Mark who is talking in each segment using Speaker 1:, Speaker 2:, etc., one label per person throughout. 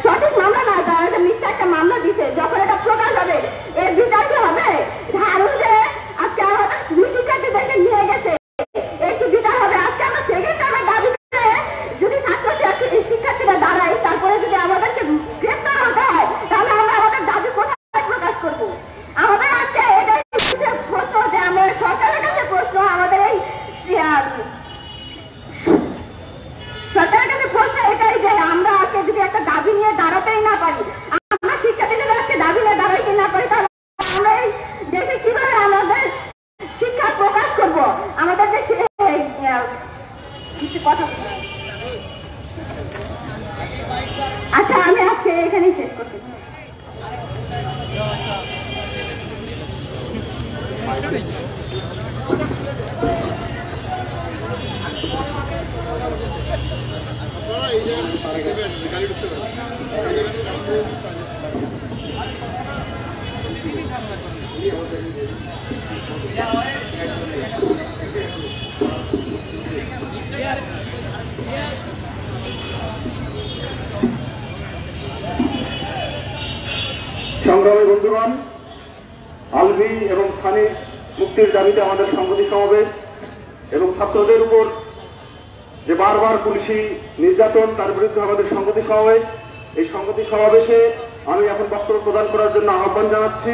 Speaker 1: সঠিক মামলা না, তারা একটা মিথ্যা একটা মামলা দিছে। যখন এটা প্রকাশ হবে এর বিচার কি হবে? ধারণ যে আজকে আমাদের শিক্ষার্থীদেরকে নিয়ে গেছে একটু বিচার হবে। আজকে আমরা সেকেন্ড টাইমের দাবিতে যদি ছাত্র শিক্ষার্থীরা দাঁড়াই, তারপরে যদি আমাদেরকে গ্রেপ্তার হতে হয়, তাহলে আমরা আমাদের দাবি কোথায় প্রকাশ করবো? আমাদের আজকে এটাই প্রশ্ন, যে আমাদের সরকারের কাছে প্রশ্ন, আমাদের এই সরকারের কাছে প্রশ্ন এটাই যে আমরা আজকে যদি একটা দাবি নিয়ে দাঁড়াতেই না পারি, আমরা শিক্ষার্থীদের আজকে দাবি নিয়ে দাঁড়াইতে না পারি, তাহলে আমরা এই দেশে কিভাবে আমাদের শিক্ষা প্রকাশ করব? আমাদের যে কথা, আচ্ছা আমি আজকে এখানেই শেষ করছি।
Speaker 2: সংগ্রামী বন্ধুগণ, আলভী এবং স্থানীয় মুক্তির দাবিতে আমাদের সংহতি সমাবেশ এবং ছাত্রদের উপর যে বারবার পুলিশি নির্যাতন, তার বিরুদ্ধে আমাদের সংহতি সমাবেশ। এই সংহতি সমাবেশে আমি এখন বক্তব্য প্রদান করার জন্য আহ্বান জানাচ্ছি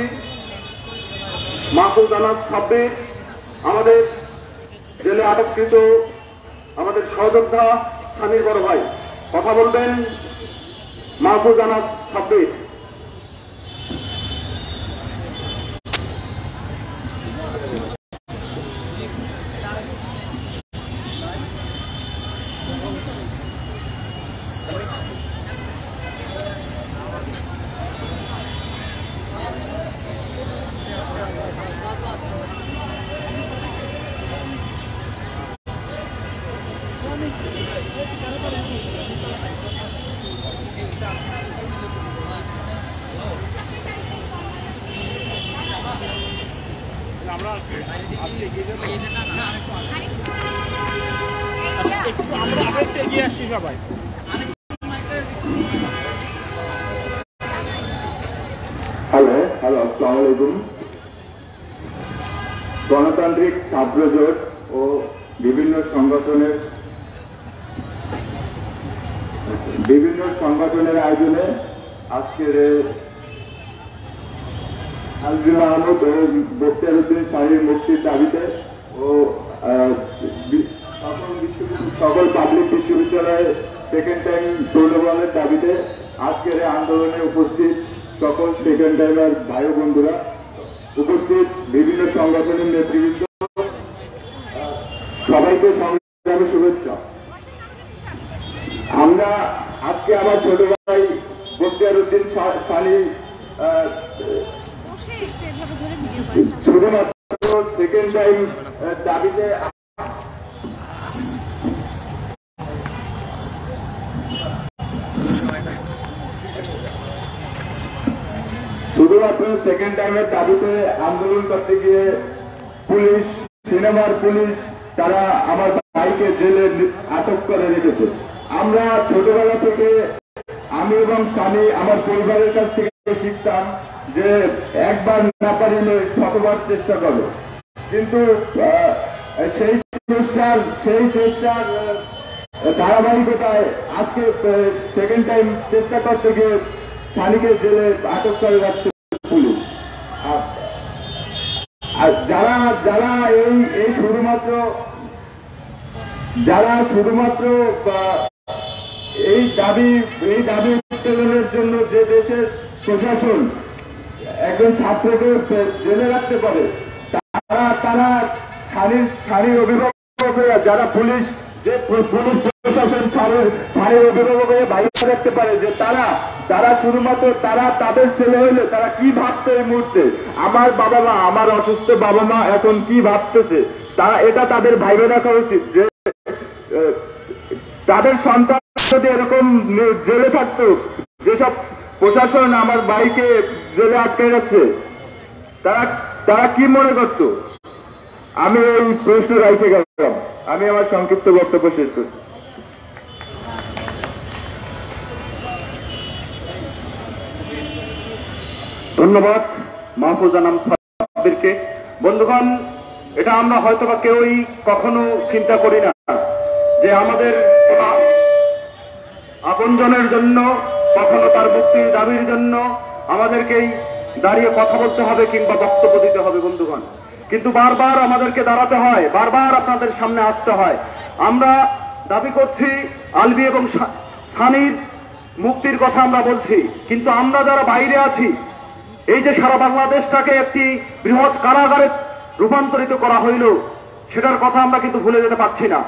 Speaker 2: মাহফুজ আনাস সাব্বির, আমাদের জেলে আটককৃত আমাদের সহযোদ্ধা স্থানীয় বড় ভাই। কথা বলবেন মাহফুজ আনাস সাব্বির। হ্যালো, আসসালামু আলাইকুম। গণতান্ত্রিক ছাত্র জোট ও বিভিন্ন সংগঠনের আয়োজনে আজকের আলভী মাহমুদ ও বখতিয়ার উদ্দিন শাহীর মুক্তির দাবিতে ও সকল পাবলিক বিশ্ববিদ্যালয়ে সেকেন্ড টাইম প্রলোভনের দাবিতে আজকের আন্দোলনে উপস্থিত সকল সেকেন্ড টাইমের ভাই বন্ধুরা, উপস্থিত বিভিন্ন সংগঠনের নেতৃবৃন্দ, সবাইকে সংগ্রামী শুভেচ্ছা। আমরা আজকে আমার ছোট ভাই বখতিয়ার উদ্দিন শাহী শুধুমাত্র সেকেন্ড টাইম দাবিতে আন্দোলন করতে গিয়ে পুলিশ, সিনেমার পুলিশ, তারা আমার ভাইকে জেলে আটক করে রেখেছে। আমরা ছোটবেলা থেকে আমি এবং স্বামী আমার পরিবারের কাছ থেকে শিখতাম যে একবার না পারিলে শতবার চেষ্টা করো, কিন্তু সেই চেষ্টার ধারাবাহিকতায় আজকে সেকেন্ড টাইম চেষ্টা করতে গিয়ে স্বামীকে জেলে আটক করে রাখছে পুলিশ। আর যারা এই শুধুমাত্র এই দাবি উত্তোলনের জন্য যে দেশের প্রশাসন একজন ছাত্রকে জেলে রাখতে পারে, তারা স্থানীয় অভিভাবকরা, যারা পুলিশ প্রশাসন স্থানীয় অভিভাবক হয়ে বাইরে রাখতে পারে, যে তারা শুধুমাত্র তাদের ছেলে হইলে তারা কি ভাবতো এই মুহূর্তে, আমার বাবা মা, আমার অসুস্থ বাবা মা এখন কি ভাবতেছে, এটা তাদের ভাইবে রাখা উচিত। যে তাদের সন্তান যদি এরকম জেলে থাকতো, যেসব প্রশাসন আমার ভাইকে জেলে আটকে গেছে, তারা কি মনে করত? আমি এই প্রশ্ন রাখতে গেলাম। আমি আমার সংক্ষিপ্ত বক্তব্য শেষ করছি। ধন্যবাদ মাহফুজ আনাম সাব্বিরকে। বন্ধুগণ, এটা আমরা হয়তোবা কেউই কখনো চিন্তা করি না যে আমাদের আপনজনের জন্য, কখনো তার মুক্তির দাবির জন্য আমাদেরকেই দাঁড়িয়ে কথা বলতে হবে কিংবা বক্তব্য দিতে হবে বন্ধুগণ। কিন্তু বারবার আমাদেরকে দাঁড়াতে হয়, বারবার আপনাদের সামনে আসতে হয়। আমরা দাবি করছি আলভী এবং সানির মুক্তির কথা আমরা বলছি, কিন্তু আমরা যারা বাইরে আছি, এই যে সারা বাংলাদেশটাকে একটি বৃহৎ কারাগারে রূপান্তরিত করা হইল, সেটার কথা আমরা কিন্তু ভুলে যেতে পারছি না।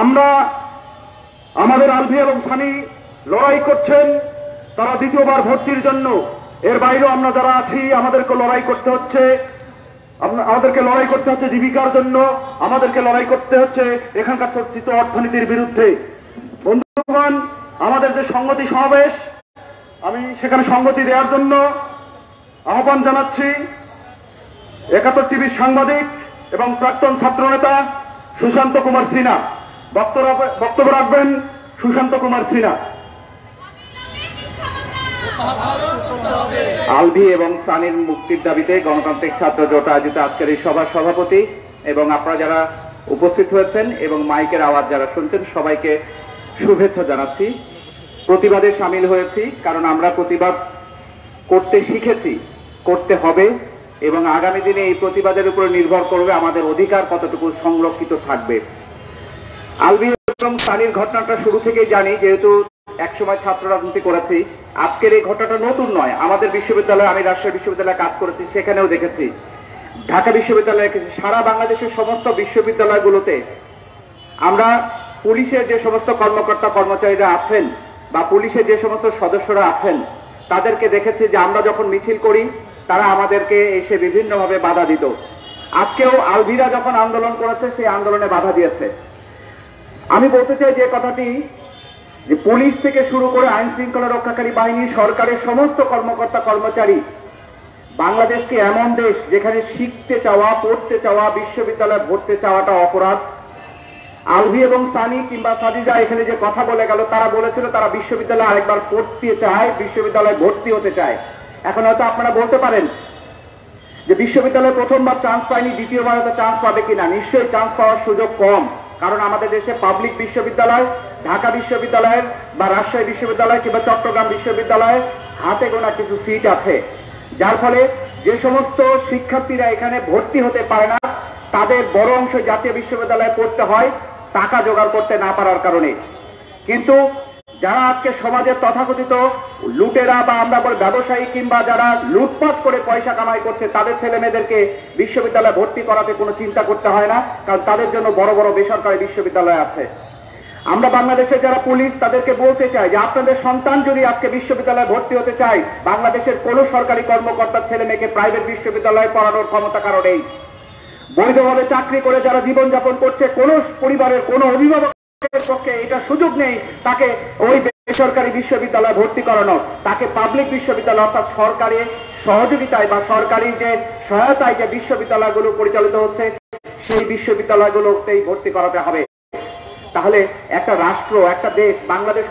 Speaker 2: আমরা আমাদের আলভী এবং সানি লড়াই করছেন তারা দ্বিতীয়বার ভর্তির জন্য। এর বাইরেও আমরা যারা আছি আমাদেরকে লড়াই করতে হচ্ছে, জীবিকার জন্য, আমাদেরকে লড়াই করতে হচ্ছে এখানকার চর্চিত অর্থনীতির বিরুদ্ধে। বন্ধুগণ, আমাদের যে সংগতি সমাবেশ, আমি সেখানে সংগতি দেওয়ার জন্য আহ্বান জানাচ্ছি ৭১ টিভির সাংবাদিক এবং প্রাক্তন ছাত্রনেতা সুশান্ত কুমার সিনহা। বক্তব্য রাখবেন সুশান্ত কুমার সিনহা।
Speaker 3: আলভী এবং সানির মুক্তির দাবিতে গণতান্ত্রিক ছাত্র জোট আয়োজিত আজকের এই সভার সভাপতি এবং আপনারা যারা উপস্থিত হয়েছেন এবং মাইকের আওয়াজ যারা শুনছেন, সবাইকে শুভেচ্ছা জানাচ্ছি। প্রতিবাদে সামিল হয়েছি কারণ আমরা প্রতিবাদ করতে শিখেছি, করতে হবে, এবং আগামী দিনে এই প্রতিবাদের উপর নির্ভর করবে আমাদের অধিকার কতটুকু সংরক্ষিত থাকবে। আলভী এবং সানির ঘটনাটা শুরু থেকেই জানি, যেহেতু একসময় ছাত্র রাজনীতি করেছি। আজকের এই ঘটনাটা নতুন নয়। আমাদের বিশ্ববিদ্যালয়ে, আমি রাজশাহী বিশ্ববিদ্যালয়ে কাজ করেছি, সেখানেও দেখেছি, ঢাকা বিশ্ববিদ্যালয়ে দেখেছি, সারা বাংলাদেশের সমস্ত বিশ্ববিদ্যালয়গুলোতে আমরা পুলিশের যে সমস্ত কর্মকর্তা কর্মচারীরা আছেন বা পুলিশের যে সমস্ত সদস্যরা আছেন তাদেরকে দেখেছি যে আমরা যখন মিছিল করি তারা আমাদেরকে এসে বিভিন্নভাবে বাধা দিত। আজকেও আলভীরা যখন আন্দোলন করেছে সেই আন্দোলনে বাধা দিয়েছে। আমি বলতে চাই যে কথাটি, যে পুলিশ থেকে শুরু করে আইন শৃঙ্খলা রক্ষাকারী বাহিনী, সরকারের সমস্ত কর্মকর্তা কর্মচারী, বাংলাদেশকে এমন দেশ যেখানে শিখতে চাওয়া, পড়তে চাওয়া, বিশ্ববিদ্যালয়ে ভর্তি চাওয়াটা অপরাধ। আলভী এবং সানি কিংবা সাজিদা এখানে যে কথা বলে গেল, তারা বলেছিল তারা বিশ্ববিদ্যালয়ে আরেকবার পড়তে চায়, বিশ্ববিদ্যালয়ে ভর্তি হতে চায়। এখন হয়তো আপনারা বলতে পারেন যে বিশ্ববিদ্যালয়ে প্রথমবার চান্স পায়নি, দ্বিতীয়বার হয়তো চান্স পাবে কিনা। নিশ্চয়ই চান্স পাওয়ার সুযোগ কম, কারণ আমাদের দেশে পাবলিক বিশ্ববিদ্যালয়, ঢাকা বিশ্ববিদ্যালয়ের বা রাজশাহী বিশ্ববিদ্যালয় কিংবা চট্টগ্রাম বিশ্ববিদ্যালয়ে হাতে গোনা কিছু সিট আছে, যার ফলে যে সমস্ত শিক্ষার্থীরা এখানে ভর্তি হতে পারে না তাদের বড় অংশ জাতীয় বিশ্ববিদ্যালয়ে পড়তে হয় টাকা জোগাড় করতে না পারার কারণে। কিন্তু যারা আজকে সমাজের তথাকথিত লুটেরা বা আমরা বলি ব্যবসায়ী কিংবা যারা লুটপাট করে পয়সা কামাই করছে, তাদের ছেলে মেয়েদেরকে বিশ্ববিদ্যালয়ে ভর্তি করাতে কোনো চিন্তা করতে হয় না, কারণ তাদের জন্য বড় বড় বেসরকারি বিশ্ববিদ্যালয় আছে। আমরা বাংলাদেশের যারা পুলিশ তাদেরকে বলতে চাই যে আপনাদের সন্তান যদি আজকে বিশ্ববিদ্যালয়ে ভর্তি হতে চায়, বাংলাদেশের কোনো সরকারি কর্মকর্তার ছেলে মেয়েকে প্রাইভেট বিশ্ববিদ্যালয়ে পড়ানোর ক্ষমতা কারো নেই। বৈধভাবে চাকরি করে যারা জীবনযাপন করছে, কোন পরিবারের কোন অভিভাবকের পক্ষে এটা সুযোগ নেই তাকে ওই বেসরকারি বিশ্ববিদ্যালয়ে ভর্তি করানো। তাকে পাবলিক বিশ্ববিদ্যালয় অর্থাৎ সরকারি সহযোগিতায় বা সরকারি যে সহায়তায় যে বিশ্ববিদ্যালয়গুলো পরিচালিত হচ্ছে সেই বিশ্ববিদ্যালয়গুলোতেই ভর্তি করাতে হবে। তাহলে একটা রাষ্ট্র, একটা দেশ, বাংলাদেশ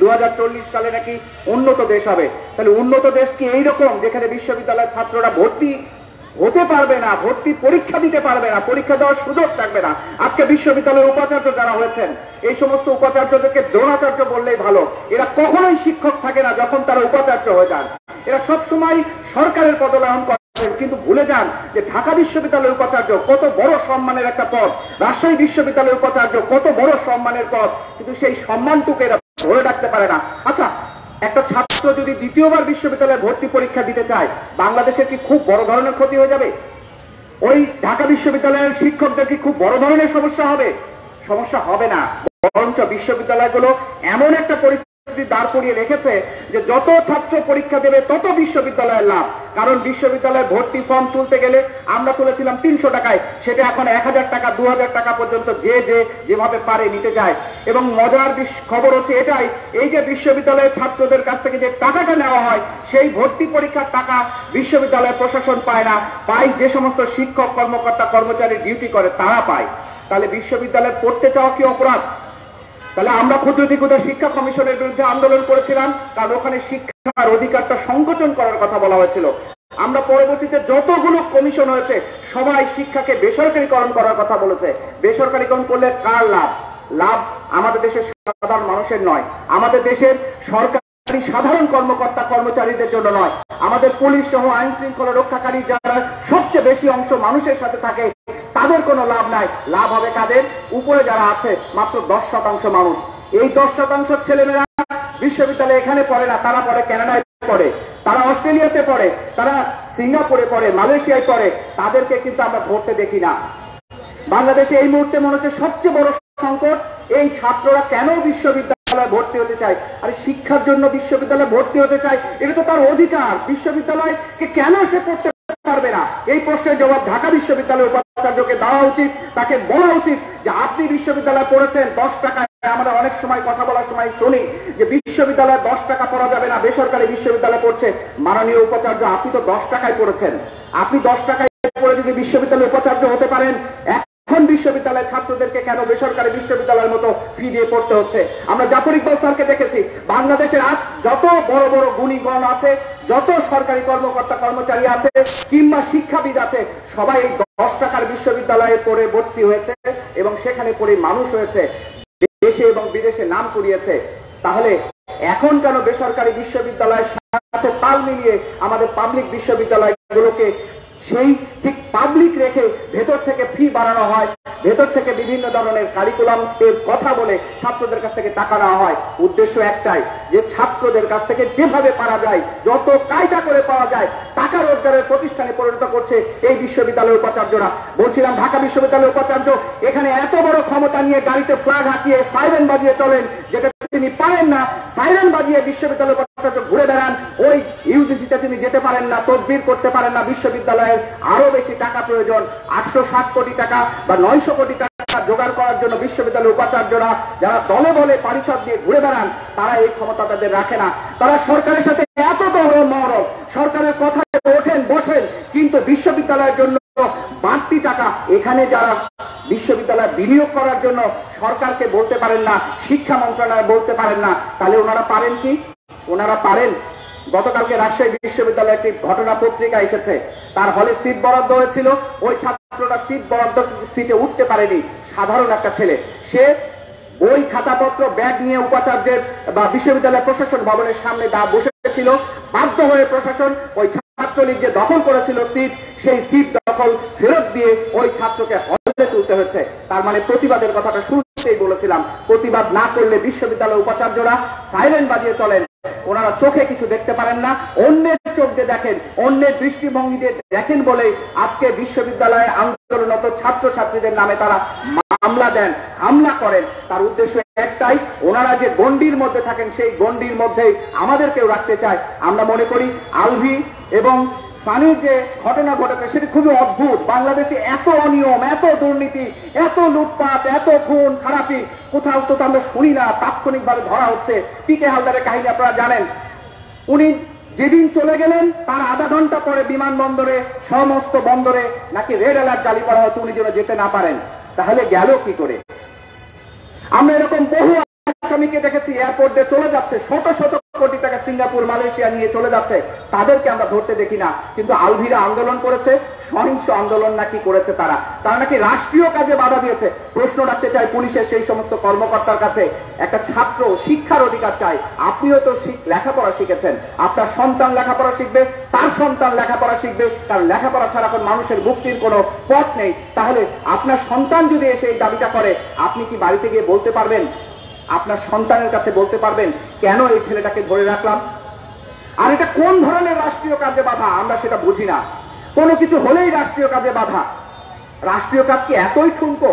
Speaker 3: 2040 সালে নাকি উন্নত দেশ হবে। তাহলে উন্নত দেশ কি এইরকম যেখানে বিশ্ববিদ্যালয়ের ছাত্ররা ভর্তি হতে পারবে না, ভর্তি পরীক্ষা দিতে পারবে না, পরীক্ষা দেওয়ার সুযোগ থাকবে না? আজকে বিশ্ববিদ্যালয়ের উপাচার্য যারা হয়েছেন, এই সমস্ত উপাচার্যদেরকে দ্রোণাচার্য বললেই ভালো। এরা কখনোই শিক্ষক থাকে না যখন তারা উপাচার্য হয়ে যান। এরা সবসময় সরকারের পদলায়ন করেন, কিন্তু ভুলে যান যে ঢাকা বিশ্ববিদ্যালয়ের উপাচার্য কত বড় সম্মানের একটা পদ, রাজশাহী বিশ্ববিদ্যালয়ের উপাচার্য কত বড় সম্মানের পদ, কিন্তু সেই সম্মানটুকু এরা ধরে রাখতে পারে না। আচ্ছা, একটা ছাত্র যদি দ্বিতীয়বার বিশ্ববিদ্যালয়ে ভর্তি পরীক্ষা দিতে চায়, বাংলাদেশের কি খুব বড় ধরনের ক্ষতি হয়ে যাবে? ওই ঢাকা বিশ্ববিদ্যালয়ের শিক্ষকদের কি খুব বড় ধরনের সমস্যা হবে? সমস্যা হবে না, বরঞ্চ বিশ্ববিদ্যালয়গুলো এমন একটা পরিস্থিতি দাঁড় করিয়ে রেখেছে যে যত ছাত্র পরীক্ষা দেবে তত বিশ্ববিদ্যালয়ের লাভ। কারণ বিশ্ববিদ্যালয়ে ভর্তি ফর্ম তুলতে গেলে আমরা তুলেছিলাম 300 টাকায়, সেটা এখন 1000 টাকা 2000 টাকা পর্যন্ত যেভাবে পারে নিতে চায়। এবং মজার খবর হচ্ছে এটাই, এই যে বিশ্ববিদ্যালয়ের ছাত্রদের কাছ থেকে যে টাকাটা নেওয়া হয়, সেই ভর্তি পরীক্ষার টাকা বিশ্ববিদ্যালয় প্রশাসন পায় না, পায় যে সমস্ত শিক্ষক কর্মকর্তা কর্মচারী ডিউটি করে তারা পায়। তাহলে বিশ্ববিদ্যালয়ে পড়তে চাওয়া কি অপরাধ? তাহলে আমরা ক্ষুদ্র ক্ষুদ্র শিক্ষা কমিশনের বিরুদ্ধে আন্দোলন করেছিলাম, কারণ ওখানে শিক্ষার অধিকারটা সংকোচন করার কথা বলা হয়েছিল। আমরা পরবর্তীতে যতগুলো কমিশন হয়েছে সবাই শিক্ষাকে বেসরকারীকরণ করার কথা বলেছে। বেসরকারীকরণ করলে কার লাভ? লাভ আমাদের দেশের সাধারণ মানুষের নয়, আমাদের দেশের সরকারি সাধারণ কর্মকর্তা কর্মচারীদের জন্য নয়, আমাদের পুলিশ সহ আইন শৃঙ্খলা রক্ষাকারী যারা সবচেয়ে বেশি অংশ মানুষের সাথে থাকে তাদের কোনো লাভ নাই। লাভ হবে কাদের? উপরে যারা আছে মাত্র 10% মানুষ। এই 10% ছেলেমেয়েরা বিশ্ববিদ্যালয়ে এখানে পড়ে না, তারা পড়ে কানাডায় পড়ে, তারা অস্ট্রেলিয়াতে পড়ে, তারা সিঙ্গাপুরে পড়ে, মালয়েশিয়ায় পড়ে। তাদেরকে কিন্তু আমরা ধরতে দেখি না। বাংলাদেশে এই মুহূর্তে মনে হচ্ছে সবচেয়ে বড় সংকট এই ছাত্ররা কেন বিশ্ববিদ্যালয়ে ভর্তি হতে চায়। আরে শিক্ষার জন্য বিশ্ববিদ্যালয়ে ভর্তি হতে চায়, এটা তো তার অধিকার। বিশ্ববিদ্যালয়কে কেন সে পড়তে পারবে না? এই প্রশ্নের জবাব ঢাকা বিশ্ববিদ্যালয়ের উপাচার্যকে দেওয়া উচিত। তাকে বলা উচিত যে আপনি বিশ্ববিদ্যালয়ে পড়েছেন 10 টাকায়। আমরা অনেক সময় কথা বলার সময় শুনি যে বিশ্ববিদ্যালয়ে 10 টাকা পড়া যাবে না, বেসরকারি বিশ্ববিদ্যালয়ে পড়ছে। মাননীয় উপাচার্য, আপনি তো 10 টাকায় পড়েছেন। আপনি 10 টাকায় পড়ে যদি বিশ্ববিদ্যালয়ের উপাচার্য হতে পারেন, এখন বিশ্ববিদ্যালয়ের ছাত্রদেরকে কেন বেসরকারি বিশ্ববিদ্যালয়ের মতো ফি দিয়ে পড়তে হচ্ছে? আমরা জাফর ইকবাল স্যারকে দেখেছি, বাংলাদেশের আজ যত বড় বড় গুণীগণ আছে, যত সরকারি কর্মকর্তা কর্মচারী আছে কিংবা শিক্ষাবিদ আছে, সবাই এই 10 টাকার বিশ্ববিদ্যালয়ে পড়ে ভর্তি হয়েছে এবং সেখানে পড়ে মানুষ হয়েছে, দেশে এবং বিদেশে নাম কুড়িয়েছে। তাহলে এখন কেন বেসরকারি বিশ্ববিদ্যালয়ের সাথে তাল মিলিয়ে আমাদের পাবলিক বিশ্ববিদ্যালয়গুলোকে সেই ঠিক পাবলিক রেখে ভেতর থেকে ফি বাড়ানো হয়, ভেতর থেকে বিভিন্ন ধরনের কারিকুলামের কথা বলে ছাত্রদের কাছ থেকে টাকা নেওয়া হয়? উদ্দেশ্য একটাই, যে ছাত্রদের কাছ থেকে যেভাবে পারা যায়, যত কায়দা করে পাওয়া যায়, টাকা রোজগারের প্রতিষ্ঠানে পরিণত করছে এই বিশ্ববিদ্যালয়ের উপাচার্যরা। বলছিলাম ঢাকা বিশ্ববিদ্যালয়ের উপাচার্য এখানে এত বড় ক্ষমতা নিয়ে গাড়িতে ফ্ল্যাগ হাঁকিয়ে সাইরেন বাজিয়ে চলেন, যেটা তিনি পারেন না। সাইরেন বাজিয়ে বিশ্ববিদ্যালয়ের উপাচার্য ঘুরে বেড়ান, ওই ইউজিসিতে তিনি যেতে পারেন না, তদবির করতে পারেন না। বিশ্ববিদ্যালয়ের আরো বেশি টাকা প্রয়োজন, 860 কোটি টাকা বা 900 কোটি টাকা জোগাড় করার জন্য বিশ্ববিদ্যালয়ের উপাচার্যরা যারা দলে বলে পরিষদ দিয়ে ঘুরে বেড়ান, তারা এই ক্ষমতা তাদের রাখে না। তারা সরকারের সাথে এত মহরম, সরকারের কথায় ওঠেন বসেন, কিন্তু বিশ্ববিদ্যালয়ের জন্য বাড়তি টাকা এখানে যারা বিশ্ববিদ্যালয় বিনিয়োগ করার জন্য সরকারকে বলতে পারেন না, শিক্ষা মন্ত্রণালয় বলতে পারেন না, তাহলে ওনারা পারেন কি? ওনারা পারেন। গতকালকে রাজশাহী বিশ্ববিদ্যালয়ে একটি ঘটনা পত্রিকা এসেছে, তার হলে সিট বরাদ্দ হয়েছিল, ওই ছাত্রটা সিট বরাদ্দ সিটে উঠতে পারেনি। সাধারণ একটা ছেলে, সে বই খাতাপত্র ব্যাগ নিয়ে উপাচার্যের বা বিশ্ববিদ্যালয় প্রশাসন ভবনের সামনে বসেছিল। বাধ্য হয়ে প্রশাসন ওই ছাত্রলীগ যে দখল করেছিল সিট, সেই সিট দখল ফেরত দিয়ে ওই ছাত্রকে হলে তুলতে হয়েছে। তার মানে প্রতিবাদের কথাটা শুরুতেই বলেছিলাম, প্রতিবাদ না করলে বিশ্ববিদ্যালয় উপাচার্যরা সাইরেন বাজিয়ে চলেন। ওনারা চোখে কিছু দেখতে পারেন না, অন্যের চোখ দিয়ে দেখেন, অন্যের দৃষ্টিভঙ্গি দিয়ে দেখেন বলে আজকে বিশ্ববিদ্যালয়ে আন্দোলনরত ছাত্রছাত্রীদের নামে তারা মামলা দেন, হামলা করেন। তার উদ্দেশ্য একটাই, ওনারা যে গণ্ডির মধ্যে থাকেন সেই গণ্ডির মধ্যেই আমাদেরকেও রাখতে চায়। আমরা মনে করি আলভি এবং পানির যে ঘটনা ঘটেছে সেটি খুবই অদ্ভুত। বাংলাদেশে এত অনিয়ম, এত দুর্নীতি, এত লুটপাট, এত খুন খারাপি কোথাও তো আমরা শুনি না। তাৎক্ষণিকভাবে ধরা হচ্ছে। পিকে হালদারের কাহিনী আপনারা জানেন। উনি যেদিন চলে গেলেন তার আধা ঘন্টা পরে বিমানবন্দরে, সমস্ত বন্দরে নাকি রেড অ্যালার্ট জারি করা হচ্ছে উনি যেন যেতে না পারেন। তাহলে গেল কি করে? আমরা এরকম বহু আসামিকে দেখেছি এয়ারপোর্ট দিয়ে চলে যাচ্ছে, শত শত কোটি টাকা সিঙ্গাপুর মালয়েশিয়া নিয়ে চলে যাচ্ছে, তাদেরকে আমরা ধরতে দেখি না। কিন্তু আলভিরা আন্দোলন করেছে, সহিংস আন্দোলন নাকি করেছে তারা নাকি রাষ্ট্রীয় কাজে বাধা দিয়েছে। প্রশ্ন রাখতে চাই পুলিশের সেই সমস্ত কর্মকর্তার কাছে, একটা ছাত্র শিক্ষার অধিকার চায়। আপনিও তো লেখাপড়া শিখেছেন, আপনার সন্তান লেখাপড়া শিখবে, তার সন্তান লেখাপড়া শিখবে, কারণ লেখাপড়া ছাড়া এখন মানুষের মুক্তির কোনো পথ নেই। তাহলে আপনার সন্তান যদি এসে এই দাবিটা করে, আপনি কি বাড়িতে গিয়ে বলতে পারবেন? আপনার সন্তানের কাছে বলতে পারবেন কেন এই ছেলেটাকে ধরে রাখলাম? আর এটা কোন ধরনের রাষ্ট্রীয় কাজে বাধা আমরা সেটা বুঝি না। কোনো কিছু হলেই রাষ্ট্রীয় কাজে বাধা। রাষ্ট্রীয় কাজ কি এতই ঠুনকো?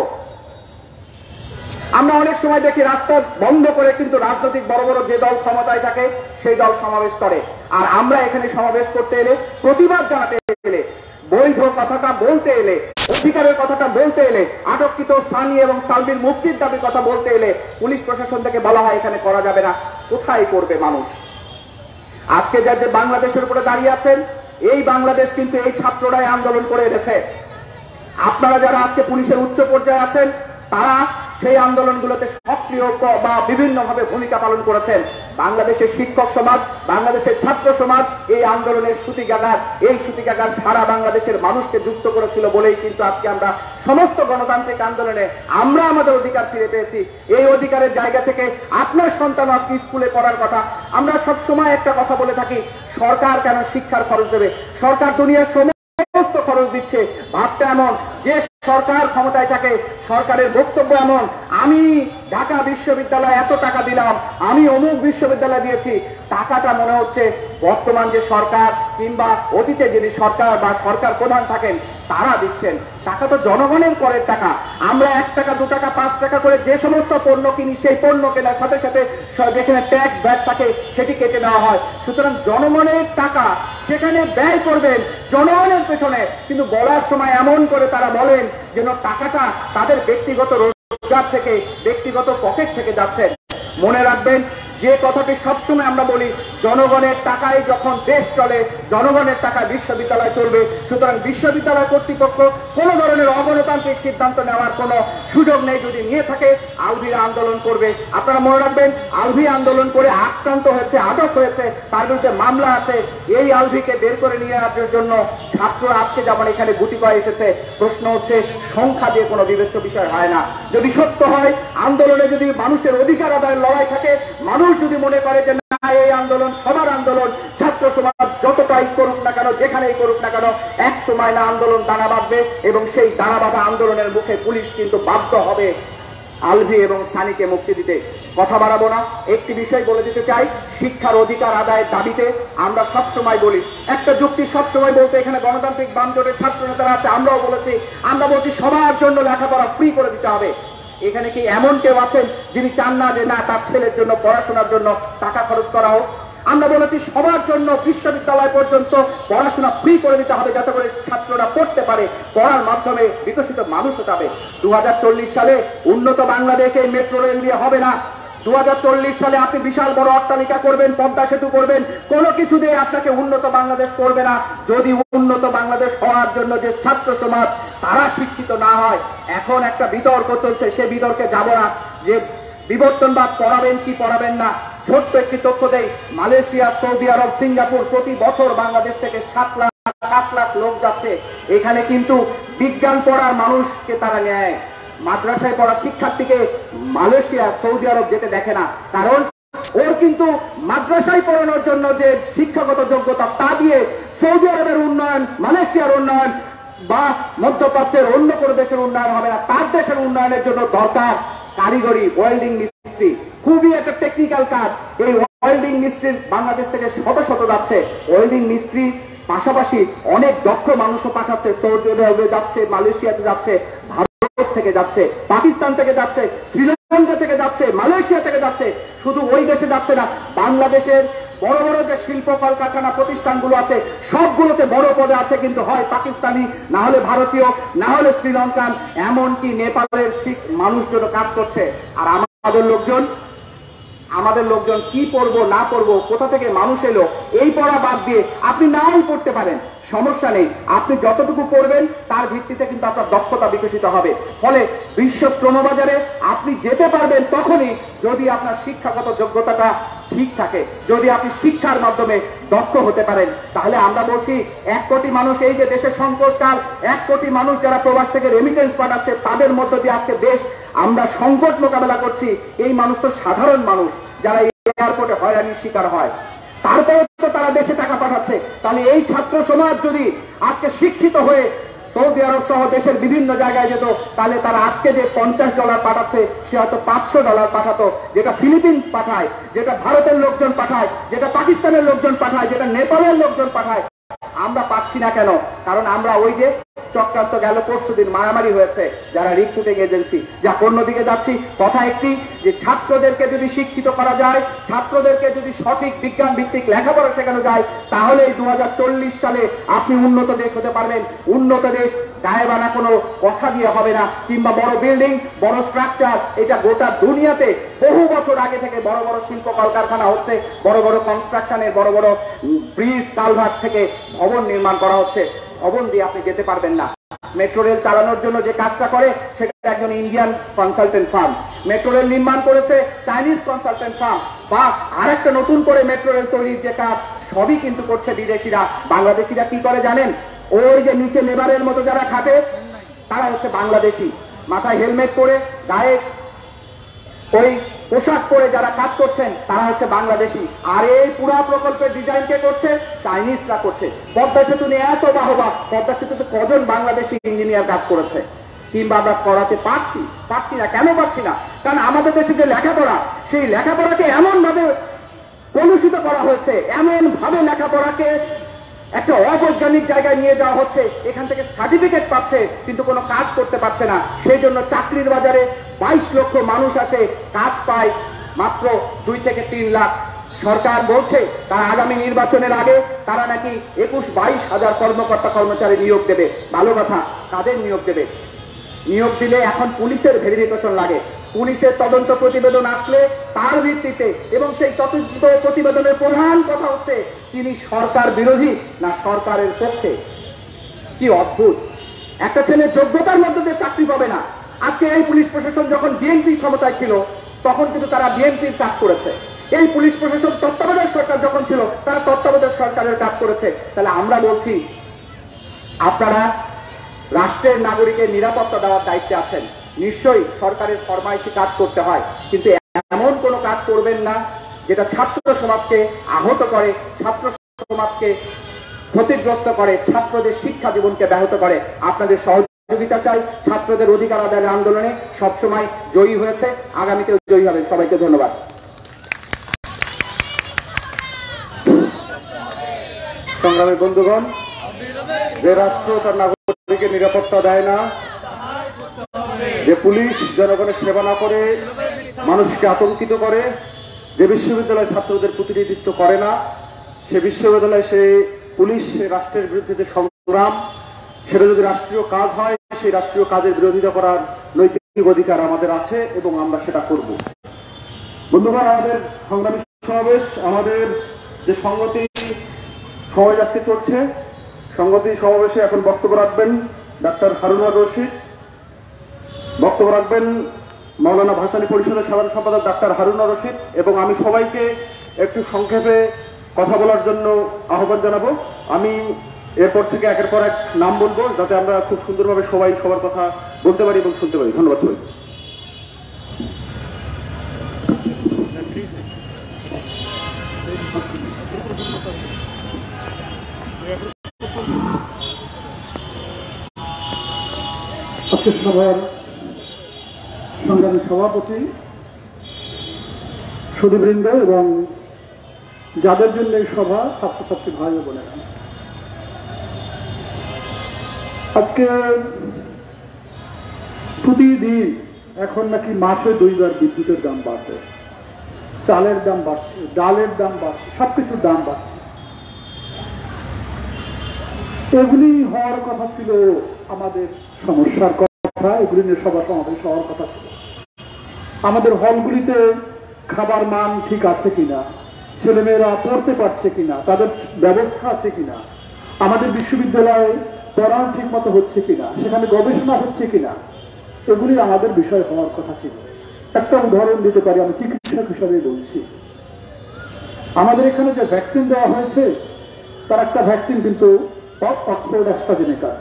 Speaker 3: আমরা অনেক সময় দেখি রাস্তা বন্ধ করে কিন্তু রাজনৈতিক বড় বড় যে দল ক্ষমতায় থাকে সেই দল সমাবেশ করে। আর আমরা এখানে সমাবেশ করতে এলে, প্রতিবাদ জানাতে এলে, বৈধ কথাটা বলতে এলে, অধিকারের কথাটা বলতে এলে, আটককৃত সানি এবং সালবির মুক্তির দাবির কথা বলতে এলে পুলিশ প্রশাসন থেকে বলা হয় এখানে করা যাবে না। কোথায় করবে মানুষ? আজকে যারা বাংলাদেশের উপরে দাঁড়িয়ে আছেন, এই বাংলাদেশ কিন্তু এই ছাত্ররাই আন্দোলন করে এনেছে। আপনারা যারা আজকে পুলিশের উচ্চ পর্যায়ে আছেন, তারা সেই আন্দোলনগুলোতে সক্রিয় বা বিভিন্নভাবে ভূমিকা পালন করেছেন। বাংলাদেশের শিক্ষক সমাজ, বাংলাদেশের ছাত্র সমাজ এই আন্দোলনের সুতিকাগার সারা বাংলাদেশের মানুষকে যুক্ত করেছিল বলেই কিন্তু আজকে আমরা সমস্ত গণতান্ত্রিক আন্দোলনে আমরা আমাদের অধিকার ফিরে পেয়েছি। এই অধিকারের জায়গা থেকে আপনার সন্তান আজকে স্কুলে পড়ার কথা, আমরা সবসময় একটা কথা বলে থাকি, সরকার কেন শিক্ষার খরচ দেবে? সরকার দুনিয়ার সমস্ত খরচ দিচ্ছে। ভাবতে এমন যে সরকার ক্ষমতায় থাকে, সরকারের বক্তব্য এমন, আমি ঢাকা বিশ্ববিদ্যালয়ে এত টাকা দিলাম, আমি অমুক বিশ্ববিদ্যালয় দিয়েছি। টাকাটা মনে হচ্ছে বর্তমান যে সরকার কিংবা অতীতে যিনি সরকার বা সরকার প্রধান থাকেন তারা দিচ্ছেন। টাকা তো জনগণের করের টাকা। আমরা 1 টাকা 2 টাকা 5 টাকা করে যে সমস্ত পণ্য কিনি, সেই পণ্য কেনার সাথে সাথে যেখানে ট্যাক্স ব্যাট থাকে সেটি কেটে নেওয়া হয়। সুতরাং জনগণের টাকা সেখানে ব্যয় করবেন জনগণের পেছনে, কিন্তু বলার সময় এমন করে তারা বলেন যেন টাকাটা তাদের ব্যক্তিগত রোজগার থেকে, ব্যক্তিগত পকেট থেকে যাচ্ছে। মনে রাখবেন যে কথাটি সবসময় আমরা বলি, জনগণের টাকায় যখন দেশ চলে, জনগণের টাকায় বিশ্ববিদ্যালয় চলবে। সুতরাং বিশ্ববিদ্যালয় কর্তৃপক্ষ কোন ধরনের অগণতান্ত্রিক সিদ্ধান্ত নেওয়ার কোন সুযোগ নেই। যদি নিয়ে থাকে আলভিরা আন্দোলন করবে। আপনারা মনে রাখবেন, আলভি আন্দোলন করে আক্রান্ত হয়েছে, আটক হয়েছে, তার বিরুদ্ধে মামলা আছে। এই আলভিকে বের করে নিয়ে আসার জন্য ছাত্ররা আজকে যেমন এখানে গুটি কয়ে এসেছে। প্রশ্ন হচ্ছে, সংখ্যা দিয়ে কোনো বিবেচ্য বিষয় হয় না। যদি সত্য হয়, আন্দোলনে যদি মানুষের অধিকার আদায়ের লড়াই থাকে, মানুষ যদি মনে করে যে না এই আন্দোলন সবার আন্দোলন, ছাত্র সমাজ যতটাই করুক না কেন, যেখানেই করুক না কেন, এক সময় না আন্দোলন দানা বাঁধবে এবং সেই দানা বাঁধা আন্দোলনের মুখে পুলিশ কিন্তু বাধ্য হবে আলভি এবং সানিকে মুক্তি দিতে। কথা বাড়াবো না, একটি বিষয় বলে দিতে চাই। শিক্ষার অধিকার আদায়ের দাবিতে আমরা সবসময় বলি, একটা যুক্তি সবসময় বলতে, এখানে গণতান্ত্রিক বাম জোটের ছাত্র নেতারা আছে, আমরাও বলেছি, আমরা বলছি সবার জন্য লেখাপড়া ফ্রি করে দিতে হবে। এখানে কি এমন কেউ আছেন যিনি চান না যে না তার ছেলের জন্য পড়াশোনার জন্য টাকা খরচ করা হোক? আমরা বলেছি সবার জন্য বিশ্ববিদ্যালয় পর্যন্ত পড়াশোনা ফ্রি করে দিতে হবে, যাতে করে ছাত্ররা পড়তে পারে, পড়ার মাধ্যমে বিকশিত মানুষ হতে হবে। 2040 সালে উন্নত বাংলাদেশে মেট্রো রেল দিয়ে হবে না। 2040 সালে আপনি বিশাল বড় অট্টালিকা করবেন, পদ্মা সেতু করবেন, কোনো কিছু দিয়ে আপনাকে উন্নত বাংলাদেশ করবে না, যদি উন্নত বাংলাদেশ হওয়ার জন্য যে ছাত্র সমাজ তারা শিক্ষিত না হয়। এখন একটা বিতর্ক চলছে, সে বিতর্কে যাব না যে বিবর্তনবাদ পড়াবেন কি পড়াবেন না। ছোট্ট একটি তথ্য দেই, মালয়েশিয়া, সৌদি আরব, সিঙ্গাপুর প্রতি বছর বাংলাদেশ থেকে 7 লাখ 8 লাখ লোক যাচ্ছে। এখানে কিন্তু বিজ্ঞান পড়ার মানুষকে তারা নেয়, মাদ্রাসায় পড়া শিক্ষার্থীকে মালয়েশিয়া, সৌদি আরব যেতে দেখে না। কারণ ওর কিন্তু মাদ্রাসায় পড়ানোর জন্য যে শিক্ষাগত যোগ্যতা তা দিয়ে সৌদি আরবের উন্নয়ন, মালয়েশিয়ার উন্নয়ন বা মধ্যপ্রাচ্যের অন্য কোনো দেশের উন্নয়ন হবে না। তার দেশের উন্নয়নের জন্য দরকার কারিগরি, ওয়েল্ডিং মিস্ত্রি, খুবই একটা টেকনিক্যাল কাজ। এই ওয়েল্ডিং মিস্ত্রির বাংলাদেশ থেকে শত শত যাচ্ছে। ওয়েল্ডিং মিস্ত্রি পাশাপাশি অনেক দক্ষ মানুষও পাঠাচ্ছে, সৌদি আরবে যাচ্ছে, মালয়েশিয়াতে যাচ্ছে, ভারত থেকে যাচ্ছে, পাকিস্তান থেকে যাচ্ছে, শ্রীলঙ্কা থেকে যাচ্ছে, মালয়েশিয়া থেকে যাচ্ছে। শুধু ওই দেশে যাচ্ছে না, বাংলাদেশের বড় বড় যে শিল্প কলকারখানা প্রতিষ্ঠানগুলো আছে সবগুলোতে বড় পদে আছে কিন্তু হয় পাকিস্তানি, না হলে ভারতীয়, না হলে শ্রীলঙ্কান, এমনকি নেপালের মানুষজন কাজ করছে। আর আমাদের লোকজন কি পড়বো না পড়বো, কোথা থেকে মানুষ এলো, এই পড়া বাদ দিয়ে আপনি নাই পড়তে পারেন, সমস্যা নেই। আপনি যতটুকু পড়বেন তার ভিত্তিতে কিন্তু আপনার দক্ষতা বিকশিত হবে। ফলে বিশ্ব শ্রমবাজারে আপনি যেতে পারবেন তখনই যদি আপনার শিক্ষাগত যোগ্যতাটা ঠিক থাকে, যদি আপনি শিক্ষার মাধ্যমে দক্ষ হতে পারেন। তাহলে আমরা বলছি 1 কোটি মানুষ, এই যে দেশের সংকটকাল, 1 কোটি মানুষ যারা প্রবাস থেকে রেমিটেন্স পাঠাচ্ছে, তাদের মধ্য দিয়ে আজকে দেশ আমরা সংকট মোকাবেলা করছি। এই মানুষ তো সাধারণ মানুষ যারা এয়ারপোর্টে হয়রানির শিকার হয়, তারপরে তো তারা দেশে টাকা পাঠাচ্ছে। তাহলে এই ছাত্র সমাজ যদি আজকে শিক্ষিত হয়ে সৌদি আরব সহ দেশের বিভিন্ন জায়গায় যেত, তাহলে তারা আজকে যে $50 পাঠাচ্ছে সে হয়তো $500 পাঠাতো। যেটা ফিলিপিন্স পাঠায়, যেটা ভারতের লোকজন পাঠায়, যেটা পাকিস্তানের লোকজন পাঠায়, যেটা নেপালের লোকজন পাঠায়, আমরা পাচ্ছি না কেন? কারণ আমরা ওই যে চক্রান্ত গেল পরশুদিন মারামারি হয়েছে যারা রিক্রুটিং এজেন্সি, যা অন্যদিকে যাচ্ছি। কথা একটি যে ছাত্রদেরকে যদি শিক্ষিত করা যায়, ছাত্রদেরকে যদি সঠিক বিজ্ঞান ভিত্তিক লেখাপড়া শেখানো যায়, তাহলে এই 2040 সালে আপনি উন্নত দেশ হতে পারবেন। উন্নত দেশ গায়ে বানা কোনো কথা দিয়ে হবে না, কিংবা বড় বিল্ডিং, বড় স্ট্রাকচার। এটা গোটা দুনিয়াতে বহু বছর আগে থেকে বড় বড় শিল্প কলকারখানা হচ্ছে, বড় বড় কনস্ট্রাকশনের, বড় বড় ব্রিজ কালভার্ট থেকে ভবন নির্মাণ করা হচ্ছে। ভবন দিয়ে আপনি যেতে পারবেন না। মেট্রো রেল চালানোর জন্য যে কাজটা করে সেটা একজন Indian consultant farm. Metro rail নির্মাণ করেছে চাইনিজ কনসালটেন্ট ফার্ম, বা আরেকটা নতুন করে মেট্রো রেল তৈরির যে কাজ সবই কিন্তু করছে বিদেশিরা। বাংলাদেশিরা কি করে জানেন? ওই যে নিচে লেবারের মতো যারা খাটে তারা হচ্ছে বাংলাদেশি, মাথায় হেলমেট পরে গায়ে ওই পোশাক পরে যারা কাজ করছেন তারা হচ্ছে বাংলাদেশি। আর এই পুরা প্রকল্পের ডিজাইন কে করছে? চাইনিজরা করছে। পদ্মা সেতু নিয়ে এত বাহবা, পদ্মা সেতুতে কজন বাংলাদেশি ইঞ্জিনিয়ার কাজ করেছে? কিংবা আমরা করাতে পারছি না। কেন পারছি না? কারণ আমাদের দেশে যে লেখাপড়া, সেই লেখাপড়াকে এমন ভাবে কলুষিত করা হয়েছে, এমন ভাবে লেখাপড়াকে একটা অবৈজ্ঞানিক জায়গায় নিয়ে যাওয়া হচ্ছে। এখান থেকে সার্টিফিকেট পাচ্ছে কিন্তু কোনো কাজ করতে পারছে না। সেই জন্য চাকরির বাজারে 22 লক্ষ মানুষ আসে, কাজ পায় মাত্র 2 থেকে 3 লাখ। সরকার বলছে তারা আগামী নির্বাচনের আগে তারা নাকি 21-22 হাজার কর্মকর্তা কর্মচারী নিয়োগ দেবে। ভালো কথা, কাদের নিয়োগ দেবে? নিয়োগ দিলে এখন পুলিশের ভেরিফিকেশন লাগে। পুলিশের তদন্ত প্রতিবেদন আসলে তার ভিত্তিতে, এবং সেই তদন্ত প্রতিবেদনের প্রধান কথা হচ্ছে তিনি সরকার বিরোধী না সরকারের পক্ষে। কি অদ্ভুত! একটা ছেলে যোগ্যতার মধ্যে দিয়ে চাকরি পাবে না। আজকে এই পুলিশ প্রশাসন যখন বিএনপি ক্ষমতায় ছিল তখন কিন্তু তারা বিএনপির কাজ করেছে। এই পুলিশ প্রশাসন তত্ত্বাবধায়ক সরকার যখন ছিল তারা তত্ত্বাবধায়ক সরকারের কাজ করেছে। তাহলে আমরা বলছি আপনারা রাষ্ট্রের নাগরিকের নিরাপত্তা দেওয়ার দায়িত্বে আছেন, নিশ্চয়ই সরকারের ফরমাইশি কাজ করতে হয়, কিন্তু এমন কোনো কাজ করবেন না যেটা ছাত্র সমাজকে আহত করে, ছাত্র সমাজকে ক্ষতিগ্রস্ত করে, ছাত্রদের শিক্ষা জীবনকে ব্যাহত করে। আপনাদের সহযোগিতা চাই। ছাত্রদের অধিকার আদায়ের আন্দোলনে সবসময় জয়ী হয়েছে, আগামীতেও জয়ী হবে। সবাইকে ধন্যবাদ। সংগ্রামী বন্ধুগণ, যে রাষ্ট্র তার নাগরিকের নিরাপত্তা দেয় না, যে পুলিশ জনগণের সেবা না করে মানুষকে আতঙ্কিত করে, যে বিশ্ববিদ্যালয় ছাত্রদের প্রতিনিধিত্ব করে না, সে বিশ্ববিদ্যালয়, সে পুলিশ, সে রাষ্ট্রের বিরুদ্ধে যে সংগ্রাম, সেটা যদি রাষ্ট্রীয় কাজ হয়, সেই রাষ্ট্রীয় কাজের বিরোধিতা করার নৈতিক অধিকার আমাদের আছে এবং আমরা সেটা করব। বন্ধুগণ, আমাদের সংগ্রামী সমাবেশ, আমাদের যে সংগতি সমাবেশ আজকে চলছে, সংগতি সমাবেশে এখন বক্তব্য রাখবেন ডাক্তার হারুনুর রশিদ, বক্তব্য রাখবেন মাওলানা ভাসানী পরিষদের সাধারণ সম্পাদক ডাক্তার হারুনুর রশিদ, এবং আমি সবাইকে একটু সংক্ষেপে কথা বলার জন্য আহ্বান জানাবো। আমি এরপর থেকে একের পর এক নাম বলবো যাতে আমরা খুব সুন্দরভাবে সবাই সবার কথা বলতে পারি এবং শুনতে পারি। ধন্যবাদ সবাই।
Speaker 4: আজকের সভার সংগ্রামী সভাপতি, সুধীবৃন্দ এবং যাদের জন্য এই সভা, ছাত্রছাত্রী ভাই ও বোনেরা, আজকে প্রতিদিন এখন নাকি মাসে 2 বার বিদ্যুতের দাম বাড়বে, চালের দাম বাড়ছে, ডালের দাম বাড়ছে, সবকিছুর দাম বাড়ছে। এগুলি হওয়ার কথা ছিল আমাদের সমস্যার কথা, এগুলি নিয়ে সবার সমাবেশ হওয়ার কথা ছিল। আমাদের হলগুলিতে খাবার মান ঠিক আছে কিনা, ছেলেমেয়েরা পড়তে পারছে কিনা, তাদের ব্যবস্থা আছে কিনা, আমাদের বিশ্ববিদ্যালয়ে পড়ানো ঠিক মতো হচ্ছে কিনা, সেখানে গবেষণা হচ্ছে কিনা, এগুলি আমাদের বিষয় হওয়ার কথা ছিল। একটা উদাহরণ দিতে পারি, আমি চিকিৎসক হিসাবে বলছি। আমাদের এখানে যে ভ্যাকসিন দেওয়া হয়েছে তার একটা ভ্যাকসিন কিন্তু অক্সফোর্ড অ্যাস্ট্রাজেনেকা,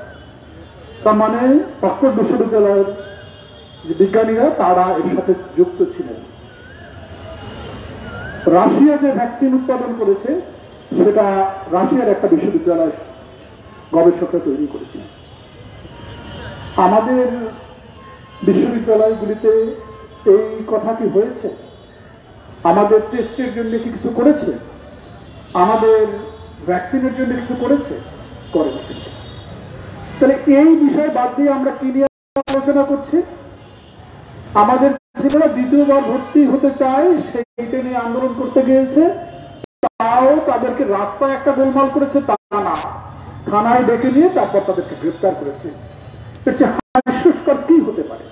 Speaker 4: তার মানে অক্সফোর্ড বিশ্ববিদ্যালয়ের যে বিজ্ঞানীরা তারা এর সাথে যুক্ত ছিলেন। রাশিয়া যে ভ্যাকসিন উৎপাদন করেছে সেটা রাশিয়ার একটা বিশ্ববিদ্যালয় গবেষকরা তৈরি করেছে। আমাদের বিশ্ববিদ্যালয়গুলিতে এই কথা কি হয়েছে? আমাদের টেস্টের জন্য কি কিছু করেছে? আমাদের ভ্যাকসিনের জন্য কিছু করেছে? করেনি। তাহলে এই বিষয় বাদ দিয়ে আমরা কি নিয়ে আলোচনা করছি? আমাদের ছেলেরা দ্বিতীয়বার ভর্তি হতে চায়, সেইটা নিয়ে আন্দোলন করতে গিয়েছে, তাও তাদেরকে রাস্তায় একটা গোলমাল করেছে, তা না, থানায় ডেকে নিয়ে তারপর তাদেরকে গ্রেফতার করেছে। এর চেয়ে হাস্যস্কর কি হতে পারে?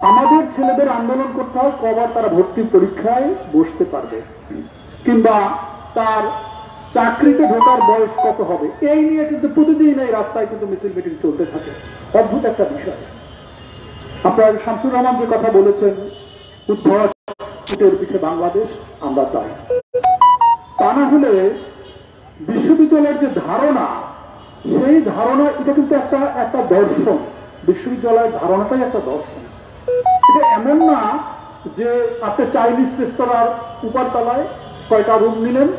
Speaker 4: আমাদের ছেলেদের আন্দোলন করতে হয় কবার তারা ভর্তি পরীক্ষায় বসতে পারবে, কিংবা তার চাকরিতে ঢোকার বয়স কত হবে, এই নিয়ে কিন্তু প্রতিদিন এই রাস্তায় কিন্তু মিছিল মিটিং চলতে থাকে। অদ্ভুত একটা বিষয়। আপনার শামসুর রহমান যে কথা বলেছেন, উদ্ভট পিঠের পিঠে বাংলাদেশ, আমরা তাই। তা না হলে বিশ্ববিদ্যালয়ের যে ধারণা, সেই ধারণা এটা কিন্তু একটা দর্শন। বিশ্ববিদ্যালয়ের ধারণাটাই একটা দর্শন। এটা এমন না যে আপনি চাইনিজ রেস্তোরাঁর উপরতলায় কয়টা রুম নিলেন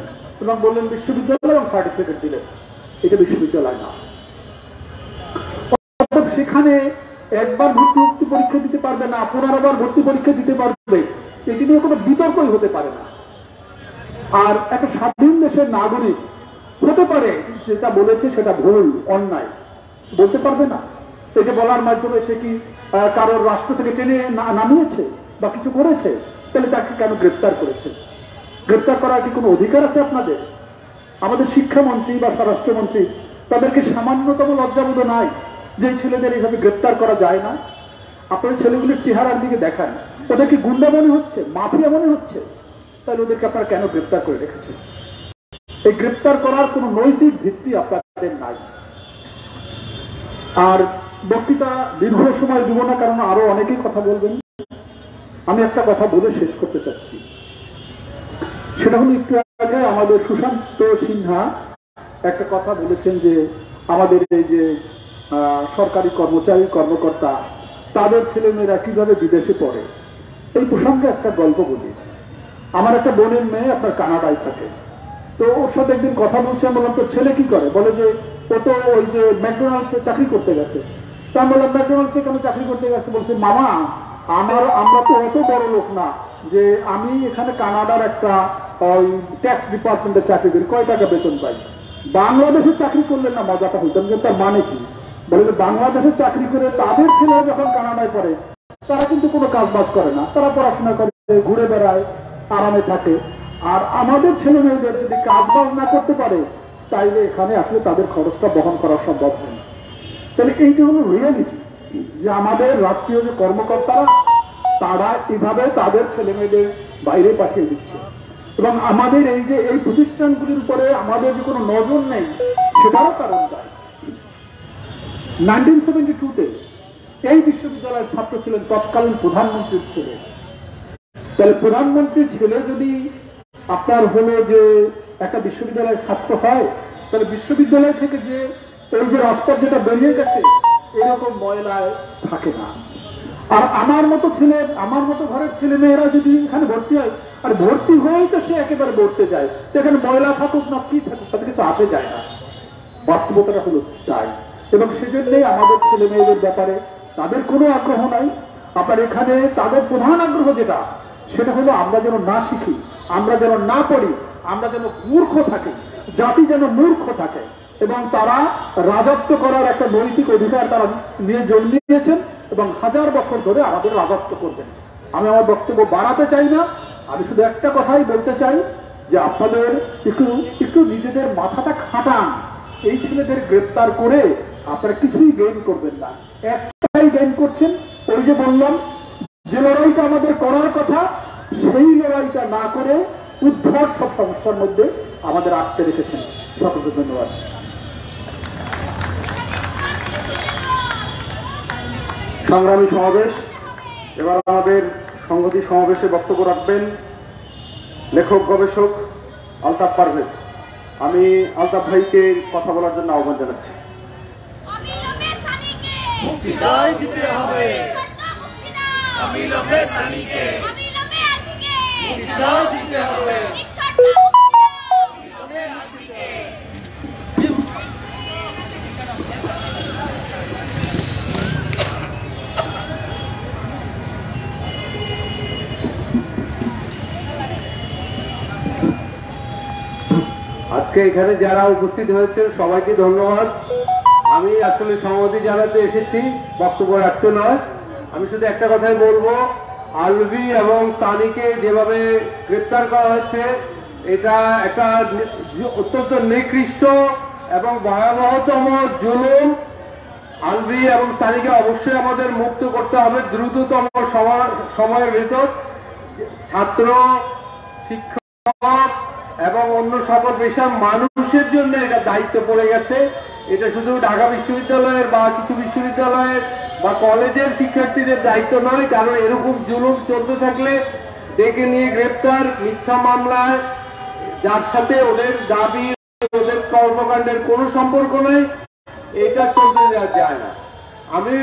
Speaker 4: এবং বললেন বিশ্ববিদ্যালয় এবং সার্টিফিকেট দিলেন, এটা বিশ্ববিদ্যালয় না। সেখানে একবার ভর্তি পরীক্ষা দিতে পারবে না, 15 বার ভর্তি পরীক্ষা দিতে পারবে, এটি নিয়ে কোনো বিতর্কই হতে পারে না। আর একটা স্বাধীন দেশের নাগরিক হতে পারে যেটা বলেছে সেটা ভুল, অন্যায়, বলতে পারবে না। এটা বলার মাধ্যমে সে কি কারোর রাষ্ট্র থেকে টেনে নামিয়েছে বা কিছু করেছে? তাহলে তাকে কেন গ্রেপ্তার করেছে? গ্রেপ্তার করার কি কোনো অধিকার আছে আপনাদের? আমাদের শিক্ষামন্ত্রী বা স্বরাষ্ট্রমন্ত্রী, তাদেরকে সামান্যতম লজ্জাবোধ নাই যে ছেলেদের এইভাবে গ্রেপ্তার করা যায় না? আপনার ছেলেগুলির চেহারার দিকে দেখান, ওদের কি গুন্ডা মনে হচ্ছে, মাফিয়া মনে হচ্ছে? তাহলে ওদেরকে আপনারা কেন গ্রেপ্তার করে রেখেছেন? এই গ্রেপ্তার করার কোন নৈতিক ভিত্তি আপনাদের নাই। আর বক্তৃতা দীর্ঘ সময় দিব না, কারণ আরো অনেকেই কথা বলবেন। আমি একটা কথা বলে শেষ করতে চাচ্ছি। সেটা হলো, একটু আগে আমাদের সুশান্ত সিনহা একটা কথা বলেছেন যে আমাদের এই যে সরকারি কর্মচারী কর্মকর্তা, তাদের ছেলেমেয়েরা কিভাবে বিদেশে পড়ে। এই প্রসঙ্গে একটা গল্প বলি। আমার একটা বোনের মেয়ে আপনার কানাডায় থাকে। তো ওর সাথে একদিন কথা বলছি, আমি বললাম তোর ছেলে কি করে? বলে যে ও তো ওই যে ম্যাকডোনাল্ডসে চাকরি করতে গেছে। তা আমি বললাম ম্যাকডোনাল্ডসে কেন চাকরি করতে গেছে? বলছে মামা আমরা তো অত বড় লোক না যে আমি এখানে কানাডার একটা ওই ট্যাক্স ডিপার্টমেন্টে চাকরি করি, কয় টাকা বেতন পাই। বাংলাদেশে চাকরি করলে না মজাটা হইতাম, কিন্তু তার মানে কি? বলে বাংলাদেশে চাকরি করে তাদের ছেলেরা যখন কানাডায় পড়ে, তারা কিন্তু কোনো কাজ বাজ করে না, তারা পড়াশোনা করে, ঘুরে বেড়ায়, আরামে থাকে। আর আমাদের ছেলে মেয়েদের যদি কাজ বাজ না করতে পারে, তাইলে এখানে আসলে তাদের খরচটা বহন করা সম্ভব হয় না। তাহলে এইটা হলো রিয়ালিটি, যে আমাদের রাষ্ট্রীয় যে কর্মকর্তারা, তারা এইভাবে তাদের ছেলে মেয়েদের বাইরে পাঠিয়ে দিচ্ছে। এবং আমাদের এই যে এই প্রতিষ্ঠানগুলির উপরে আমাদের যে কোনো নজর নেই, সেটারও কারণ তাই। 1972-তে এই বিশ্ববিদ্যালয়ের ছাত্র ছিলেন তৎকালীন প্রধানমন্ত্রীর ছেলে। তাহলে প্রধানমন্ত্রীর ছেলে যদি আপনার হলো যে একটা বিশ্ববিদ্যালয়ের ছাত্র হয়, তাহলে বিশ্ববিদ্যালয় থেকে যে এই যে রাস্তা যেটা বেরিয়ে গেছে, এরকম ময়লায় থাকে না। আর আমার মতো ঘরের ছেলে মেয়েরা যদি এখানে ভর্তি হয়, আর ভর্তি হয়েই তো সে একেবারে পড়তে যায়, এখানে ময়লা থাকুক না কি থাকুক, তাতে কিছু আসে যায় না। বাস্তবতাটা হলো তাই। এবং সেজন্যই আমাদের ছেলে মেয়েদের ব্যাপারে তাদের কোনো আগ্রহ নাই। আবার এখানে তাদের প্রধান আগ্রহ যেটা, সেটা হলো আমরা যেন না শিখি, আমরা যেন না পড়ি, আমরা যেন মূর্খ থাকি, জাতি যেন মূর্খ থাকে। এবং তারা রাজত্ব করার একটা নৈতিক অধিকার তারা নিয়ে জন্মিয়েছেন এবং 1000 বছর ধরে আমাদের রাজত্ব করবেন। আমি আমার বক্তব্য বাড়াতে চাই না, আমি শুধু একটা কথাই বলতে চাই যে আপনাদের একটু নিজেদের মাথাটা খাটান। এই ছেলেদের গ্রেপ্তার করে আপনারা কিছুই গেইন করবেন না। একটাই গেইন করছেন, ওই যে বললাম যে লড়াইটা আমাদের করার কথা, সেই লড়াইটা না করে উদ্ভট সব সমস্যার মধ্যে আমাদের আটকে রেখেছেন। সকলকে ধন্যবাদ।
Speaker 3: সংগ্রামী সমাবেশ, এবার আমাদের সংহতি সমাবেশে বক্তব্য রাখবেন লেখক গবেষক আলতাফ পারভেজ। আমি আলতাফ ভাইকে কথা বলার জন্য আহ্বান জানাচ্ছি। আজকে এখানে যারা উপস্থিত হয়েছেন সবাইকে ধন্যবাদ। আমি আসলে সংহতি জানাতে এসেছি, বক্তব্য রাখতে নয়। আমি শুধু একটা কথাই বলবো, আলভি এবং তানিকে যেভাবে গ্রেপ্তার করা হয়েছে, এটা একটা অত্যন্ত নিকৃষ্ট এবং ভয়াবহতম জুলুম। আলভি এবং তানিকে অবশ্যই আমাদের মুক্ত করতে হবে দ্রুততম সময়ের ভেতর। ছাত্র, শিক্ষক
Speaker 5: এবং অন্য সকল পেশার মানুষের জন্য এটা দায়িত্ব পড়ে গেছে। এটা শুধু ঢাকা বিশ্ববিদ্যালয়ের বা কিছু বিশ্ববিদ্যালয়ের বা কলেজের শিক্ষার্থীদের দায়িত্ব নয়, কারণ এরকম জুলুম চলতে থাকলে ডেকে নিয়ে গ্রেপ্তার, মিথ্যা মামলায়, যার সাথে ওদের দাবি, ওদের কর্মকাণ্ডের কোনো সম্পর্ক নেই, এটা চলতে যায় না। আমি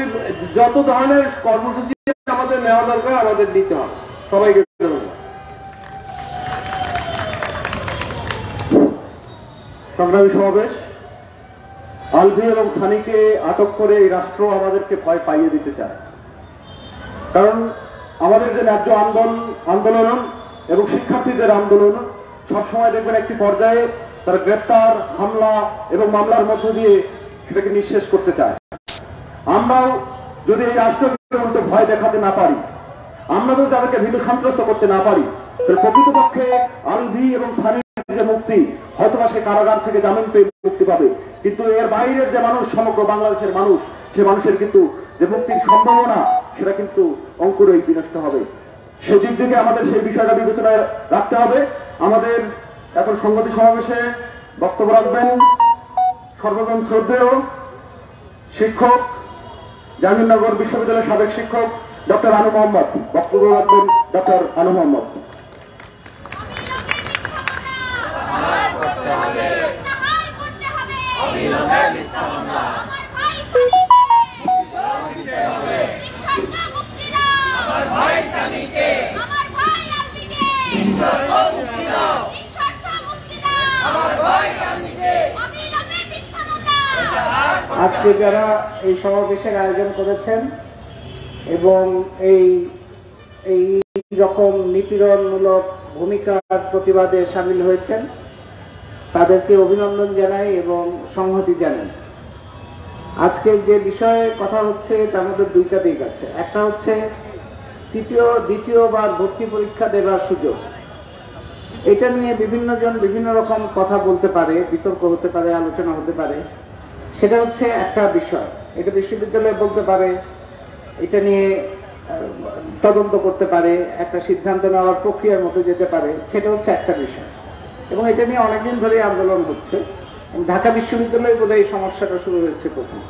Speaker 5: যত ধরনের কর্মসূচি আমাদের নেওয়া দরকার আমাদের নিতে হবে। সবাইকে ধন্যবাদ।
Speaker 4: সংগ্রামী সমাবেশ, আলভি এবং সানিকে আটক করে এই রাষ্ট্র আমাদেরকে ভয় পাইয়ে দিতে চায়। কারণ আমাদের যে ন্যায্য আন্দোলন এবং শিক্ষার্থীদের আন্দোলন সবসময় দেখবেন একটি পর্যায়ে তারা গ্রেপ্তার, হামলা এবং মামলার মধ্য দিয়ে সেটাকে নিঃশেষ করতে চায়। আমরাও যদি এই রাষ্ট্রকে উল্টো ভয় দেখাতে না পারি, আমরা যদি তাদেরকে ভীত সন্ত্রস্ত করতে না পারি, তাহলে প্রকৃতপক্ষে আলভি এবং সানির যে মুক্তি, হয়তোবা সে কারাগার থেকে জামিন পেয়ে মুক্তি পাবে, কিন্তু এর বাইরের যে মানুষ, সমগ্র বাংলাদেশের মানুষ, সে মানুষের কিন্তু যে মুক্তির সম্ভাবনা সেটা কিন্তু অঙ্কুরেই বিনষ্ট হবে। সেই দিক থেকে আমাদের সেই বিষয়টা বিবেচনায় রাখতে হবে। আমাদের এখন সংহতি সমাবেশে বক্তব্য রাখবেন সর্বজন শ্রদ্ধেয় শিক্ষক, জাহাঙ্গীরনগর বিশ্ববিদ্যালয়ের সাবেক শিক্ষক ডক্টর আনু মোহাম্মদ। বক্তব্য রাখবেন ডক্টর আনু মোহাম্মদ।
Speaker 6: আজকে যারা এই সমাবেশের আয়োজন করেছেন এবং এই রকম নিপীড়নমূলক ভূমিকার প্রতিবাদে সামিল হয়েছেন, তাদেরকে অভিনন্দন জানাই এবং সংহতি জানাই। আজকে যে বিষয়ে কথা হচ্ছে তার মধ্যে দুইটা দিক আছে। একটা হচ্ছে দ্বিতীয়বার ভর্তি পরীক্ষা দেবার সুযোগ। এটা নিয়ে বিভিন্ন জন বিভিন্ন রকম কথা বলতে পারে, বিতর্ক হতে পারে, আলোচনা হতে পারে। সেটা হচ্ছে একটা বিষয়। এটা বিশ্ববিদ্যালয় বলতে পারে, এটা নিয়ে তদন্ত করতে পারে, একটা সিদ্ধান্ত নেওয়ার প্রক্রিয়ার মধ্যে যেতে পারে। সেটা হচ্ছে একটা বিষয় এবং এটা নিয়ে অনেকদিন ধরে আন্দোলন হচ্ছে। ঢাকা বিশ্ববিদ্যালয়ে বোধহয় এই সমস্যাটা শুরু হয়েছে প্রথম।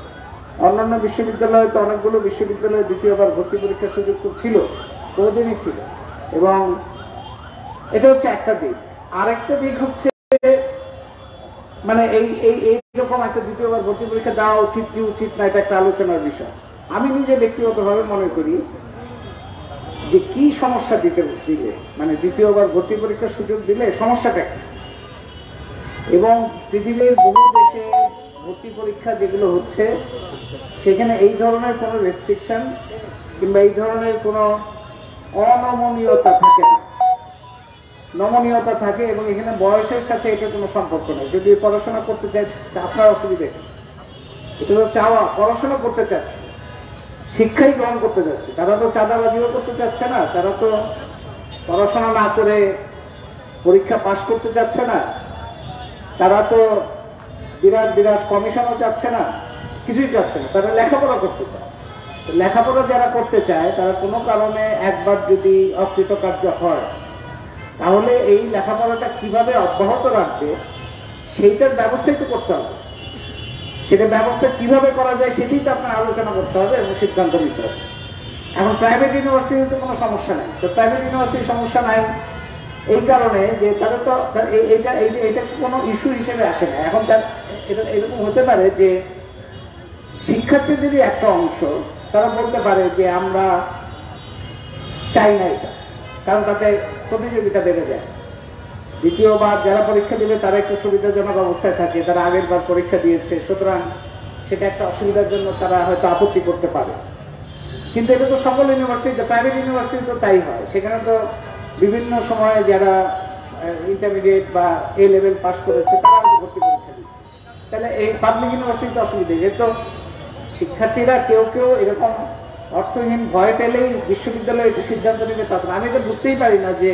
Speaker 6: অন্যান্য বিশ্ববিদ্যালয়ে তো অনেকগুলো বিশ্ববিদ্যালয়ে দ্বিতীয়বার ভর্তি পরীক্ষার সুযোগ তো ছিল, বহুদিনই ছিল। এবং এটা হচ্ছে একটা দিক। আরেকটা দিক হচ্ছে মানে এইরকম একটা দ্বিতীয়বার ভর্তি পরীক্ষা দেওয়া উচিত কি উচিত না, এটা একটা আলোচনার বিষয়। আমি নিজে ব্যক্তিগতভাবে মনে করি যে কি সমস্যা দিলে মানে দ্বিতীয়বার ভর্তি পরীক্ষার সুযোগ দিলে সমস্যাটা কি। এবং পৃথিবীর বহু দেশে ভর্তি পরীক্ষা যেগুলো হচ্ছে সেখানে এই ধরনের কোনো রেস্ট্রিকশন কিংবা এই ধরনের কোনো অনমনীয়তা থাকে না, নমনীয়তা থাকে এবং এখানে বয়সের সাথে এটা কোনো সম্পর্ক নেই। যদি পড়াশোনা করতে চাই আপনার অসুবিধা, এটা তো চাওয়া, পড়াশোনা করতে চাচ্ছে, শিক্ষাই গ্রহণ করতে যাচ্ছে। তারা তো চাঁদাবাজিও করতে চাচ্ছে না, তারা তো পড়াশোনা না করে পরীক্ষা পাশ করতে চাচ্ছে না, তারা তো বিরাট বিরাট কমিশনও চাচ্ছে না, কিছুই চাচ্ছে না। তারা লেখাপড়া করতে চায়। লেখাপড়া যারা করতে চায় তারা কোনো কারণে একবার যদি অকৃতকার্য হয় তাহলে এই লেখাপড়াটা কিভাবে অব্যাহত রাখবে সেইটার ব্যবস্থাই তো করতে হবে। সেটা ব্যবস্থা কিভাবে করা যায় সেটাই তো আপনার আলোচনা করতে হবে এবং সিদ্ধান্ত নিতে হবে। এখন প্রাইভেট ইউনিভার্সিটিতে কোনো সমস্যা নাই। তো প্রাইভেট ইউনিভার্সিটির সমস্যা নাই এই কারণে যে তারা তো এটা কোনো ইস্যু হিসেবে আসে না। এখন তার এটা এরকম হতে পারে যে শিক্ষার্থীদেরই একটা অংশ তারা বলতে পারে যে আমরা চাই না এটা, কারণ তাতে প্রতিযোগিতা বেড়ে যায়। দ্বিতীয়বার যারা পরীক্ষা দিবে তারা একটু সুবিধাজনক অবস্থায় থাকে, তারা আগের বার পরীক্ষা দিয়েছে, সুতরাং সেটা একটা অসুবিধার জন্য তারা হয়তো আপত্তি করতে পারে। কিন্তু এটা তো সকল ইউনিভার্সিটি, প্রাইভেট ইউনিভার্সিটি তো তাই হয়। সেখানে তো বিভিন্ন সময়ে যারা ইন্টারমিডিয়েট বা এ লেভেল পাস করেছে তারা ভর্তি পরীক্ষা দিচ্ছে। তাহলে এই পাবলিক ইউনিভার্সিটিতে অসুবিধা, যেহেতু শিক্ষার্থীরা কেউ কেউ এরকম অর্থহীন ভয় পেলেই বিশ্ববিদ্যালয় এটা সিদ্ধান্ত নেবে। তখন আমি তো বুঝতেই পারি না যে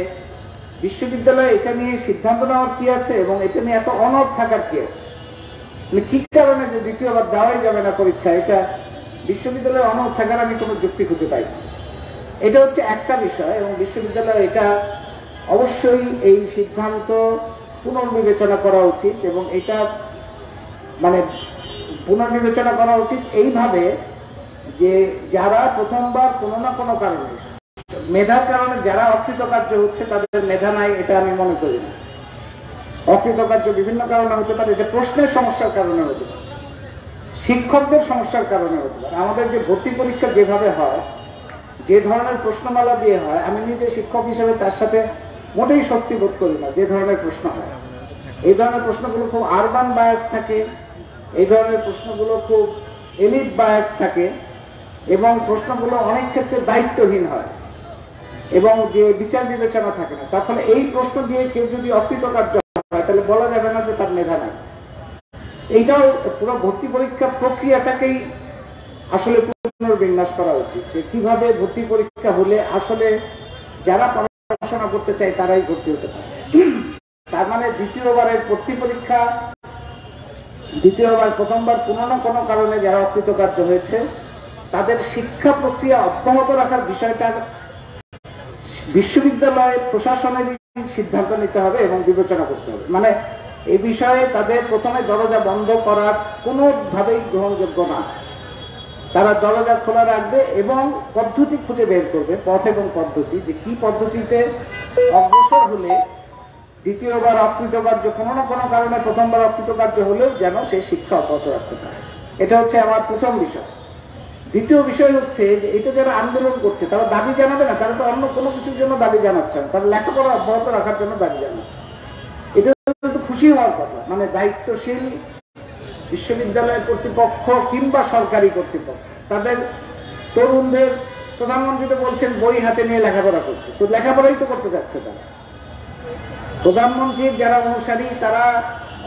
Speaker 6: বিশ্ববিদ্যালয়ে এটা নিয়ে সিদ্ধান্ত নেওয়ার কি আছে এবং এটা নিয়ে এত অনড় থাকার কি আছে। মানে কি কারণে যে দ্বিতীয়বার দেওয়াই যাবে না পরীক্ষা, এটা বিশ্ববিদ্যালয়ে অনড় থাকার আমি কোনো যুক্তি খুঁজে পাই না। এটা হচ্ছে একটা বিষয় এবং বিশ্ববিদ্যালয় এটা অবশ্যই এই সিদ্ধান্ত পুনর্বিবেচনা করা উচিত, এবং এটা মানে পুনর্বিবেচনা করা উচিত এইভাবে যে যারা প্রথমবার কোনো না কোনো কারণে, মেধার কারণে যারা অকৃতকার্য হচ্ছে তাদের মেধা নাই এটা আমি মনে করি না। অকৃতকার্য বিভিন্ন কারণে হতে পারে, এটা প্রশ্নের সমস্যার কারণে হতে পারে, শিক্ষকদের সমস্যার কারণে হতে পারে। আমাদের যে ভর্তি পরীক্ষা যেভাবে হয়, যে ধরনের প্রশ্নমালা দিয়ে হয়, আমি নিজে শিক্ষক হিসেবে তার সাথে মোটেই স্বস্তি বোধ করি না। যে ধরনের প্রশ্ন হয়, এই ধরনের প্রশ্নগুলো খুব আরবান বায়াস থাকে, এই ধরনের প্রশ্নগুলো খুব এলিট বায়াস থাকে, এবং প্রশ্নগুলো অনেক ক্ষেত্রে দায়িত্বহীন হয় এবং যে বিচার বিবেচনা থাকে না। তখন এই প্রশ্ন দিয়ে কেউ যদি অকৃতকার্য হয় তাহলে বলা যাবে না যে তার মেধা নাই। এইটাও পুরো ভর্তি পরীক্ষা প্রক্রিয়াটাকেই আসলে পুনর্বিন্যাস করা উচিত, যে কিভাবে ভর্তি পরীক্ষা হলে আসলে যারা পড়াশোনা করতে চায় তারাই ভর্তি হতে পারে। তার মানে দ্বিতীয়বারের ভর্তি পরীক্ষা, দ্বিতীয়বার প্রথমবার কোনো না কোনো কারণে যারা অকৃতকার্য হয়েছে তাদের শিক্ষা প্রক্রিয়া অব্যাহত রাখার বিষয়টা বিশ্ববিদ্যালয় প্রশাসনের সিদ্ধান্ত নিতে হবে এবং বিবেচনা করতে হবে। মানে এই বিষয়ে তাদের প্রথমে দরজা বন্ধ করার কোনোভাবেই গ্রহণযোগ্য না। তারা দরজা খোলা রাখবে এবং পদ্ধতি খুঁজে বের করবে, পথ এবং পদ্ধতি, যে কি পদ্ধতিতে অগ্রসর হলে দ্বিতীয়বার অকৃতকার্য, কোনো না কোনো কারণে প্রথমবার অকৃতকার্য হলেও যেন সেই শিক্ষা অব্যাহত রাখতে পারে। এটা হচ্ছে আমার প্রথম বিষয়। দ্বিতীয় বিষয় হচ্ছে যে এটা যারা আন্দোলন করছে তারা দাবি জানাবে না, তারা তো অন্য কোনো কিছুর জন্য দাবি জানাচ্ছে না, তারা লেখাপড়া অব্যাহত রাখার জন্য দাবি জানাচ্ছে। এটা তো খুশি হওয়ার কথা। মানে দায়িত্বশীল বিশ্ববিদ্যালয়ের কর্তৃপক্ষ কিংবা সরকারি কর্তৃপক্ষ তাদের তরুণদের, প্রধানমন্ত্রী তো বলছেন বই হাতে নিয়ে লেখাপড়া করতে, তো লেখাপড়াই তো করতে যাচ্ছে তারা। প্রধানমন্ত্রীর যারা অনুসারী তারা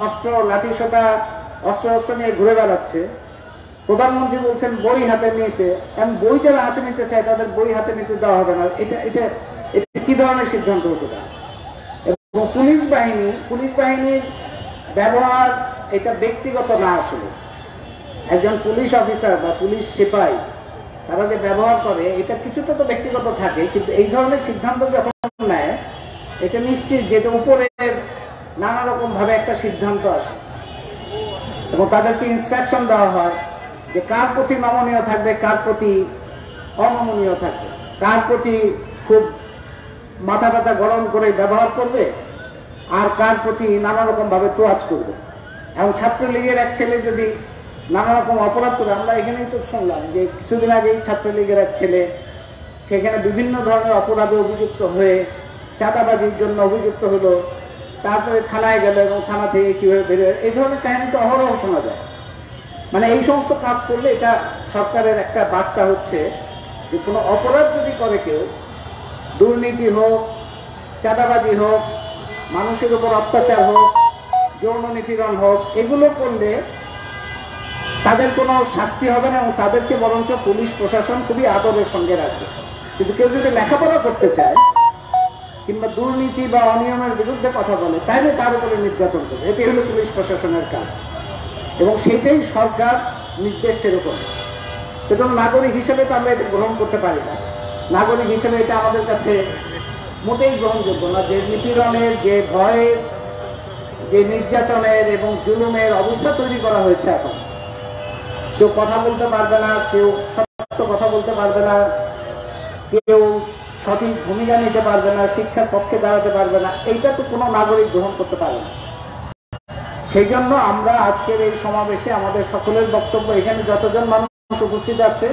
Speaker 6: অস্ত্র, লাঠি সোটা, অস্ত্র নিয়ে ঘুরে বেড়াচ্ছে। প্রধানমন্ত্রী বলছেন বই হাতে নিতে, এবং বই যারা হাতে নিতে চায় তাদের বই হাতে নিতে দেওয়া হবে না। এটা এটা এটা কি ধরনের সিদ্ধান্ত হতে পারে? এবং পুলিশ বাহিনীর ব্যবহার এটা ব্যক্তিগত না। আসলে একজন পুলিশ অফিসার বা পুলিশ সিপাহী তারা যে ব্যবহার করে এটা কিছুটা তো ব্যক্তিগত থাকে, কিন্তু এই ধরনের সিদ্ধান্ত যখন নেয় এটা নিশ্চিত যেটা উপরে নানা রকম ভাবে একটা সিদ্ধান্ত আসে এবং তাদেরকে ইনস্ট্রাকশন দেওয়া হয় যে কার প্রতি নমনীয় থাকবে, কার প্রতি অনমনীয় থাকবে, কার প্রতি খুব মাথা ব্যথা গরম করে ব্যবহার করবে আর কার প্রতি নানা রকম ভাবে তোয়াজ করবে। এবং ছাত্রলীগের এক ছেলে যদি নানা রকম অপরাধ করে, আমরা এখানেই তো শুনলাম যে কিছুদিন আগেই ছাত্রলীগের এক ছেলে সেখানে বিভিন্ন ধরনের অপরাধে অভিযুক্ত হয়ে চাঁদাবাজির জন্য অভিযুক্ত হলো, তারপরে থানায় গেল এবং থানা থেকে কিভাবে বেরোয়, এই ধরনের কাহিনী তো অহরহ শোনা যায়। মানে এই সমস্ত কাজ করলে এটা সরকারের একটা বার্তা হচ্ছে যে কোনো অপরাধ যদি করে কেউ, দুর্নীতি হোক, চাঁদাবাজি হোক, মানুষের উপর অত্যাচার হোক, যৌন নিপীড়ন হোক, এগুলো করলে তাদের কোনো শাস্তি হবে না এবং তাদেরকে বরঞ্চ পুলিশ প্রশাসন খুবই আদরের সঙ্গে রাখবে। কিন্তু কেউ যদি লেখাপড়া করতে চায় কিংবা দুর্নীতি বা অনিয়মের বিরুদ্ধে কথা বলে তাহলে তার উপরে নির্যাতন করবে। এটি হলো পুলিশ প্রশাসনের কাজ এবং সেটাই সরকার নির্দেশ সেরকম। সুতরাং নাগরিক হিসেবে তো আমরা এটা গ্রহণ করতে পারি না। নাগরিক হিসেবে এটা আমাদের কাছে মোটেই গ্রহণযোগ্য না যে নিপীড়নের, যে ভয়ের, যে নির্যাতনের এবং জুলুমের অবস্থা তৈরি করা হয়েছে। এখন কেউ কথা বলতে পারবে না, কেউ সত্য কথা বলতে পারবে না, কেউ সঠিক ভূমিকা নিতে পারবে না, শিক্ষার পক্ষে দাঁড়াতে পারবে না, এইটা তো কোনো নাগরিক গ্রহণ করতে পারে না। সেই জন্য আমরা আজকের এই সমাবেশে আমাদের সকলের বক্তব্য, এখানে যতজন মানুষ উপস্থিত আছে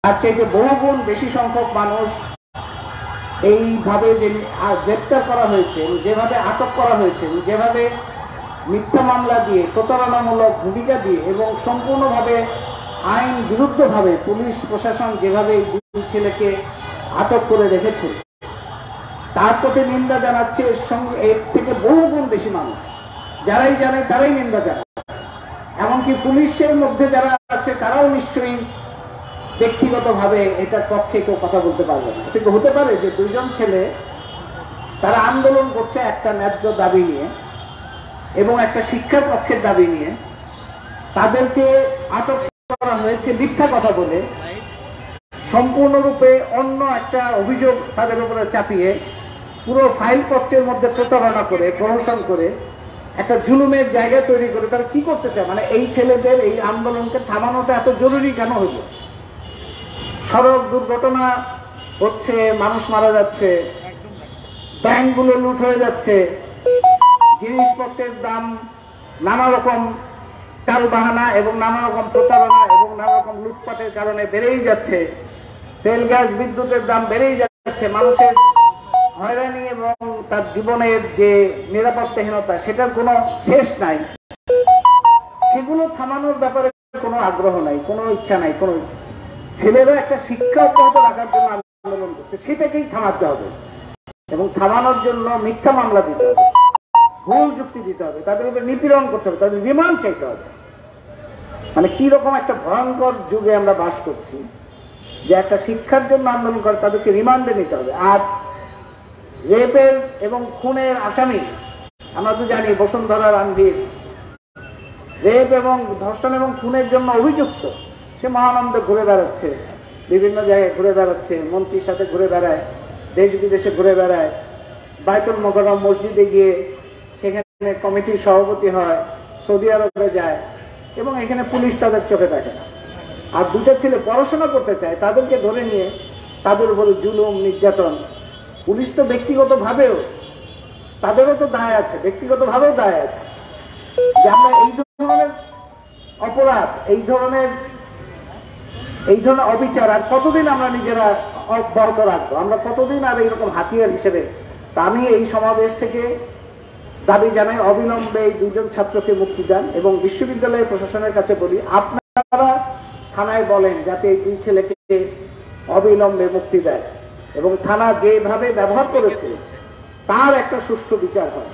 Speaker 6: তার চাইতে বহুগুণ বেশি সংখ্যক মানুষ এইভাবে যে গ্রেপ্তার করা হয়েছে, যেভাবে আটক করা হয়েছে, যেভাবে মিথ্যা মামলা দিয়ে, প্রতারণামূলক ভূমিকা দিয়ে এবং সম্পূর্ণভাবে আইন বিরুদ্ধভাবে পুলিশ প্রশাসন যেভাবে এই দুই ছেলেকে আটক করে রেখেছে তার প্রতি নিন্দা জানাচ্ছে। এর সঙ্গে এর থেকে বহুগুণ বেশি মানুষ যারাই জানে তারাই নিন্দা জানায়। এমনকি পুলিশের মধ্যে যারা আছে তারাও নিশ্চয়ই ব্যক্তিগতভাবে এটার পক্ষে কেউ কথা বলতে পারবে না। এটা হতে পারে যে দুইজন ছেলে তারা আন্দোলন করছে একটা ন্যায্য দাবি নিয়ে এবং একটা শিক্ষার পক্ষের দাবি নিয়ে, তাদেরকে আটক করা হয়েছে মিথ্যা কথা বলে, সম্পূর্ণরূপে অন্য একটা অভিযোগ তাদের উপরে চাপিয়ে পুরো ফাইলপত্রের মধ্যে প্রতারণা করে, প্রহসন করে একটা জুলুমের জায়গা তৈরি করে তারা কি করতে চায়, মানে এই ছেলেদের এই আন্দোলনকে থামানোটা এত জরুরি কেন হইল? সড়ক দুর্ঘটনা হচ্ছে, মানুষ মারা যাচ্ছে, ব্যাংকগুলো লুট হয়ে যাচ্ছে, জিনিসপত্রের দাম নানা রকম টালবাহানা এবং নানা রকম প্রতারণা এবং নানা রকম লুটপাটের কারণে বেড়েই যাচ্ছে, তেল গ্যাস বিদ্যুতের দাম বেড়েই যাচ্ছে, মানুষের হয়রানি এবং তার জীবনের যে নিরাপত্তাহীনতা সেটার কোনো শেষ নাই। সেগুলো থামানোর ব্যাপারে কোনো আগ্রহ নাই, কোনো ইচ্ছা নাই। কোনো ছেলেরা একটা শিক্ষা অব্যাহত রাখার জন্য আন্দোলন করছে, সেটাকেই থামাতে হবে এবং থামানোর জন্য মিথ্যা মামলা দিতে হবে, ভুল যুক্তি দিতে হবে, তাদের উপরে নিপীড়ন করতে হবে, তাদের রিমান্ড চাইতে হবে। মানে কি রকম একটা ভয়ঙ্কর যুগে আমরা বাস করছি যে একটা শিক্ষার জন্য আন্দোলন করে তাদেরকে রিমান্ডে নিতে হবে। আর রেপের এবং খুনের আসামি আমরা তো জানি বসুন্ধরা রানভীর রেপ এবং ধর্ষণ এবং খুনের জন্য অভিযুক্ত, সে মহানন্দে ঘুরে বেড়াচ্ছে, বিভিন্ন জায়গায় ঘুরে বেড়াচ্ছে, মন্ত্রীর সাথে ঘুরে বেড়ায়, দেশ বিদেশে ঘুরে বেড়ায়, বাইতুল মোকাররম মসজিদে গিয়ে সেখানে কমিটির সভাপতি হয়, সৌদি আরবে যায় এবং এখানে পুলিশ তাদের চোখে দেখে না। আর দুটো ছেলে পড়াশোনা করতে চায়, তাদেরকে ধরে নিয়ে তাদের উপরে জুলুম নির্যাতন। পুলিশ তো ব্যক্তিগতভাবেও তাদেরও তো দায় আছে, ব্যক্তিগতভাবেও দায় আছে যে আমরা এই ধরনের অপরাধ, এই ধরনের অবিচার আর কতদিন আমরা নিজেরা অব্যাহত রাখবো, আমরা কতদিন আর এইরকম হাতিয়ার হিসেবে। তা আমি এই সমাবেশ থেকে দাবি জানাই অবিলম্বে এই দুজন ছাত্রকে মুক্তি দেন এবং বিশ্ববিদ্যালয় প্রশাসনের কাছে বলি আপনারা থানায় বলেন যাতে এই দুই ছেলেকে অবিলম্বে মুক্তি দেয় এবং থানা যেভাবে ব্যবহার করেছে তার একটা সুষ্ঠু বিচার হয়।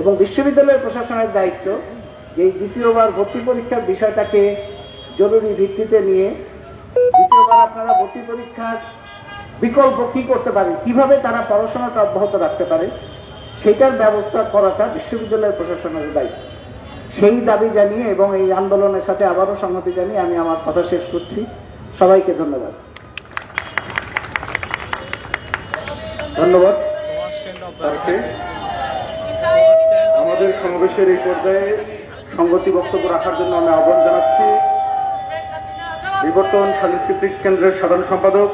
Speaker 6: এবং বিশ্ববিদ্যালয় প্রশাসনের দায়িত্ব যে এই দ্বিতীয়বার ভর্তি পরীক্ষার বিষয়টাকে জরুরি ভিত্তিতে নিয়ে দ্বিতীয়বার আপনারা ভর্তি পরীক্ষার বিকল্প কি করতে পারে, কিভাবে তারা পড়াশোনাটা অব্যাহত রাখতে পারে সেটার ব্যবস্থা করাটা বিশ্ববিদ্যালয় প্রশাসনের দায়িত্ব। সেই দাবি জানিয়ে এবং এই আন্দোলনের সাথে আবারও সংহতি জানিয়ে আমি আমার কথা শেষ করছি। সবাইকে ধন্যবাদ।
Speaker 2: ধন্যবাদ। আমাদের সমাবেশের এই পর্যায়ে সংগতি বক্তব্য রাখার জন্য আমি আহ্বান জানাচ্ছি বিবর্তন সাংস্কৃতিক কেন্দ্রের সাধারণ সম্পাদক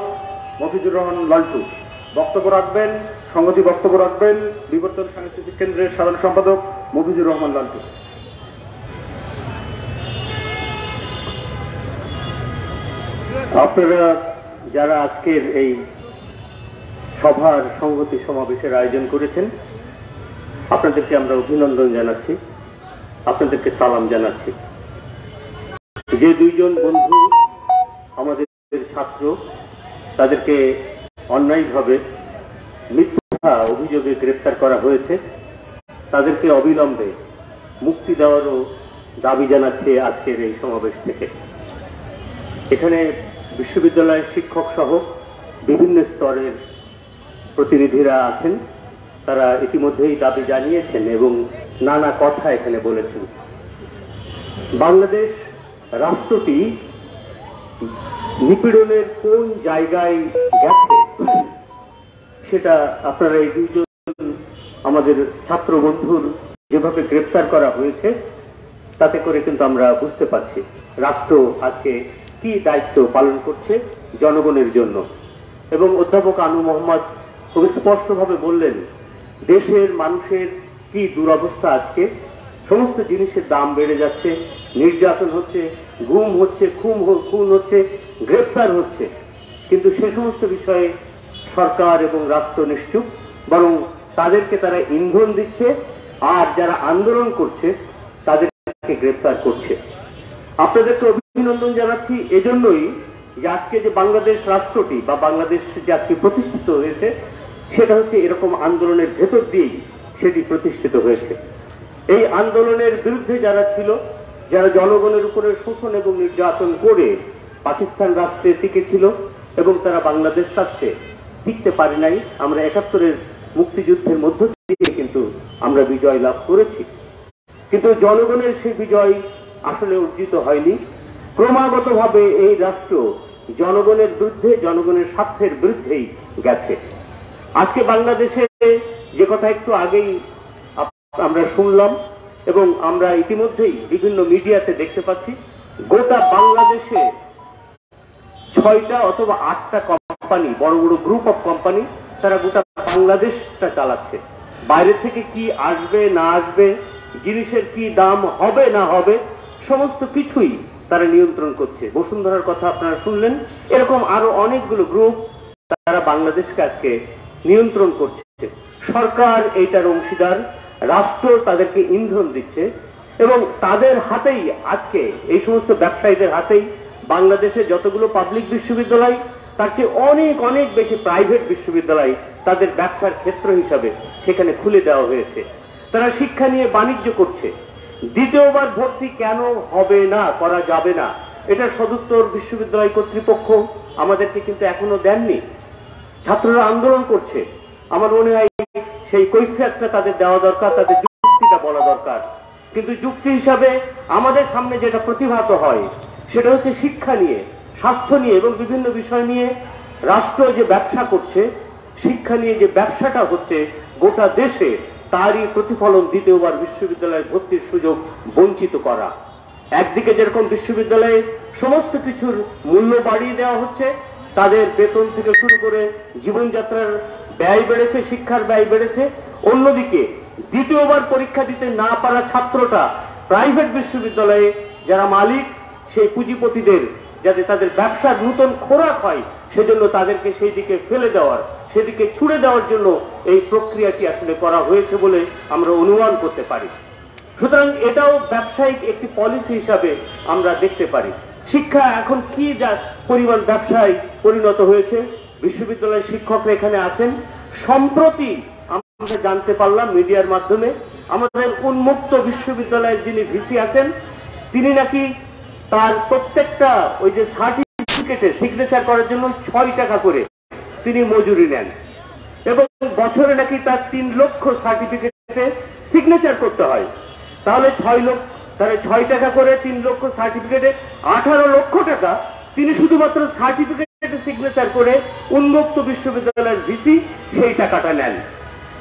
Speaker 2: মফিজুর রহমান লালটু বক্তব্য রাখবেন। সংগতি বক্তব্য রাখবেন বিবর্তন সাংস্কৃতিক কেন্দ্রের সাধারণ সম্পাদক মফিজুর রহমান লালটু।
Speaker 7: আপনারা যারা আজকের এই সভার সংগতি সমাবেশের আয়োজন করেছেন আপনাদেরকে আমরা অভিনন্দন জানাচ্ছি, আপনাদেরকে সালাম জানাচ্ছি। যে দুইজন বন্ধু আমাদের ছাত্র তাদেরকে অন্যায়ভাবে মিথ্যা অভিযোগে গ্রেফতার করা হয়েছে তাদেরকে অবিলম্বে মুক্তি দেওয়ারও দাবি জানাচ্ছে আজকের এই সমাবেশ থেকে। এখানে বিশ্ববিদ্যালয়ের শিক্ষক সহ বিভিন্ন স্তরের প্রতিনিধিরা আছেন, তারা ইতিমধ্যেই দাবি জানিয়েছেন এবং নানা কথা এখানে বলেছেন। বাংলাদেশ রাষ্ট্রটি নিপীড়নের কোন জায়গায় গেছে সেটা আপনারা এই দুইজন আমাদের ছাত্র বন্ধুর যেভাবে গ্রেফতার করা হয়েছে তাতে করে কিন্তু আমরা বুঝতে পারছি রাষ্ট্র আজকে কি দায়িত্ব পালন করছে জনগণের জন্য। এবং অধ্যাপক আনু মোহাম্মদ খুব স্পষ্টভাবে বললেন দেশের মানুষের কি দুরবস্থা, আজকে সমস্ত জিনিসের দাম বেড়ে যাচ্ছে, নির্যাতন হচ্ছে, গুম হচ্ছে, খুন হচ্ছে, গ্রেফতার হচ্ছে, কিন্তু সে সমস্ত বিষয়ে সরকার এবং রাষ্ট্র নিশ্চুপ, বরং তাদেরকে তারা ইন্ধন দিচ্ছে আর যারা আন্দোলন করছে তাদেরকে গ্রেফতার করছে। আপনাদেরকে অভিনন্দন জানাচ্ছি এজন্যই যে আজকে যে বাংলাদেশ রাষ্ট্রটি বা বাংলাদেশ যে আজকে প্রতিষ্ঠিত হয়েছে সেটা হচ্ছে এরকম আন্দোলনের ভেতর দিয়েই সেটি প্রতিষ্ঠিত হয়েছে। এই আন্দোলনের বিরুদ্ধে যারা ছিল, যারা জনগণের উপরে শোষণ এবং নির্যাতন করে পাকিস্তান রাষ্ট্রে টিকেছিল এবং তারা বাংলাদেশ রাষ্ট্রে টিকতে পারে নাই, আমরা ৭১-এর মুক্তিযুদ্ধের মধ্য দিয়ে কিন্তু আমরা বিজয় লাভ করেছি, কিন্তু জনগণের সেই বিজয় আসলে অর্জিত হয়নি। ক্রমাগতভাবে এই রাষ্ট্র জনগণের বিরুদ্ধে, জনগণের স্বার্থের বিরুদ্ধেই গেছে। আজকে বাংলাদেশে যে কথা একটু আগেই আমরা শুনলাম এবং আমরা ইতিমধ্যেই বিভিন্ন মিডিয়াতে দেখতে পাচ্ছি, গোটা বাংলাদেশে 6টা অথবা 8টা কোম্পানি, বড় বড় গ্রুপ অফ কোম্পানি, তারা গোটা বাংলাদেশটা চালাচ্ছে। বাইরে থেকে কি আসবে না আসবে, জিনিসের কি দাম হবে না হবে, সমস্ত কিছুই তারা নিয়ন্ত্রণ করছে। বসুন্ধরার কথা আপনারা শুনলেন, এরকম আরো অনেকগুলো গ্রুপ তারা বাংলাদেশকে আজকে নিয়ন্ত্রণ করছে। সরকার এইটার অংশীদার, রাষ্ট্র তাদেরকে ইন্ধন দিচ্ছে এবং তাদের হাতেই আজকে এই সমস্ত ব্যবসায়ীদের হাতেই বাংলাদেশে যতগুলো পাবলিক বিশ্ববিদ্যালয়, তার চেয়ে অনেক অনেক বেশি প্রাইভেট বিশ্ববিদ্যালয় তাদের ব্যবসার ক্ষেত্র হিসাবে সেখানে খুলে দেওয়া হয়েছে। তারা শিক্ষা নিয়ে বাণিজ্য করছে। দ্বিতীয়বার ভর্তি কেন হবে না, করা যাবে না, এটা সদুত্তর বিশ্ববিদ্যালয় কর্তৃপক্ষ আমাদেরকে কিন্তু এখনো দেননি। ছাত্ররা আন্দোলন করছে, আমার মনে হয় সেই কৈফিয়তটা তাদের দেওয়া দরকার, তাদের যুক্তিটা বলা দরকার। কিন্তু যুক্তি হিসাবে আমাদের সামনে যেটা প্রতিভাত হয় সেটা হচ্ছে শিক্ষা নিয়ে, স্বাস্থ্য নিয়ে এবং বিভিন্ন বিষয় নিয়ে রাষ্ট্র যে ব্যবসা করছে, শিক্ষা নিয়ে যে ব্যবসাটা হচ্ছে গোটা দেশে, তারই প্রতিফলন দ্বিতীয়বার বিশ্ববিদ্যালয়ে ভর্তির সুযোগ বঞ্চিত করা। একদিকে যেরকম বিশ্ববিদ্যালয়ে সমস্ত কিছুর মূল্য বাড়িয়ে দেওয়া হচ্ছে, তাদের বেতন থেকে শুরু করে জীবনযাত্রার ব্যয় বেড়েছে, শিক্ষার ব্যয় বেড়েছে, অন্যদিকে দ্বিতীয়বার পরীক্ষা দিতে না পারা ছাত্রটা প্রাইভেট বিশ্ববিদ্যালয়ে যারা মালিক, সেই পুঁজিপতিদের যাতে তাদের ব্যবসার নূতন খোরাক হয় সেজন্য তাদেরকে সেই দিকে ফেলে দেওয়ার, সেদিকে ছুড়ে দেওয়ার জন্য এই প্রক্রিয়াটি আসলে করা হয়েছে বলে আমরা অনুমান করতে পারি। সুতরাং এটাও ব্যবসায়িক একটি পলিসি হিসাবে আমরা দেখতে পারি। শিক্ষা এখন কি যা পরিমাণ ব্যবসায় পরিণত হয়েছে, বিশ্ববিদ্যালয়ের শিক্ষকরা এখানে আছেন। সম্প্রতি আমরা জানতে পারলাম মিডিয়ার মাধ্যমে, আমাদের উন্মুক্ত বিশ্ববিদ্যালয়ের যিনি ভিসি আছেন তিনি নাকি তার প্রত্যেকটা ওই যে সার্টিফিকেটে সিগনেচার করার জন্য 6 টাকা করে তিনি মজুরি নেন এবং বছরে নাকি তার 3 লক্ষ সার্টিফিকেটে সিগনেচার করতে হয়। তাহলে 6 টাকা করে 3 লক্ষ সার্টিফিকেটে 18 লক্ষ টাকা তিনি শুধুমাত্র সার্টিফিকেটে সিগনেচার করে উন্মুক্ত বিশ্ববিদ্যালয়ের ভিসি সেই টাকাটা নেন।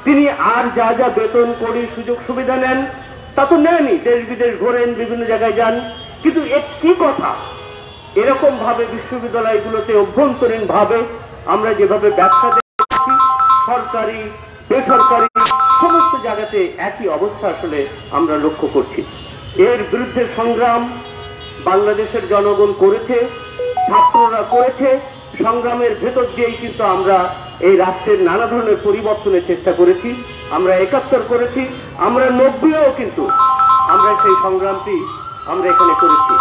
Speaker 7: তিনি আর যা যা বেতন করে সুযোগ সুবিধা নেন তা তো নেনই, দেশ বিদেশ ঘোরেন, বিভিন্ন জায়গায় যান, কিন্তু একটি কথা, এরকম ভাবে বিশ্ববিদ্যালয়গুলোতে অভ্যন্তরীণ ভাবে আমরা যেভাবে ব্যবসা দেখছি, সরকারি বেসরকারি সমস্ত জায়গাতে একই অবস্থা আসলে আমরা লক্ষ্য করছি। এর বিরুদ্ধে সংগ্রাম বাংলাদেশের জনগণ করেছে, ছাত্ররা করেছে। সংগ্রামের ভেতর দিয়েই কিন্তু আমরা এই রাষ্ট্রের নানা ধরনের পরিবর্তনের চেষ্টা করেছি। আমরা 71 করেছি, আমরা 90-এও কিন্তু আমরা সেই সংগ্রামটি আমরা এখানে করেছি।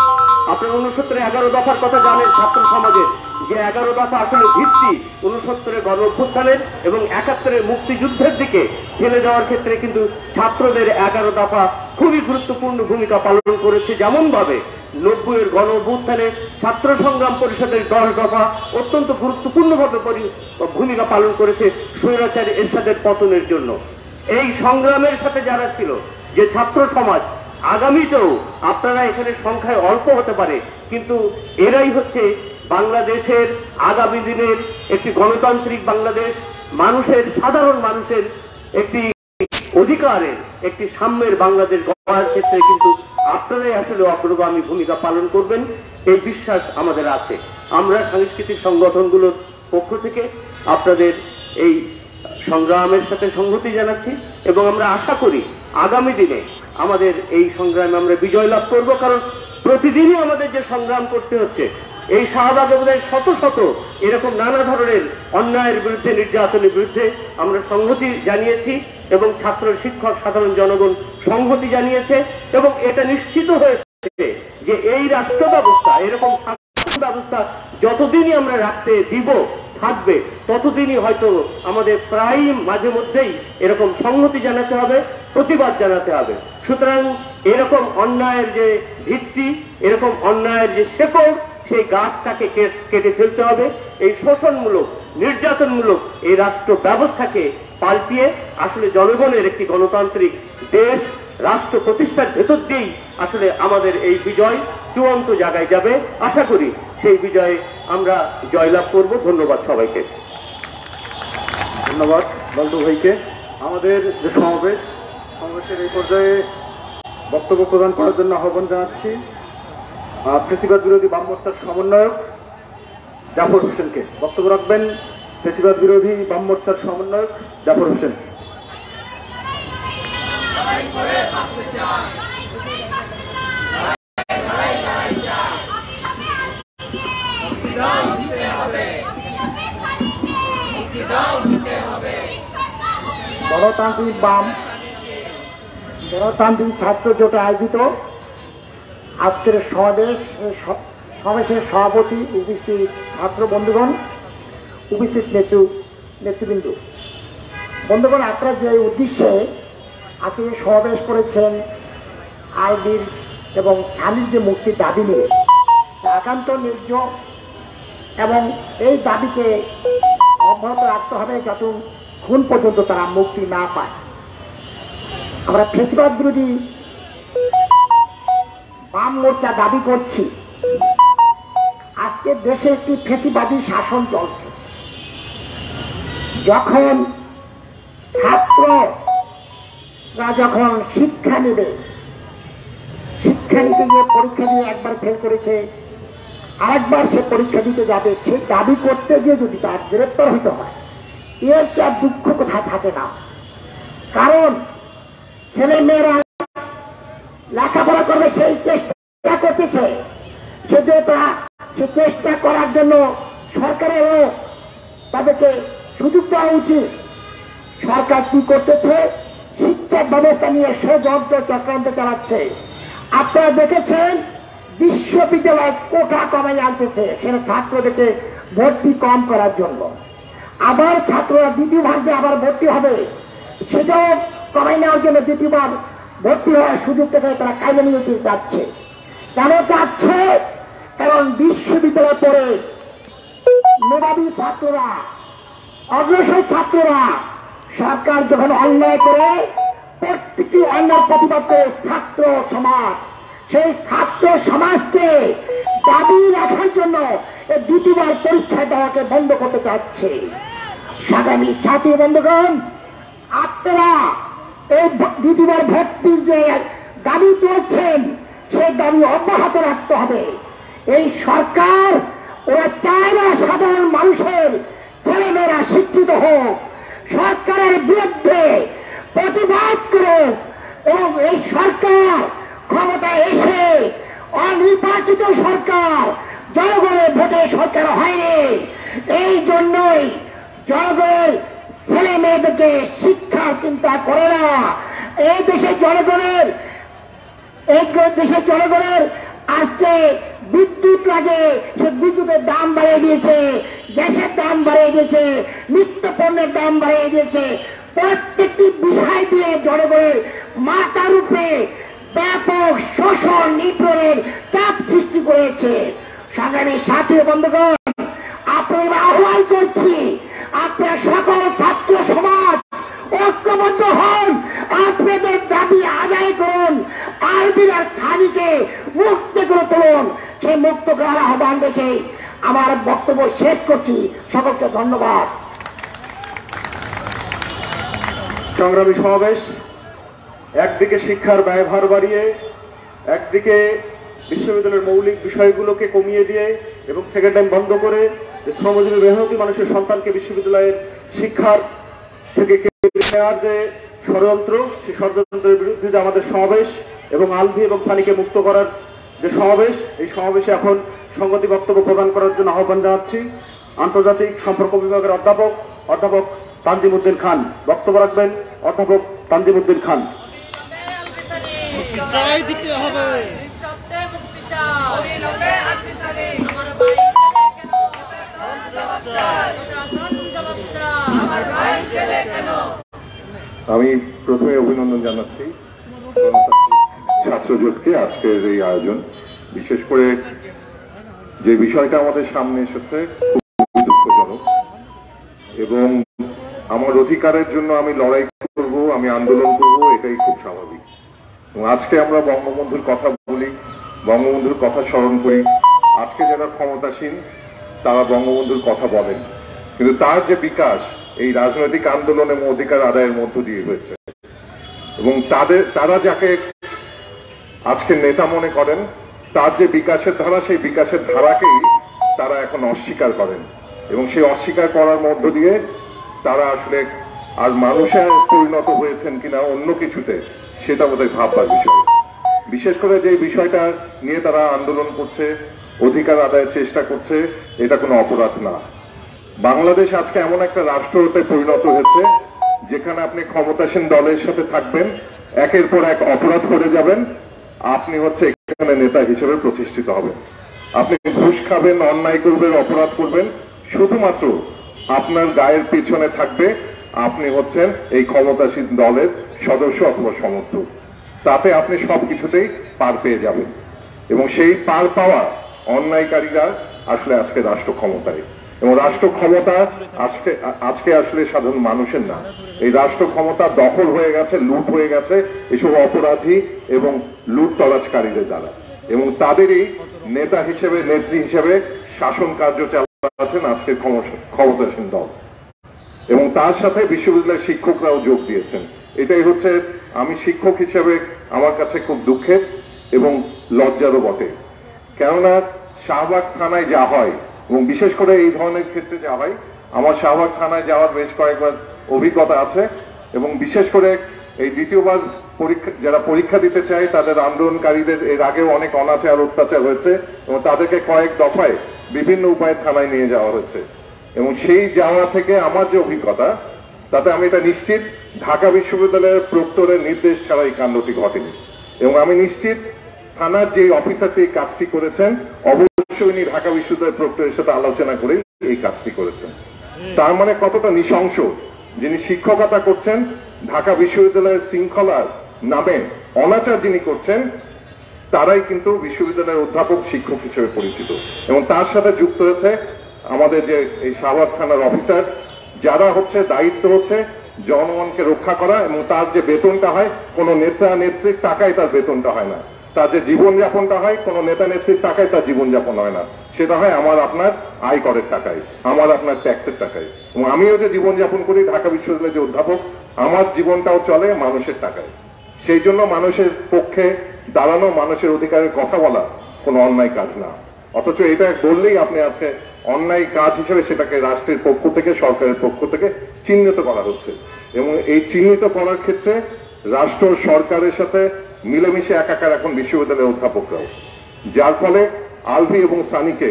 Speaker 7: আপনার 69-এর 11 দফার কথা জানেন, ছাত্র সমাজের যে 11 দফা আসলে ভিত্তি 69-এর গণ অভ্যুত্থানের এবং 71-এর মুক্তিযুদ্ধের দিকে ঠেলে দেওয়ার ক্ষেত্রে কিন্তু ছাত্রদের 11 দফা খুবই গুরুত্বপূর্ণ ভূমিকা পালন করেছে। যেমন ভাবে 90-এর গণ অভ্যুত্থানে ছাত্র সংগ্রাম পরিষদের 10 দফা অত্যন্ত গুরুত্বপূর্ণভাবে ভূমিকা পালন করেছে স্বৈরাচারী এরশাদের পতনের জন্য। এই সংগ্রামের সাথে যারা ছিল যে ছাত্র সমাজ, আগামীতেও আপনারা এখানে সংখ্যায় অল্প হতে পারে, কিন্তু এরাই হচ্ছে বাংলাদেশের আগামী দিনের একটি গণতান্ত্রিক বাংলাদেশ, মানুষের, সাধারণ মানুষের একটি অধিকারের, একটি সাম্যের বাংলাদেশ গড়ার ক্ষেত্রে কিন্তু আপনারাই আসলে অগ্রগামী ভূমিকা পালন করবেন, এই বিশ্বাস আমাদের আছে। আমরা সাংস্কৃতিক সংগঠনগুলোর পক্ষ থেকে আপনাদের এই সংগ্রামের সাথে সংহতি জানাচ্ছি এবং আমরা আশা করি আগামী দিনে আমাদের এই সংগ্রামে আমরা বিজয় লাভ করব। কারণ প্রতিদিনই আমাদের যে সংগ্রাম করতে হচ্ছে, এই শাহবাগের শত শত এরকম নানা ধরনের অন্যায়ের বিরুদ্ধে, নির্যাতনের বিরুদ্ধে আমরা সংহতি জানিয়েছি এবং ছাত্র, শিক্ষক, সাধারণ জনগণ সংহতি জানিয়েছে এবং এটা নিশ্চিত হয়েছে যে এই রাষ্ট্র ব্যবস্থা, এরকম শাসন ব্যবস্থা যতদিনই আমরা রাখতে দিব থাকবে, ততদিনই হয়তো আমাদের প্রায় মাঝে মধ্যেই এরকম সংহতি জানাতে হবে, প্রতিবাদ জানাতে হবে। সুতরাং এরকম অন্যায়ের যে ভিত্তি, এরকম অন্যায়ের যে শেকড়, সেই গাছটাকে কেটে ফেলতে হবে। এই শোষণমূলক, নির্যাতনমূলক এই রাষ্ট্র ব্যবস্থাকে পাল্টিয়ে আসলে জনগণের একটি গণতান্ত্রিক দেশ, রাষ্ট্র প্রতিষ্ঠার ভেতর দিয়েই আসলে আমাদের এই বিজয় চূড়ান্ত জায়গায় যাবে। আশা করি সেই বিজয়ে আমরা জয়লাভ করব। ধন্যবাদ সবাইকে।
Speaker 4: ধন্যবাদ বল্টু ভাইকে। আমাদের যে সমাবেশের এই পর্যায়ে বক্তব্য প্রদান করার জন্য আহ্বান জানাচ্ছি ফ্যাসিবাদ বিরোধী বাম মোর্চার সমন্বয়ক জাফর হোসেনকে। বক্তব্য রাখবেন ফ্যাসিবাদ বিরোধী বাম মোর্চার সমন্বয়ক জাফর হোসেন।
Speaker 6: গণতান্ত্রিক বাম গণতান্ত্রিক ছাত্র জোট আয়োজিত আজকের সমাবেশের সভাপতি, উপস্থিত ছাত্র বন্ধুগণ, উপস্থিত নেতৃবৃন্দ, বন্ধুগণ, আপনারা যে উদ্দেশ্যে আজকে সমাবেশ করেছেন আইবির এবং ছানির যে মুক্তির দাবি নিয়ে, একান্ত ন্যায্য এবং এই দাবিকে অব্যাহত রাখতে হবে যতক্ষণ পর্যন্ত তারা মুক্তি না পায়। আমরা ফ্যাসিবাদ বিরোধী বাম মোর্চা দাবি করছি, আজকে দেশে একটি ফ্যাসিবাদী শাসন চলছে। যখন ছাত্ররা যখন শিক্ষা নিতে গিয়ে পরীক্ষা দিয়ে একবার ফেল করেছে, আরেকবার সে পরীক্ষা দিতে যাবে, সে দাবি করতে গিয়ে যদি তার গ্রেপ্তার হতে হয়, এর চার দুঃখ কোথায় থাকে না। কারণ ছেলে মেয়েরা লেখাপড়া করবে সেই চেষ্টা করতেছে, সে চেষ্টা করার জন্য সরকারেরও তাদেরকে সুযোগ দেওয়া উচিত। সরকার কি করতেছে? শিক্ষা ব্যবস্থা নিয়ে ষড়যন্ত্র চক্রান্ত চালাচ্ছে। আপনারা দেখেছেন বিশ্ববিদ্যালয় কোটা কমাই আনতেছে, সেটা ছাত্রদেরকে ভর্তি কম করার জন্য। আবার ছাত্ররা দ্বিতীয়বার যে আবার ভর্তি হবে, সেটাও কমাই নেওয়ার জন্য দ্বিতীয়বার ভর্তি হওয়ার সুযোগ থেকে তারা কায়দা নিয়ে যাচ্ছে। কেন যাচ্ছে? কারণ বিশ্ববিদ্যালয় পড়ে মেধাবী ছাত্ররা, অগ্রসর ছাত্ররা, সরকার যখন অন্যায় করে, প্রত্যেকটি অন্যায় প্রতিবাদ করে ছাত্র সমাজ, সেই ছাত্র সমাজকে দাবি রাখার জন্য এই দ্বিতীয়বার পরীক্ষা দেওয়াকে বন্ধ করতে চাচ্ছে। আগামী সাথী বন্ধুগণ, আপনারা এই দ্বিতীয়বার ভর্তির যে দাবি তুলছেন, সেই দাবি অব্যাহত রাখতে হবে। এই সরকার ওরা চায় না সাধারণ মানুষের ছেলেমেয়েরা শিক্ষিত হোক, সরকারের বিরুদ্ধে প্রতিবাদ করুক এবং এই সরকার ক্ষমতায় এসে অনির্বাচিত সরকার, জনগণের ভোটে সরকার হয়নি। এই জন্যই জনগণের ছেলে মেয়েদেরকে শিক্ষার চিন্তা করে না। এই দেশের জনগণের আজকে বিদ্যুৎ লাগে, সে বিদ্যুতের দাম বাড়িয়ে দিয়েছে, গ্যাসের দাম বাড়িয়ে দিয়েছে, নিত্য পণ্যের দাম বাড়িয়ে দিয়েছে। প্রত্যেকটি বিষয় দিয়ে জনগণের মাথার উপরে ব্যাপক শোষণ নিপীড়নের চাপ সৃষ্টি করেছে। সংগ্রামী সাথী বন্ধুগণ, আপনারা আহ্বান করছি, আপনারা সকল ছাত্র সমাজ ঐক্যবদ্ধ হন, আপনাদের দাবি আদায় করুন, আইবির আর ছানিকে মুক্ত করে তুলুন। সেই মুক্ত করার আহ্বান দেখে আমার বক্তব্য শেষ করছি। সকলকে ধন্যবাদ।
Speaker 4: সংগ্রামী সমাবেশ, একদিকে শিক্ষার ব্যয়ভার বাড়িয়ে, একদিকে বিশ্ববিদ্যালয়ের মৌলিক বিষয়গুলোকে কমিয়ে দিয়ে এবং সেকেন্ড টাইম বন্ধ করে শ্রমজীবী মেহনতি মানুষের সন্তানকে বিশ্ববিদ্যালয়ের শিক্ষার থেকে কেড়ে নেওয়ার যে ষড়যন্ত্র, সেই ষড়যন্ত্রের বিরুদ্ধে যে আমাদের সমাবেশ এবং আলভি এবং সানিকে মুক্ত করার যে সমাবেশ, এই সমাবেশে এখন সংগতি বক্তব্য প্রদান করার জন্য আহ্বান জানাচ্ছি আন্তর্জাতিক সম্পর্ক বিভাগের অধ্যাপক তানজিমউদ্দিন খান। বক্তব্য রাখবেন অধ্যাপক তানজিমউদ্দিন খান।
Speaker 2: আমি প্রথমে অভিনন্দন জানাচ্ছি ছাত্র জোটকে আজকের এই আয়োজন। বিশেষ করে যে বিষয়টা আমাদের সামনে এসেছে খুব দুঃখজনক, এবং আমার অধিকারের জন্য আমি লড়াই করব, আমি আন্দোলন করব, এটাই খুব স্বাভাবিক। এবং আজকে আমরা বঙ্গবন্ধুর কথা বলি, বঙ্গবন্ধুর কথা স্মরণ করি। আজকে যারা ক্ষমতাসীন তারা বঙ্গবন্ধুর কথা বলেন, কিন্তু তার যে বিকাশ
Speaker 8: এই রাজনৈতিক আন্দোলন এবং অধিকার আদায়ের মধ্য দিয়ে হয়েছে। এবং তারা যাকে আজকে নেতা মনে করেন, তার যে বিকাশের ধারা, সেই বিকাশের ধারাকেই তারা এখন অস্বীকার করেন। এবং সেই অস্বীকার করার মধ্য দিয়ে তারা আসলে আর মানুষে পরিণত হয়েছেন কিনা অন্য কিছুতে, সেটা বোধহয় ভাববার বিষয়। বিশেষ করে যে বিষয়টা নিয়ে তারা আন্দোলন করছে, অধিকার আদায়ের চেষ্টা করছে, এটা কোনো অপরাধ না। বাংলাদেশ আজকে এমন একটা রাষ্ট্রতে পরিণত হয়েছে যেখানে আপনি ক্ষমতাসীন দলের সাথে থাকবেন, একের পর এক অপরাধ করে যাবেন, আপনি হচ্ছে এখানে নেতা হিসেবে প্রতিষ্ঠিত হবেন। আপনি ঘুষ খাবেন, অন্যায় করবেন, অপরাধ করবেন, শুধুমাত্র আপনার গায়ের পিছনে থাকবে আপনি হচ্ছেন এই ক্ষমতাসীন দলের সদস্য অথবা সমর্থক। তাতে আপনি সবকিছুতেই পার পেয়ে যাবেন। এবং সেই পার পাওয়া অন্যায়কারীরা আসলে আজকে রাষ্ট্র ক্ষমতায়, এবং রাষ্ট্র ক্ষমতা আজকে আসলে সাধারণ মানুষের না। এই রাষ্ট্র ক্ষমতা দখল হয়ে গেছে, লুট হয়ে গেছে এসব অপরাধী এবং লুটতরাজকারীদের দ্বারা। এবং তাদেরই নেতা হিসেবে, নেত্রী হিসেবে শাসন কার্য চালাচ্ছেন আজকের ক্ষমতাসীন দল। এবং তার সাথে বিশ্ববিদ্যালয়ের শিক্ষকরাও যোগ দিয়েছেন। এটাই হচ্ছে, আমি শিক্ষক হিসেবে আমার কাছে খুব দুঃখের এবং লজ্জারও বটে। কেননা শাহবাগ থানায় যা হয়, এবং বিশেষ করে এই ধরনের ক্ষেত্রে যা হয়, আমার শাহবাগ থানায় যাওয়ার বেশ কয়েকবার অভিজ্ঞতা আছে। এবং বিশেষ করে এই দ্বিতীয়বার যারা পরীক্ষা দিতে চায় তাদের আন্দোলনকারীদের এর আগেও অনেক অনাচার অত্যাচার হয়েছে এবং তাদেরকে কয়েক দফায় বিভিন্ন উপায়ে থানায় নিয়ে যাওয়া হয়েছে। এবং সেই যাওয়া থেকে আমার যে অভিজ্ঞতা, তাতে আমি এটা নিশ্চিত ঢাকা বিশ্ববিদ্যালয়ের প্রক্টরের নির্দেশ ছাড়া এই কাণ্ডটি ঘটেনি। এবং আমি নিশ্চিত থানার যে অফিসারটি এই কাজটি করেছেন, অবশ্যই উনি ঢাকা বিশ্ববিদ্যালয়ের প্রক্টরের সাথে আলোচনা করে এই কাজটি করেছেন। তার মানে কতটা নৃশংস, যিনি শিক্ষকতা করছেন, ঢাকা বিশ্ববিদ্যালয়ের শৃঙ্খলার নামে অনাচার যিনি করছেন, তারাই কিন্তু বিশ্ববিদ্যালয়ের অধ্যাপক শিক্ষক হিসেবে পরিচিত। এবং তার সাথে যুক্ত হয়েছে আমাদের যে এই শাহবাগ থানার অফিসার, যারা হচ্ছে দায়িত্ব হচ্ছে জনগণকে রক্ষা করা। এবং তার যে বেতনটা হয়, কোনো নেতা নেত্রীর টাকায় তার বেতনটা হয় না। তার যে জীবনযাপনটা হয়, কোনো নেতা নেত্রীর টাকায় তার জীবনযাপন হয় না, সেটা হয় আমার আপনার আয় করের টাকায়, আমার আপনার ট্যাক্সের টাকায়। এবং আমিও যে জীবনযাপন করি ঢাকা বিশ্ববিদ্যালয়ের যে অধ্যাপক, আমার জীবনটাও চলে মানুষের টাকায়। সেই জন্য মানুষের পক্ষে দাঁড়ানো, মানুষের অধিকারের কথা বলা কোনো অন্যায় কাজ না। অথচ এটা বললেই আপনি আজকে অন্যায় কাজ হিসেবে সেটাকে রাষ্ট্রের পক্ষ থেকে, সরকারের পক্ষ থেকে চিহ্নিত করা হচ্ছে। এবং এই চিহ্নিত করার ক্ষেত্রে রাষ্ট্র সরকারের সাথে মিলেমিশে একাকার এখন বিশ্ববিদ্যালয়ের অধ্যাপকরাও, যার ফলে আলভি এবং সানিকে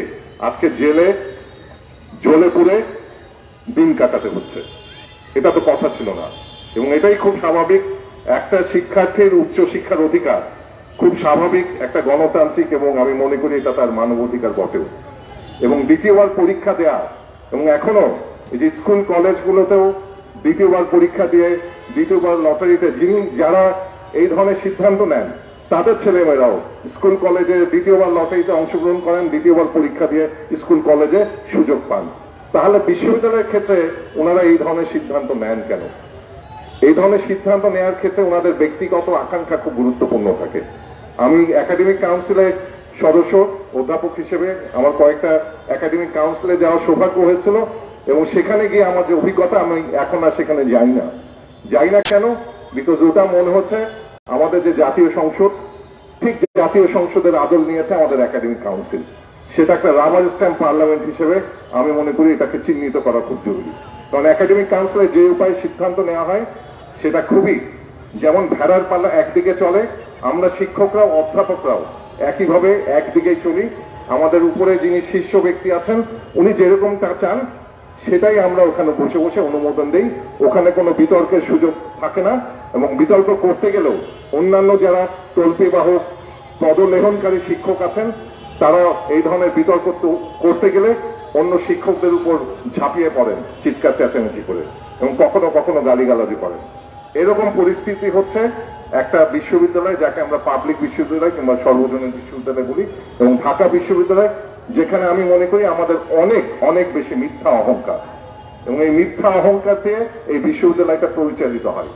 Speaker 8: আজকে জেলে জ্বলে পুড়ে দিন কাটাতে হচ্ছে। এটা তো কথা ছিল না। এবং এটাই খুব স্বাভাবিক, একটা শিক্ষার্থীর উচ্চ শিক্ষার অধিকার খুব স্বাভাবিক, একটা গণতান্ত্রিক, এবং আমি মনে করি এটা তার মানব অধিকার বটেও। এবং দ্বিতীয়বার পরীক্ষা দেয়া, এবং এখনো এই যে স্কুল কলেজগুলোতেও দ্বিতীয়বার পরীক্ষা দিয়ে, দ্বিতীয়বার লটারিতে যারা এই ধরনের সিদ্ধান্ত নেন, তাদের ছেলেমেয়েরাও স্কুল কলেজে দ্বিতীয়বার লটারিতে অংশগ্রহণ করেন, দ্বিতীয়বার পরীক্ষা দিয়ে স্কুল কলেজে সুযোগ পান। তাহলে বিশ্ববিদ্যালয়ের ক্ষেত্রে ওনারা এই ধরনের সিদ্ধান্ত নেন কেন? এই ধরনের সিদ্ধান্ত নেওয়ার ক্ষেত্রে ওনাদের ব্যক্তিগত আকাঙ্ক্ষা খুব গুরুত্বপূর্ণ থাকে। আমি একাডেমিক কাউন্সিলের সদস্য, অধ্যাপক হিসেবে আমার কয়েকটা একাডেমিক কাউন্সিলে যাওয়ার সৌভাগ্য হয়েছিল। এবং সেখানে গিয়ে আমার যে অভিজ্ঞতা, আমি এখন আর সেখানে যাই না কেন? বিকজ ওটা মনে হচ্ছে আমাদের যে জাতীয় সংসদ, ঠিক জাতীয় সংসদের আদল নিয়েছে আমাদের একাডেমিক কাউন্সিল। সেটা একটা রাবার স্ট্যাম্প পার্লামেন্ট হিসেবে আমি মনে করি এটাকে চিহ্নিত করা খুব জরুরি। কারণ একাডেমিক কাউন্সিলে যে উপায়ে সিদ্ধান্ত নেওয়া হয় সেটা খুবই, যেমন ভেড়ার পাল্লা একদিকে চলে, আমরা শিক্ষকরাও অধ্যাপকরাও একইভাবে একদিকেই চলি। আমাদের উপরে যিনি শীর্ষ ব্যক্তি আছেন, উনি যেরকমটা চান সেটাই আমরা ওখানে বসে বসে অনুমোদন দেই। ওখানে কোনো বিতর্কের সুযোগ থাকে না। এবং বিতর্ক করতে গেলেও অন্যান্য যারা তল্পিবাহক, পদলেহনকারী শিক্ষক আছেন, তারা এই ধরনের বিতর্ক করতে গেলে অন্য শিক্ষকদের উপর ঝাঁপিয়ে পড়েন চিৎকার চেঁচামেচি করে, এবং কখনো কখনো গালিগালাজি করেন। এরকম পরিস্থিতি হচ্ছে একটা বিশ্ববিদ্যালয়, যাকে আমরা পাবলিক বিশ্ববিদ্যালয় কিংবা সর্বজনীন বিশ্ববিদ্যালয় বলি, এবং ঢাকা বিশ্ববিদ্যালয়, যেখানে আমি মনে করি আমাদের অনেক অনেক বেশি মিথ্যা অহংকার, এবং এই মিথ্যা অহংকার দিয়ে এই বিশ্ববিদ্যালয়টা পরিচালিত হয়।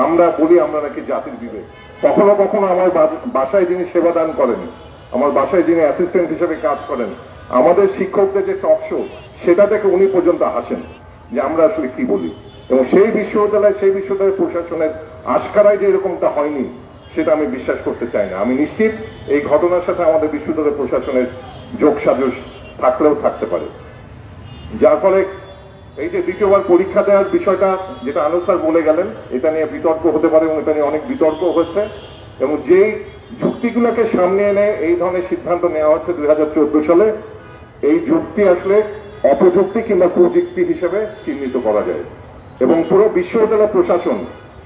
Speaker 8: আমরা বলি আমরা নাকি জাতির বিবেক। কখনো কখনো আমার বাসায় যিনি সেবা দান করেন, আমার বাসায় যিনি অ্যাসিস্ট্যান্ট হিসেবে কাজ করেন, আমাদের শিক্ষকদের যে টক শো, সেটা দেখে উনি পর্যন্ত হাসেন। যে আমরা আসলে কি বলি। এবং সেই বিশ্ববিদ্যালয়ের প্রশাসনের আশকারায় যে এরকমটা হয়নি সেটা আমি বিশ্বাস করতে চাই না। আমি নিশ্চিত এই ঘটনার সাথে আমাদের বিশ্ববিদ্যালয় প্রশাসনের যোগসাজশ থাকলেও থাকতে পারে, যার ফলে এই যে দ্বিতীয়বার পরীক্ষা দেওয়ার বিষয়টা যেটা আনোয়ার স্যার বলে গেলেন, এটা নিয়ে বিতর্ক হতে পারে এবং এটা নিয়ে অনেক বিতর্ক হচ্ছে। এবং যেই যুক্তিগুলোকে সামনে এনে এই ধরনের সিদ্ধান্ত নেওয়া হচ্ছে 2014 সালে, এই যুক্তি আসলে অপযুক্তি কিংবা কুযুক্তি হিসেবে চিহ্নিত করা যায়। এবং পুরো বিশ্ববিদ্যালয় প্রশাসন,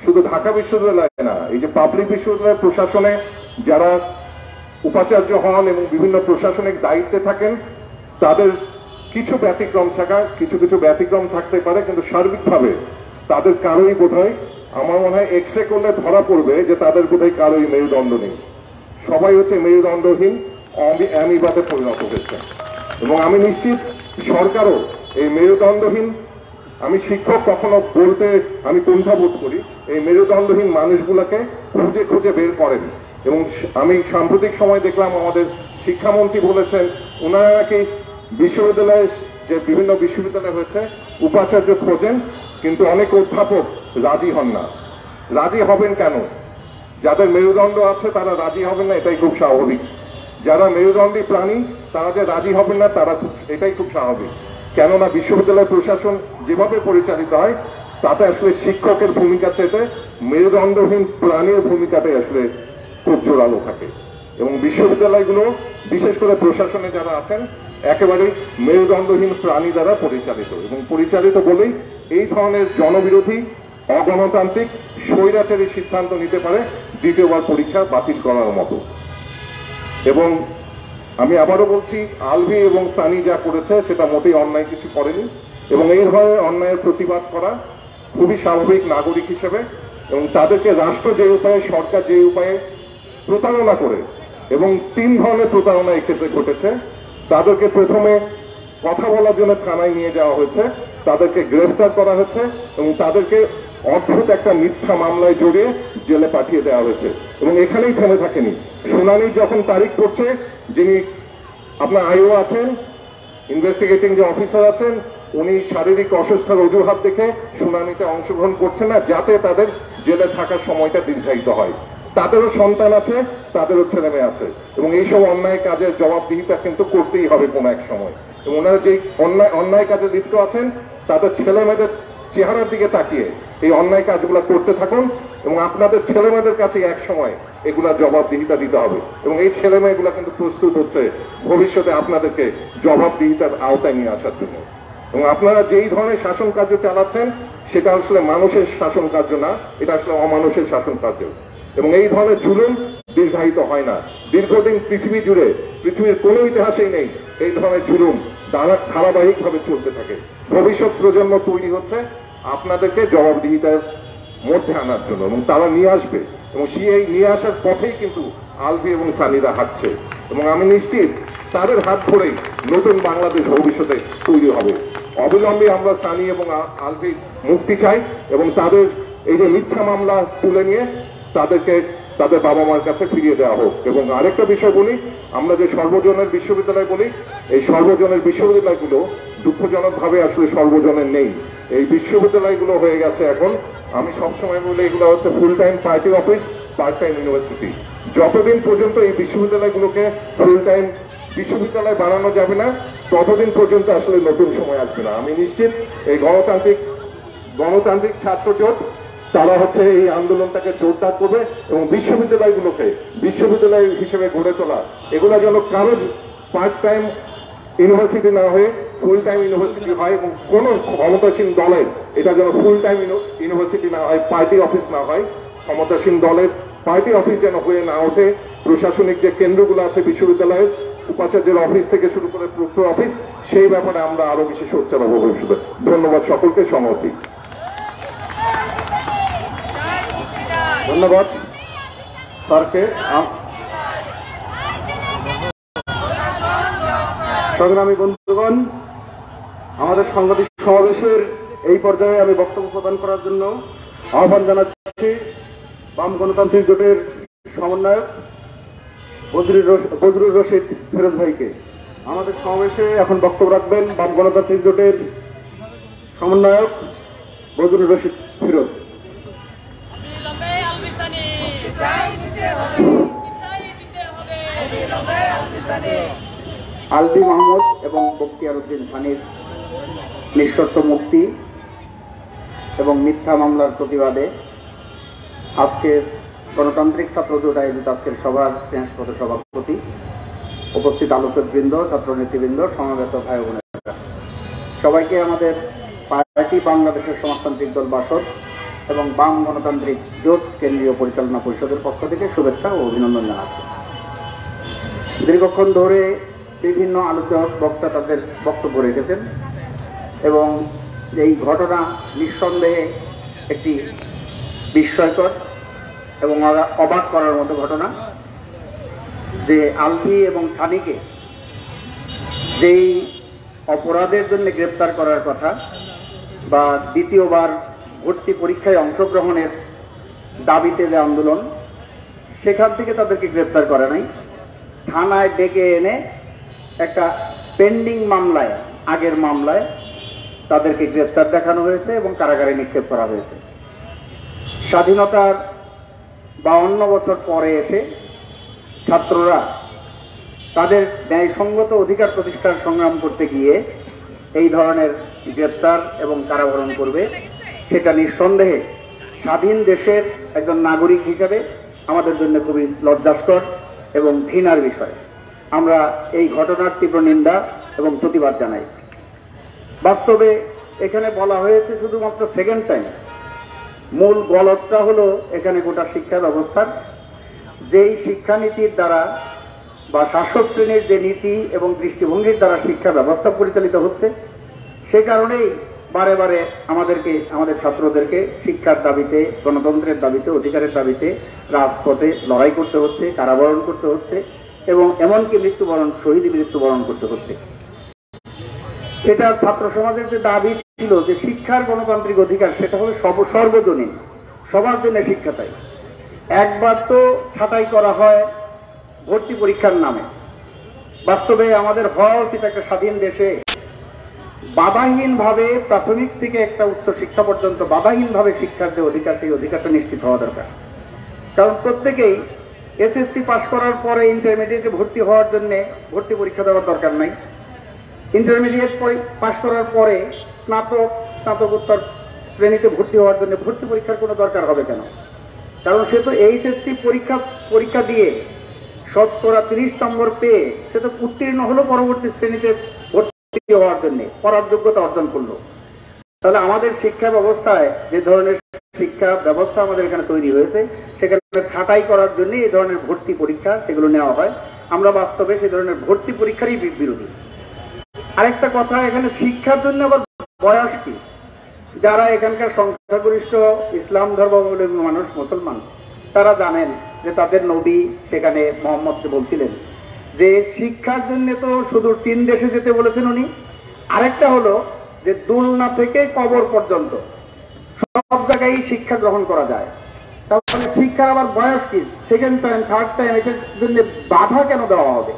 Speaker 8: শুধু ঢাকা বিশ্ববিদ্যালয় না, এই যে পাবলিক বিশ্ববিদ্যালয়ের প্রশাসনে যারা উপাচার্য হন এবং বিভিন্ন প্রশাসনিক দায়িত্বে থাকেন, তাদের কিছু ব্যতিক্রম কিছু ব্যতিক্রম থাকতে পারে, কিন্তু সার্বিকভাবে তাদের কারোই বোধহয়, আমার মনে হয় এক্সরে করলে ধরা পড়বে যে তাদের বোধহয় কারোই মেরুদণ্ড নেই। সবাই হচ্ছে মেরুদণ্ডহীন অ্যামিবাতে পরিণত হয়েছে। এবং আমি নিশ্চিত সরকারও এই মেরুদণ্ডহীন, আমি শিক্ষক কখনো বলতে আমি কুণ্ঠাবোধ করি, এই মেরুদণ্ডহীন মানুষগুলোকে খুঁজে খুঁজে বের করেন। এবং আমি সাম্প্রতিক সময় দেখলাম আমাদের শিক্ষামন্ত্রী বলেছেন ওনারা নাকি বিশ্ববিদ্যালয়ে, যে বিভিন্ন বিশ্ববিদ্যালয় হয়েছে, উপাচার্য খোঁজেন, কিন্তু অনেক অধ্যাপক রাজি হন না। রাজি হবেন কেন? যাদের মেরুদণ্ড আছে তারা রাজি হবেন না, এটাই খুব স্বাভাবিক। যারা মেরুদণ্ডী প্রাণী তারা যে রাজি হবেন না, এটাই খুব স্বাভাবিক। কেননা বিশ্ববিদ্যালয় প্রশাসন যেভাবে পরিচালিত হয় তাতে আসলে শিক্ষকের ভূমিকা চেয়ে মেরুদণ্ডহীন প্রাণীর ভূমিকাটাই আসলে খুব জোরালো থাকে। এবং বিশ্ববিদ্যালয়গুলো, বিশেষ করে প্রশাসনে যারা আছেন, একেবারেই মেরুদণ্ডহীন প্রাণী দ্বারা পরিচালিত। এবং পরিচালিত বলেই এই ধরনের জনবিরোধী, অগণতান্ত্রিক, স্বৈরাচারী সিদ্ধান্ত নিতে পারে দ্বিতীয়বার পরীক্ষা বাতিল করার মতো। এবং আমি আবারও বলছি, আলভি এবং সানি যা করেছে সেটা মোটেই অন্যায় কিছু করেনি। এবং এই ধরনের অন্যায়ের প্রতিবাদ করা খুবই স্বাভাবিক নাগরিক হিসেবে। এবং তাদেরকে রাষ্ট্র যে উপায়ে, সরকার যে উপায়ে প্রতারণা করে, এবং 3 ধরনের প্রতারণা এক্ষেত্রে ঘটেছে। তাদেরকে প্রথমে কথা বলার জন্য থানায় নিয়ে যাওয়া হয়েছে, তাদেরকে গ্রেফতার করা হয়েছে এবং তাদেরকে অদ্ভুত একটা মিথ্যা মামলায় জড়িয়ে জেলে পাঠিয়ে দেওয়া হয়েছে। এবং এখানেই থেমে থাকেনি, শুনানি যখন তারিখ পড়ছে, যিনি আপনার আইও আছেন, ইনভেস্টিগেটিং যে অফিসার আছেন, উনি শারীরিক অসুস্থতার অজুহাত দেখে শুনানিতে অংশগ্রহণ করছেন না, যাতে তাদের জেলে থাকার সময়টা দীর্ঘায়িত হয়। তাদেরও সন্তান আছে, তাদেরও ছেলে মেয়ে আছে, এবং এইসব অন্যায় কাজের জবাবদিহিতা কিন্তু করতেই হবে কোনো এক সময়। এবং ওনারা যে অন্যায় কাজে লিপ্ত আছেন, তাদের ছেলে মেয়েদের চেহারার দিকে তাকিয়ে এই অন্যায় কাজগুলো করতে থাকুন, এবং আপনাদের ছেলে মেয়েদের কাছে এক সময় এগুলা জবাবদিহিতা দিতে হবে। এবং এই ছেলে মেয়েগুলা কিন্তু প্রস্তুত হচ্ছে ভবিষ্যতে আপনাদেরকে জবাবদিহিতার আওতায় নিয়ে আসার জন্য। এবং আপনারা যেই ধরনের শাসন কার্য চালাচ্ছেন সেটা আসলে মানুষের শাসন কার্য না, এটা আসলে অমানুষের শাসন কার্য। এবং এই ধরনের জুলুম দীর্ঘায়িত হয় না। দীর্ঘদিন পৃথিবী জুড়ে, পৃথিবীর কোনো ইতিহাসেই নেই এই ধরনের জুলুম ধারাবাহিকভাবে চলতে থাকে। ভবিষ্যৎ প্রজন্ম তৈরি হচ্ছে আপনাদেরকে জবাবদিহিতার মধ্যে আনার জন্য, এবং তারা নিয়ে আসবে। এবং সেই নিয়ে আসার পথেই কিন্তু আলভি এবং সানিরা হাঁটছে। এবং আমি নিশ্চিত তাদের হাত ধরেই নতুন বাংলাদেশ ভবিষ্যতে তৈরি হবে। অবিলম্বে আমরা সানি এবং আলভি মুক্তি চাই, এবং তাদের এই যে মিথ্যা মামলা তুলে নিয়ে তাদেরকে তাদের বাবা মার কাছে ফিরিয়ে দেওয়া হোক। এবং আরেকটা বিষয় বলি, আমরা যে সর্বজনের বিশ্ববিদ্যালয় বলি, এই সর্বজনের বিশ্ববিদ্যালয়গুলো দুঃখজনকভাবে আসলে সর্বজনের নেই। এই বিশ্ববিদ্যালয়গুলো হয়ে গেছে এখন, আমি সবসময় বলি, এগুলো হচ্ছে full time party office, part time university. যতদিন পর্যন্ত এই বিশ্ববিদ্যালয়গুলোকে ফুল টাইম বিশ্ববিদ্যালয় বানানো যাবে না, ততদিন পর্যন্ত আসলে নতুন সময় আসবে না। আমি নিশ্চিত এই গণতান্ত্রিক ছাত্র জোট তারা হচ্ছে এই আন্দোলনটাকে জোরদার করবে, এবং বিশ্ববিদ্যালয়গুলোকে বিশ্ববিদ্যালয় হিসেবে গড়ে তোলা, এগুলো যেন কারো পার্ট টাইম ইউনিভার্সিটি না হয়ে ফুল টাইম ইউনিভার্সিটি হয়, এবং কোন ক্ষমতাসীন দলের এটা যেন ফুল টাইম ইউনিভার্সিটি না হয়, পার্টি অফিস না হয়। ক্ষমতাসীন দলের পার্টি অফিস যেন হয়ে না ওঠে। প্রশাসনিক যে কেন্দ্রগুলো আছে বিশ্ববিদ্যালয়ের, উপাচার্যের অফিস থেকে শুরু করে প্রক্টর অফিস, সেই ব্যাপারে আমরা আরো বেশি সোচ্চার হবো ভবিষ্যতে। ধন্যবাদ সকলকে, সংহতি।
Speaker 4: ধন্যবাদ স্যারকে। সংগ্রামী বন্ধুগণ, আমাদের সাংবাদিক সমাবেশের এই পর্যায়ে আমি বক্তব্য প্রদান করার জন্য আহ্বান জানাচ্ছি বাম গণতান্ত্রিক জোটের সমন্বয়ক বজরুর রশিদ ফিরোজ ভাইকে। আমাদের সমাবেশে এখন বক্তব্য রাখবেন বাম গণতান্ত্রিক জোটের সমন্বয়ক বজরুল রশিদ ফিরোজ। আলবি মাহমুদ এবং বখতিয়ার উদ্দিন সানির নিঃশর্ত মুক্তি এবং মিথ্যা মামলার প্রতিবাদে আজকের গণতান্ত্রিক ছাত্র জোট আয়োজিত আজকের সভার স্নেহস্পদ সভাপতি, উপস্থিত আলোচকবৃন্দ, ছাত্র নেতৃবৃন্দ, সমাবেত ভাই বোনেরা, সবাইকে আমাদের পার্টি বাংলাদেশের সমাজতান্ত্রিক দল বাসদ এবং বাম গণতান্ত্রিক জোট কেন্দ্রীয় পরিচালনা পরিষদের পক্ষ থেকে শুভেচ্ছা ও অভিনন্দন জানাচ্ছি। দীর্ঘক্ষণ ধরে বিভিন্ন আলোচক বক্তা তাদের বক্তব্য রেখেছেন এবং এই ঘটনা নিঃসন্দেহে একটি বিস্ময়কর এবং অবাক করার মতো ঘটনা যে আলভি এবং সানিকে যেই অপরাধের জন্য গ্রেপ্তার করার কথা বা দ্বিতীয়বার ভর্তি পরীক্ষায় অংশগ্রহণের দাবিতে যে আন্দোলন, সেখান থেকে তাদেরকে গ্রেপ্তার করে নাই, থানায় ডেকে এনে একটা পেন্ডিং মামলায়, আগের মামলায় তাদেরকে গ্রেপ্তার দেখানো হয়েছে এবং কারাগারে নিক্ষেপ করা হয়েছে। স্বাধীনতার 52 বছর পরে এসে ছাত্ররা তাদের ন্যায়সঙ্গত অধিকার প্রতিষ্ঠার সংগ্রাম করতে গিয়ে এই ধরনের গ্রেপ্তার এবং কারাবরণ করবে, সেটা নিঃসন্দেহে স্বাধীন দেশের একজন নাগরিক হিসেবে আমাদের জন্য খুবই লজ্জাস্কর এবং ঘৃণার বিষয়। আমরা এই ঘটনার তীব্র নিন্দা এবং প্রতিবাদ জানাই। বাস্তবে এখানে বলা হয়েছে শুধুমাত্র সেকেন্ড টাইম, মূল গলতটা হলো এখানে গোটা শিক্ষা ব্যবস্থার যেই শিক্ষানীতির দ্বারা বা শাসক শ্রেণীর যে নীতি এবং দৃষ্টিভঙ্গির দ্বারা শিক্ষা ব্যবস্থা পরিচালিত হচ্ছে, সে কারণেই বারে বারে আমাদের ছাত্রদেরকে শিক্ষার দাবিতে, গণতন্ত্রের দাবিতে, অধিকারের দাবিতে রাজপথে লড়াই করতে হচ্ছে, কারাবরণ করতে হচ্ছে এবং এমনকি শহীদ মৃত্যুবরণ করতে হচ্ছে। এটা ছাত্র সমাজের যে দাবি ছিল যে শিক্ষার গণতান্ত্রিক অধিকার, সেটা হলো সর্বজনীন, সবার জন্য শিক্ষা চাই। একবার তো ছাঁটাই করা হয় ভর্তি পরীক্ষার নামে। বাস্তবে আমাদের হওয়া উচিত একটা স্বাধীন দেশে বাধাহীনভাবে প্রাথমিক থেকে একটা উচ্চ শিক্ষা পর্যন্ত বাধাহীনভাবে শিক্ষার যে অধিকার, সেই অধিকারটা নিশ্চিত হওয়া দরকার। কারণ প্রত্যেকেই এসএসসি পাস করার পরে ইন্টারমিডিয়েটে ভর্তি হওয়ার জন্য ভর্তি পরীক্ষা দেওয়ার দরকার নাই। ইন্টারমিডিয়েট পাস করার পরে স্নাতকোত্তর শ্রেণীতে ভর্তি হওয়ার জন্য ভর্তি পরীক্ষার কোনো দরকার হবে কেন? কারণ সে তো এইচএসসি পরীক্ষা দিয়ে 30 নম্বর পেয়ে সে তো উত্তীর্ণ হলো পরবর্তী শ্রেণীতে ভর্তি হওয়ার জন্য, পড়ার যোগ্যতা অর্জন করলো। তাহলে আমাদের শিক্ষা ব্যবস্থায় যে ধরনের শিক্ষা ব্যবস্থা আমাদের এখানে তৈরি হয়েছে, সেখানে ছাঁটাই করার জন্য এই ধরনের ভর্তি পরীক্ষা সেগুলো নেওয়া হয়। আমরা বাস্তবে সেই ধরনের ভর্তি পরীক্ষারই বিরোধী। আরেকটা কথা, এখানে শিক্ষার জন্য আবার বয়স কি? যারা এখানকার সংখ্যাগরিষ্ঠ ইসলাম ধর্মাবলম্বী মানুষ, মুসলমান, তারা জানেন যে তাদের নবী সেখানে মোহাম্মদকে বলছিলেন যে শিক্ষার জন্য তো শুধু 3 দেশে যেতে বলেছেন উনি। আরেকটা হলো যে দুলনা থেকে কবর পর্যন্ত সব জায়গায় শিক্ষা গ্রহণ করা যায়। তাহলে শিক্ষার আবার বয়স কি? সেকেন্ড টাইম, থার্ড টাইম, এটার জন্য বাধা কেন দেওয়া হবে?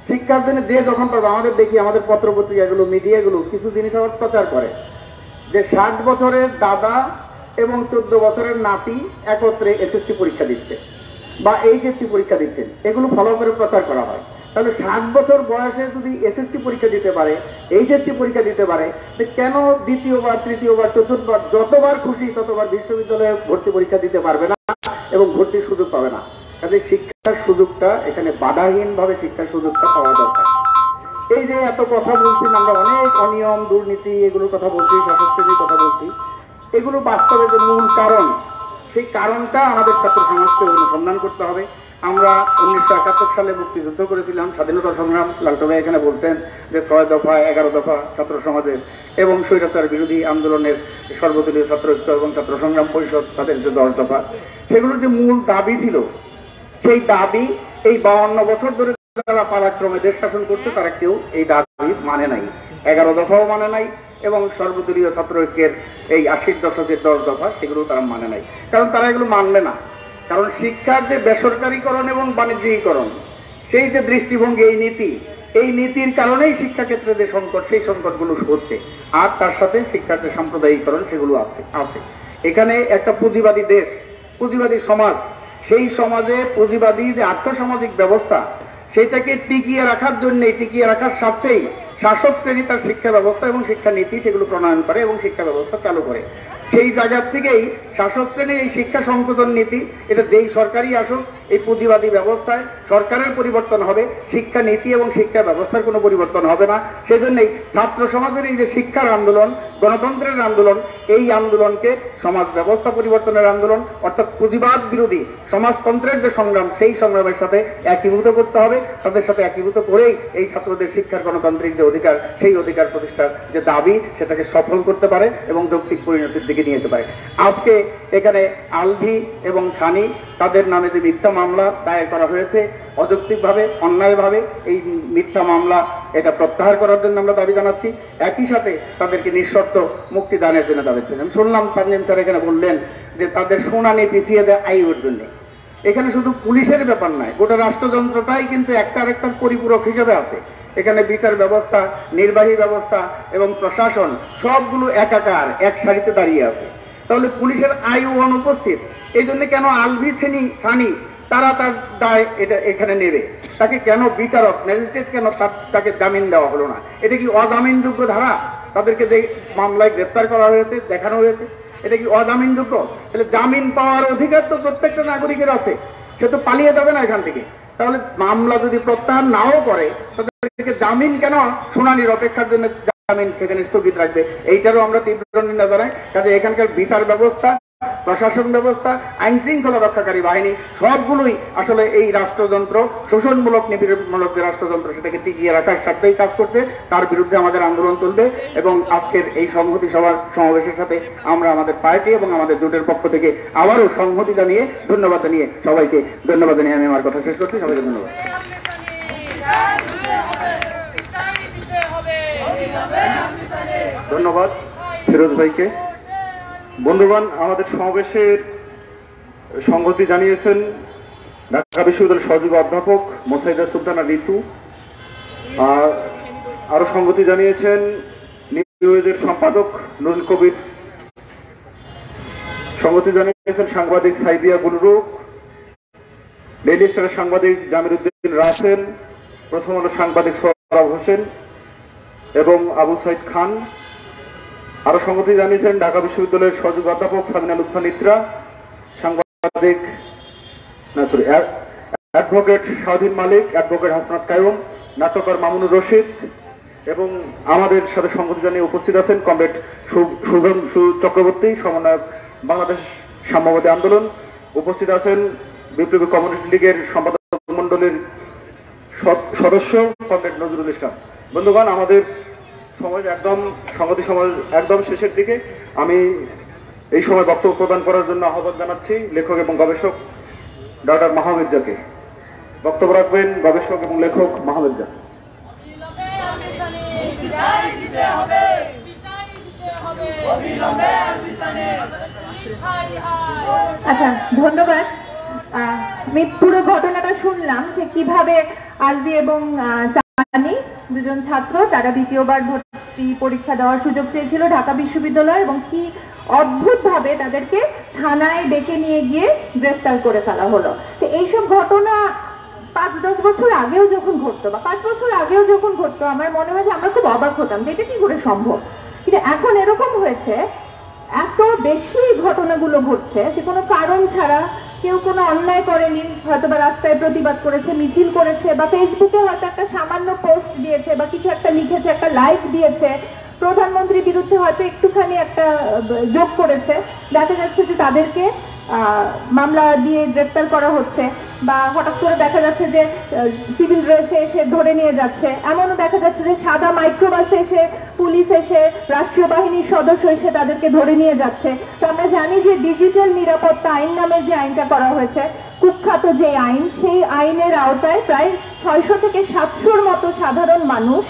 Speaker 4: শিক্ষার জন্য যে যখন পাবে, আমাদের দেখি আমাদের পত্রপত্রিকাগুলো, মিডিয়াগুলো কিছু জিনিস আবার প্রচার করে যে 60 বছরের দাদা এবং 14 বছরের নাতি একত্রে এসএসসি পরীক্ষা দিচ্ছে বা এইচএসসি পরীক্ষা দিচ্ছেন, এগুলো ফলো করে প্রচার করা হয়। তাহলে 60 বছর বয়সে যদি এসএসসি পরীক্ষা দিতে পারে, এইচএসসি পরীক্ষা দিতে পারে, কেন দ্বিতীয়বার, তৃতীয়বার, চতুর্থবার, যতবার খুশি ততবার বিশ্ববিদ্যালয়ে ভর্তি পরীক্ষা দিতে পারবে না এবং ভর্তির সুযোগ পাবে না? কাজে শিক্ষার সুযোগটা এখানে বাধাহীনভাবে শিক্ষার সুযোগটা পাওয়া দরকার। এই যে এত কথা বলছি আমরা, অনেক অনিয়ম, দুর্নীতি, এগুলোর কথা বলছি, শাসক শ্রেণীর কথা বলছি, এগুলো বাস্তবে যে মূল কারণ, সেই কারণটা আমাদের ছাত্র সমাজকে অনুসন্ধান করতে হবে। আমরা 1971 সালে মুক্তিযুদ্ধ করেছিলাম, স্বাধীনতা সংগ্রাম। লালটু ভাই এখানে বলছেন যে 6 দফা, 11 দফা ছাত্র সমাজের এবং স্বৈরাচার বিরোধী আন্দোলনের সর্বদলীয় ছাত্র ঐক্য এবং ছাত্র সংগ্রাম পরিষদ, তাদের যে 10 দফা, সেগুলোর যে মূল দাবি ছিল, সেই দাবি এই 52 বছর ধরে যারা পালাক্রমে দেশ শাসন করছে তারা কেউ এই দাবি মানে নাই। 11 দফাও মানে নাই এবং সর্বদলীয় ছাত্র ঐক্যের এই 80 দশকের 10 দফা, সেগুলো তারা মানে নাই। কারণ তারা এগুলো মানবে না। কারণ শিক্ষার যে বেসরকারীকরণ এবং বাণিজ্যিকীকরণ, সেই যে দৃষ্টিভঙ্গি, এই নীতি,
Speaker 3: এই নীতির কারণেই শিক্ষাক্ষেত্রে যে সংকট, সেই সংকটগুলো হচ্ছে। আর তার সাথে শিক্ষার যে সাম্প্রদায়িকরণ, সেগুলো আছে। এখানে একটা পুঁজিবাদী দেশ, পুঁজিবাদী সমাজ, সেই সমাজে পুঁজিবাদী যে আর্থসামাজিক ব্যবস্থা, সেটাকে টিকিয়ে রাখার জন্য, টিকিয়ে রাখার স্বার্থেই শাসক শ্রেণী তার শিক্ষা ব্যবস্থা এবং শিক্ষা নীতি সেগুলো প্রণয়ন করে এবং শিক্ষা ব্যবস্থা চালু করে। সেই জায়গা থেকেই শাসক শ্রেণীর এই শিক্ষা সংকোচন নীতি, এটা যেই সরকারই আসুক, এই পুঁজিবাদী ব্যবস্থায় সরকারের পরিবর্তন হবে, শিক্ষা নীতি এবং শিক্ষা ব্যবস্থার কোনো পরিবর্তন হবে না। সেজন্যই ছাত্র সমাজের এই যে শিক্ষার আন্দোলন, গণতন্ত্রের আন্দোলন, এই আন্দোলনকে সমাজ ব্যবস্থা পরিবর্তনের আন্দোলন, অর্থাৎ পুঁজিবাদ বিরোধী সমাজতন্ত্রের যে সংগ্রাম, সেই সংগ্রামের সাথে একীভূত করতে হবে। তাদের সাথে একীভূত করেই এই ছাত্রদের শিক্ষার গণতান্ত্রিক যে অধিকার, সেই অধিকার প্রতিষ্ঠার যে দাবি, সেটাকে সফল করতে পারে এবং যৌক্তিক পরিণতির দিকে নিয়ে যেতে পারে। আজকে এখানে আলভি এবং সানি, তাদের নামে যে মিথ্যা মামলা দায়ের করা হয়েছে অযৌক্তিকভাবে, অন্যায়ভাবে, এই মিথ্যা মামলা এটা প্রত্যাহার করার জন্য আমরা দাবি জানাচ্ছি। একই সাথে তাদেরকে নিঃশর্ত মুক্তি দানের জন্য দাবি জানাচ্ছি। আমি শুনলাম তানজিম স্যার এখানে বললেন যে তাদের শুনানি পিছিয়ে দেয় আইওর জন্য। এখানে শুধু পুলিশের ব্যাপার নয়, গোটা রাষ্ট্রযন্ত্রটাই কিন্তু একটা আরেকটার পরিপূরক হিসেবে আছে। এখানে বিচার ব্যবস্থা, নির্বাহী ব্যবস্থা এবং প্রশাসন সবগুলো একাকার, এক সারিতে দাঁড়িয়ে আছে। তাহলে পুলিশের আইও অনুপস্থিত, এই জন্য কেন আলভি সানি তারা তার দায় এটা এখানে নেবে? তাকে কেন বিচারক, ম্যাজিস্ট্রেট কেন তাকে জামিন দেওয়া হলো না? এটা কি অজামিনযোগ্য ধারা? তাদেরকে যে মামলায় গ্রেফতার করা হয়েছে, দেখানো হয়েছে, এটা কি অজামিনযোগ্য? তাহলে জামিন পাওয়ার অধিকার তো প্রত্যেকটা নাগরিকের আছে, সে তো পালিয়ে যাবে না এখান থেকে। তাহলে মামলা যদি প্রত্যাহার নাও করে, তাদেরকে জামিন কেন শুনানির অপেক্ষার জন্য জামিন সেখানে স্থগিত রাখবে? এইটারও আমরা তীব্র নিন্দা জানাই। কাজে এখানকার বিচার ব্যবস্থা, প্রশাসন ব্যবস্থা, আইন শৃঙ্খলা রক্ষাকারী বাহিনী সবগুলোই আসলে এই রাষ্ট্রযন্ত্র, শোষণমূলক নিপীড়নমূলক যে রাষ্ট্রযন্ত্র, সেটাকে টিকিয়ে রাখার স্বার্থেই কাজ করছে। তার বিরুদ্ধে আমাদের আন্দোলন চলবে এবং আজকের এই সংহতি সভার সমাবেশের সাথে আমরা আমাদের পার্টি এবং আমাদের জোটের পক্ষ থেকে আবারও সংহতি জানিয়ে, ধন্যবাদ জানিয়ে, সবাইকে ধন্যবাদ জানিয়ে আমি আমার কথা শেষ করছি। সবাইকে ধন্যবাদ।
Speaker 9: ধন্যবাদ ফিরোজ ভাইকে। বন্ধুগণ, আমাদের সমাবেশের সংহতি জানিয়েছেন ঢাকা বিশ্ববিদ্যালয়ের সহযোগী অধ্যাপক মোসাইদা সুলতানা ঋতু। আরো সংহতি জানিয়েছেন নিউজের সম্পাদক নুরুল কবির। সংহতি জানিয়েছেন সাংবাদিক সাইদিয়া গুলরুক, ডেইলি স্টারের সাংবাদিক জামির উদ্দিন রাসেল, প্রথম আলো সাংবাদিক সোহরাব হোসেন এবং আবু সাইদ খান। আরো সংগতি জানিয়েছেন ঢাকা বিশ্ববিদ্যালয়ের সহযোগী অধ্যাপক সামিনা লুৎফা নিত্রা, সাংবাদিক অ্যাডভোকেট শাহদিন মালিক, অ্যাডভোকেট হাসনাত কায়ুম, নাট্যকার মামুনুর রশিদ এবং আমাদের সাথে সংগতি জানিয়ে উপস্থিত আছেন কমরেড শুভেন্দু চক্রবর্তী, সমন্বয়ক বাংলাদেশ সাম্যবাদী আন্দোলন। উপস্থিত আছেন বিপ্লবী কমিউনিস্ট লীগের সম্পাদক মন্ডলীর সদস্য কমরেড নজরুল ইসলাম। বন্ধুগণ, আমাদের সময় সংহতি সমাজ একদম শেষের দিকে। আমি এই সময় বক্তব্য প্রদান করার জন্য আহ্বান জানাচ্ছি লেখক এবং গবেষক ডক্টর মাহমির্জাকে। বক্তব্য রাখবেন গবেষক এবং লেখক মাহমির্জা।
Speaker 1: আচ্ছা, ধন্যবাদ। আমি পুরো ঘটনাটা শুনলাম যে কিভাবে আলভি এবং সানি, দুজন ছাত্র, তারা দ্বিতীয়বার ভর্তি পরীক্ষা দেওয়ার সুযোগ চেয়েছিল ঢাকা বিশ্ববিদ্যালয়, এবং কি অদ্ভুত ভাবে তাদেরকে থানায় ডেকে নিয়ে গিয়ে গ্রেফতার করে ফেলা হলো। তো এইসব ঘটনা 5-10 বছর আগেও যখন ঘটতো বা 5 বছর আগেও যখন ঘটতো, আমার মনে হয় যে আমরা খুব অবাক হতাম যে এটা কি করে সম্ভব। কিন্তু এখন এরকম হয়েছে, এত বেশি ঘটনাগুলো ঘটছে যে কোনো কারণ ছাড়া, কেউ কোনো অন্যায় করেনি, হয়তো বা রাস্তায় প্রতিবাদ করেছে, মিছিল করেছে, বা ফেসবুকে হয়তো একটা সামান্য পোস্ট দিয়েছে বা কিছু একটা লিখেছে, একটা লাইক দিয়েছে, প্রধানমন্ত্রীর বিরুদ্ধে হয়তো একটুখানি একটা যোগ করেছে, দেখা যাচ্ছে যে তাদেরকে মামলা দিয়ে গ্রেফতার করা হচ্ছে, বা হঠাৎ করে দেখা যাচ্ছে যে সিভিল ড্রেসে এসে ধরে নিয়ে যাচ্ছে। এমনও দেখা যাচ্ছে যে সাদা মাইক্রোবাসে এসে পুলিশ এসে, রাষ্ট্রীয় বাহিনীর সদস্য এসে তাদেরকে ধরে নিয়ে যাচ্ছে। তো আমরা জানি যে ডিজিটাল নিরাপত্তা আইন নামে যে আইনটা করা হয়েছে, কুখ্যাত যে আইন, সেই আইনের আওতায় প্রায় 600 থেকে 700-র মতো সাধারণ মানুষ,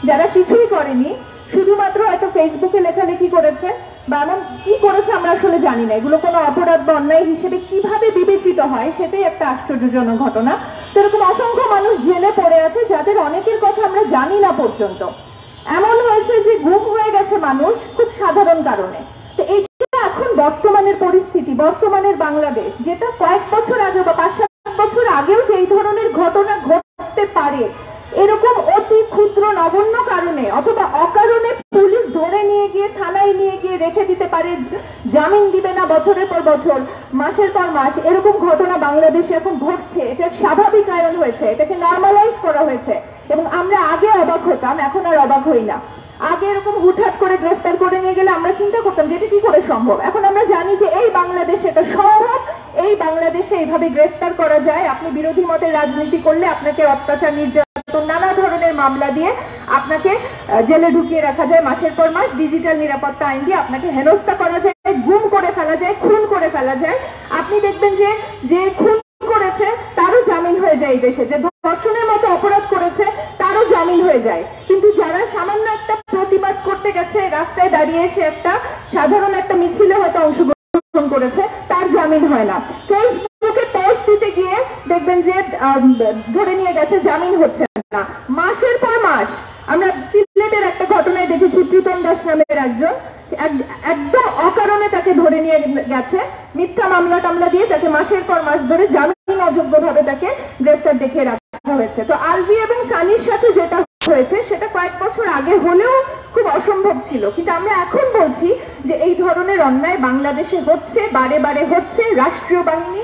Speaker 1: যারা কিছুই করেনি, শুধুমাত্র হয়তো ফেসবুকে লেখালেখি করেছে বা এমন কি করেছে আমরা আসলে জানি না, এগুলো কোনো অপরাধ বা অন্যায় হিসেবে কিভাবে বিবেচিত হয় সেটাই একটা আশ্চর্যজনক ঘটনা। সেরকম অসংখ্য মানুষ জেলে পড়ে আছে যাদের অনেকের কথা আমরা জানি না পর্যন্ত। এমন হয়েছে যে গুম হয়ে গেছে মানুষ খুব সাধারণ কারণে। তো এইটা এখন বর্তমানের পরিস্থিতি, বর্তমানের বাংলাদেশ, যেটা কয়েক বছর আগে বা 5-7 বছর আগেও যে এই ধরনের ঘটনা ঘটতে পারে, এরকম অতি ক্ষুদ্র নগণ্য কারণে অথবা অকারণে পুলিশ ধরে নিয়ে গিয়ে থানায় নিয়ে গিয়ে রেখে দিতে পারে, জামিন দিবে না বছরের পর বছর, মাসের পর মাস, এরকম ঘটনা বাংলাদেশে এখন ঘটছে। এটা স্বাভাবিকায়ন হয়েছে, এটাকে নর্মালাইজ করা হয়েছে। এবং আমরা আগে অবাক হতাম, এখন আর অবাক হই না। আগে এরকম হুটহাট করে গ্রেফতার করে নিয়ে গেলে আমরা চিন্তা করতাম যে এটা কি করে সম্ভব। এখন আমরা জানি যে এই বাংলাদেশে এটা সম্ভব, এই বাংলাদেশে এইভাবে গ্রেফতার করা যায়। আপনি বিরোধী মতের রাজনীতি করলে আপনাকে অত্যাচার, নির্যাতন, নানা ধরনের মামলা দিয়ে আপনাকে জেলে ঢুকিয়ে রাখা যায় মাসের পর মাস। ডিজিটাল নিরাপত্তা আইন দিয়ে আপনাকে হেনস্থা করা যায়, গুম করে ফেলা যায়, খুন করে ফেলা যায়। আপনি দেখবেন যে খুন করেছে তারও জামিন হয়ে যায় এই দেশে, যে ধর্ষণের মতো অপরাধ করেছে তারও জামিন হয়ে যায়। কিন্তু যারা সামান্য একটা প্রতিবাদ করতে গেছে, রাস্তায় দাঁড়িয়ে এসে একটা সাধারণ একটা মিছিলে হয়তো অংশগ্রহণ করেছে, তার জামিন হয় না। ফেসবুকে পোস্ট দিতে গিয়ে দেখবেন যে ধরে নিয়ে গেছে, জামিন হচ্ছে না মাসের পর মাস। আমরা সিলেটের একটা ঘটনায় দেখেছি, প্রীতম দাস নামের একজন একদম অকারণে তাকে ধরে নিয়ে গেছে, মিথ্যা মামলা টামলা দিয়ে তাকে মাসের পর মাস ধরে জামিন অযোগ্য ভাবে তাকে গ্রেফতার দেখিয়ে রাখা হয়েছে। তো আলভি এবং সানির সাথে যেটা হয়েছে সেটা কয়েক বছর আগে হলেও খুব অসম্ভব ছিল, কিন্তু আমরা এখন বলছি যে এই ধরনের অন্যায় বাংলাদেশে হচ্ছে, বারে বারে হচ্ছে। রাষ্ট্রীয় বাহিনী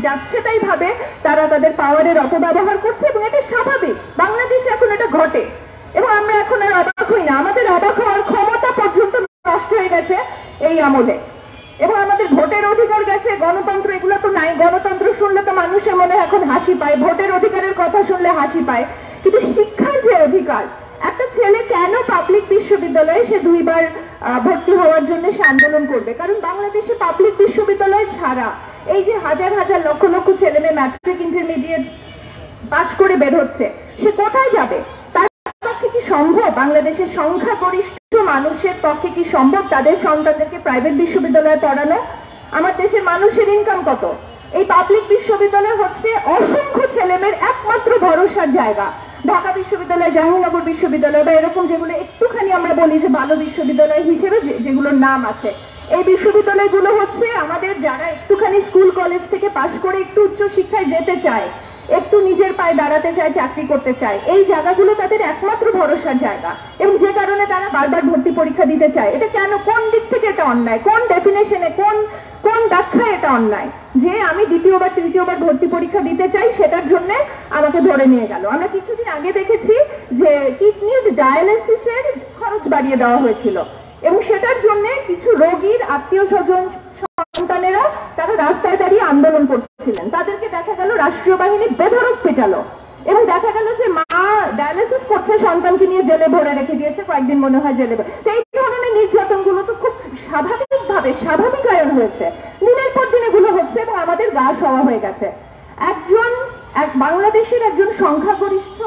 Speaker 1: যাচ্ছে তাই ভাবে তারা তাদের পাওয়ারের অপব্যবহার করছে এবং এটা স্বাভাবিক। বাংলাদেশে এখন এটা ঘটে এবং আমরা এখন আর অবাক হই না। আমাদের অবাক হওয়ার ক্ষমতা পর্যন্ত নষ্ট হয়ে গেছে এই আমলে, এবং আমাদের ভোটের অধিকার গেছে, গণতন্ত্র এগুলো তো নাই। গণতন্ত্র শুনলে তো মানুষের মনে এখন হাসি পায়, ভোটের অধিকারের কথা শুনলে হাসি পায়, কিন্তু শিক্ষার যে অধিকার, একটা ছেলে কেন পাবলিক বিশ্ববিদ্যালয়ে সে 2 বার ভর্তি হওয়ার জন্য সে আন্দোলন করবে? কারণ বাংলাদেশে পাবলিক বিশ্ববিদ্যালয় ছাড়া এই যে হাজার হাজার লক্ষ লক্ষ ছেলে মেয়ে ম্যাট্রিক ইন্টারমিডিয়েট পাশ করে বের হচ্ছে, সে কোথায় যাবে? তার পক্ষে কি সম্ভব? বাংলাদেশের সংখ্যাগরিষ্ঠ মানুষের পক্ষে কি সম্ভব তাদের সন্তানদেরকে প্রাইভেট বিশ্ববিদ্যালয়ে পড়ানো? আমার দেশের মানুষের ইনকাম কত? এই পাবলিক বিশ্ববিদ্যালয় হচ্ছে অসংখ্য ছেলেমেয়ের একমাত্র ভরসার জায়গা। ঢাকা বিশ্ববিদ্যালয়, জাহাঙ্গীরনগর বিশ্ববিদ্যালয় বা এরকম যেগুলো একটুখানি আমরা বলি যে ভালো বিশ্ববিদ্যালয় হিসেবে যেগুলোর নাম আছে, এই বিশ্ববিদ্যালয়গুলো হচ্ছে আমাদের যারা একটুখানি স্কুল কলেজ থেকে পাশ করে একটু উচ্চ শিক্ষায় যেতে চায়, একটু নিজের পায়ে দাঁড়াতে চায়, চাকরি করতে চায়, এই জায়গাগুলো তাদের একমাত্র ভরসার জায়গা, এবং যে কারণে তারা বারবার ভর্তি পরীক্ষা দিতে চায়। এটা কেন? কোন দিক থেকে এটা অন্যায়? কোন ডেফিনেশনে, কোন ব্যাখ্যায় এটা অন্যায় যে আমি দ্বিতীয়বার তৃতীয়বার ভর্তি পরীক্ষা দিতে চাই, সেটার জন্য আমাকে ধরে নিয়ে গেল? আমরা কিছুদিন আগে দেখেছি যে কিডনির ডায়ালিসিসের খরচ বাড়িয়ে দেওয়া হয়েছিল, এবং সেটার জন্য কিছু রোগীর আত্মীয় স্বজন সন্তানেরা তারা রাস্তায় দাঁড়িয়ে আন্দোলন করছিলেন। তাদেরকে দেখা গেল রাষ্ট্রীয় বাহিনী বেধড়ক পেটালো, এবং দেখা গেল যে মা ডায়ালিসিস করছে, সন্তানকে নিয়ে জেলে ভরে রেখে দিয়েছে, কয়েকদিন মনে হয় জেলে। এই ধরনের নির্যাতনগুলো তো খুব স্বাভাবিকভাবে স্বাভাবিকায়ন হয়েছে, দিনের পর দিন এগুলো হচ্ছে এবং আমাদের গা সওয়া হয়ে গেছে। বাংলাদেশের একজন সংখ্যাগরিষ্ঠ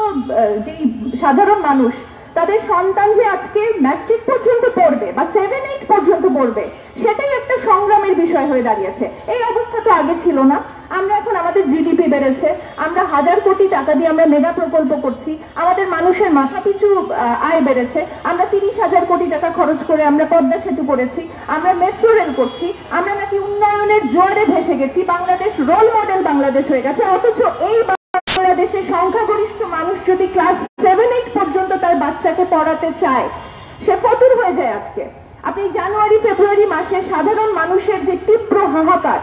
Speaker 1: যে সাধারণ মানুষ, তাদের সন্তান যে আজকে ম্যাট্রিক পর্যন্ত পড়বে বা 7-8 পর্যন্ত পড়বে, সেটাই একটা সংগ্রামের বিষয় হয়ে দাঁড়িয়েছে। এই অবস্থা তো আগে ছিল না। আমরা এখন, আমাদের জিডিপি বেড়েছে, আমরা 1000 কোটি টাকা দিয়ে আমরা মেগা প্রকল্প করছি, আমাদের মানুষের মাথাপিছু আয় বেড়েছে, আমরা 30,000 কোটি টাকা খরচ করে আমরা পদ্মা সেতু করেছি, আমরা মেট্রো রেল করছি, আমরা নাকি উন্নয়নের জোয়ারে ভেসে গেছি, বাংলাদেশ রোল মডেল বাংলাদেশ হয়ে গেছে। অথচ এই বাংলাদেশের সংখ্যাগরিষ্ঠ মানুষ যদি ক্লাস 7-8 পর্যন্ত তার বাচ্চাকে পড়াতে চায়, সে ফতুর হয়ে যায়। আজকে আপনি জানুয়ারি ফেব্রুয়ারি মাসে সাধারণ মানুষের যে তীব্র হাহাকার,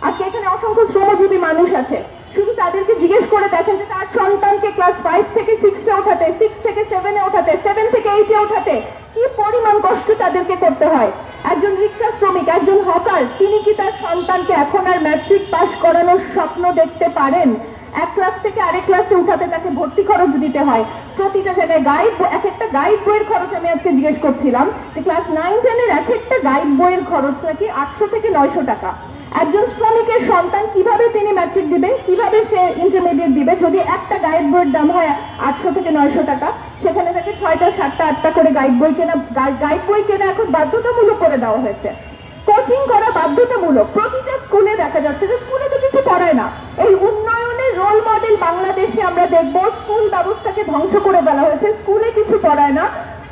Speaker 1: আজকে এখানে অসংখ্য শ্রমজীবী মানুষ আছে, শুধু তাদেরকে জিজ্ঞেস করে দেখেন যে তার সন্তানকে ক্লাস 5 থেকে 6-এ ওঠাতে, 6 থেকে 7-এ ওঠাতে, 7 থেকে 8-এ ওঠাতে কি পরিমাণ কষ্ট তাদেরকে করতে হয়। একজন রিক্সা শ্রমিক, একজন হকার, তিনি কি তার সন্তানকে এখন আর ম্যাট্রিক পাস করানোর স্বপ্ন দেখতে পারেন? এক ক্লাস থেকে আরেক ক্লাসে উঠাতে তাকে ভর্তি খরচ দিতে হয়, প্রতিটা জায়গায় গাইড, এক একটা গাইড বইয়ের খরচ আমি আজকে জিজ্ঞেস করছিলাম যে ক্লাস 9-10-এর এক একটা গাইড বইয়ের খরচ নাকি 800 থেকে 900 টাকা। একজন শ্রমিকের সন্তান কিভাবে তিনি ম্যাট্রিক দিবে, কিভাবে সে ইন্টারমিডিয়েট দিবে যদি একটা গাইড বইয়ের দাম হয় 800 থেকে 900 টাকা? সেখানে তাকে 6টা 7টা 8টা করে গাইড বই কেনা এখন বাধ্যতামূলক করে দেওয়া হয়েছে। কোচিং করা বাধ্যতামূলক। প্রতিটা স্কুলে দেখা যাচ্ছে যে স্কুলে তো কিছু পড়ায় না। এই উন্নয়নের রোল মডেল বাংলাদেশে আমরা দেখবো স্কুল ব্যবস্থাকে ধ্বংস করে ফেলা হয়েছে, স্কুলে কিছু পড়ায় না,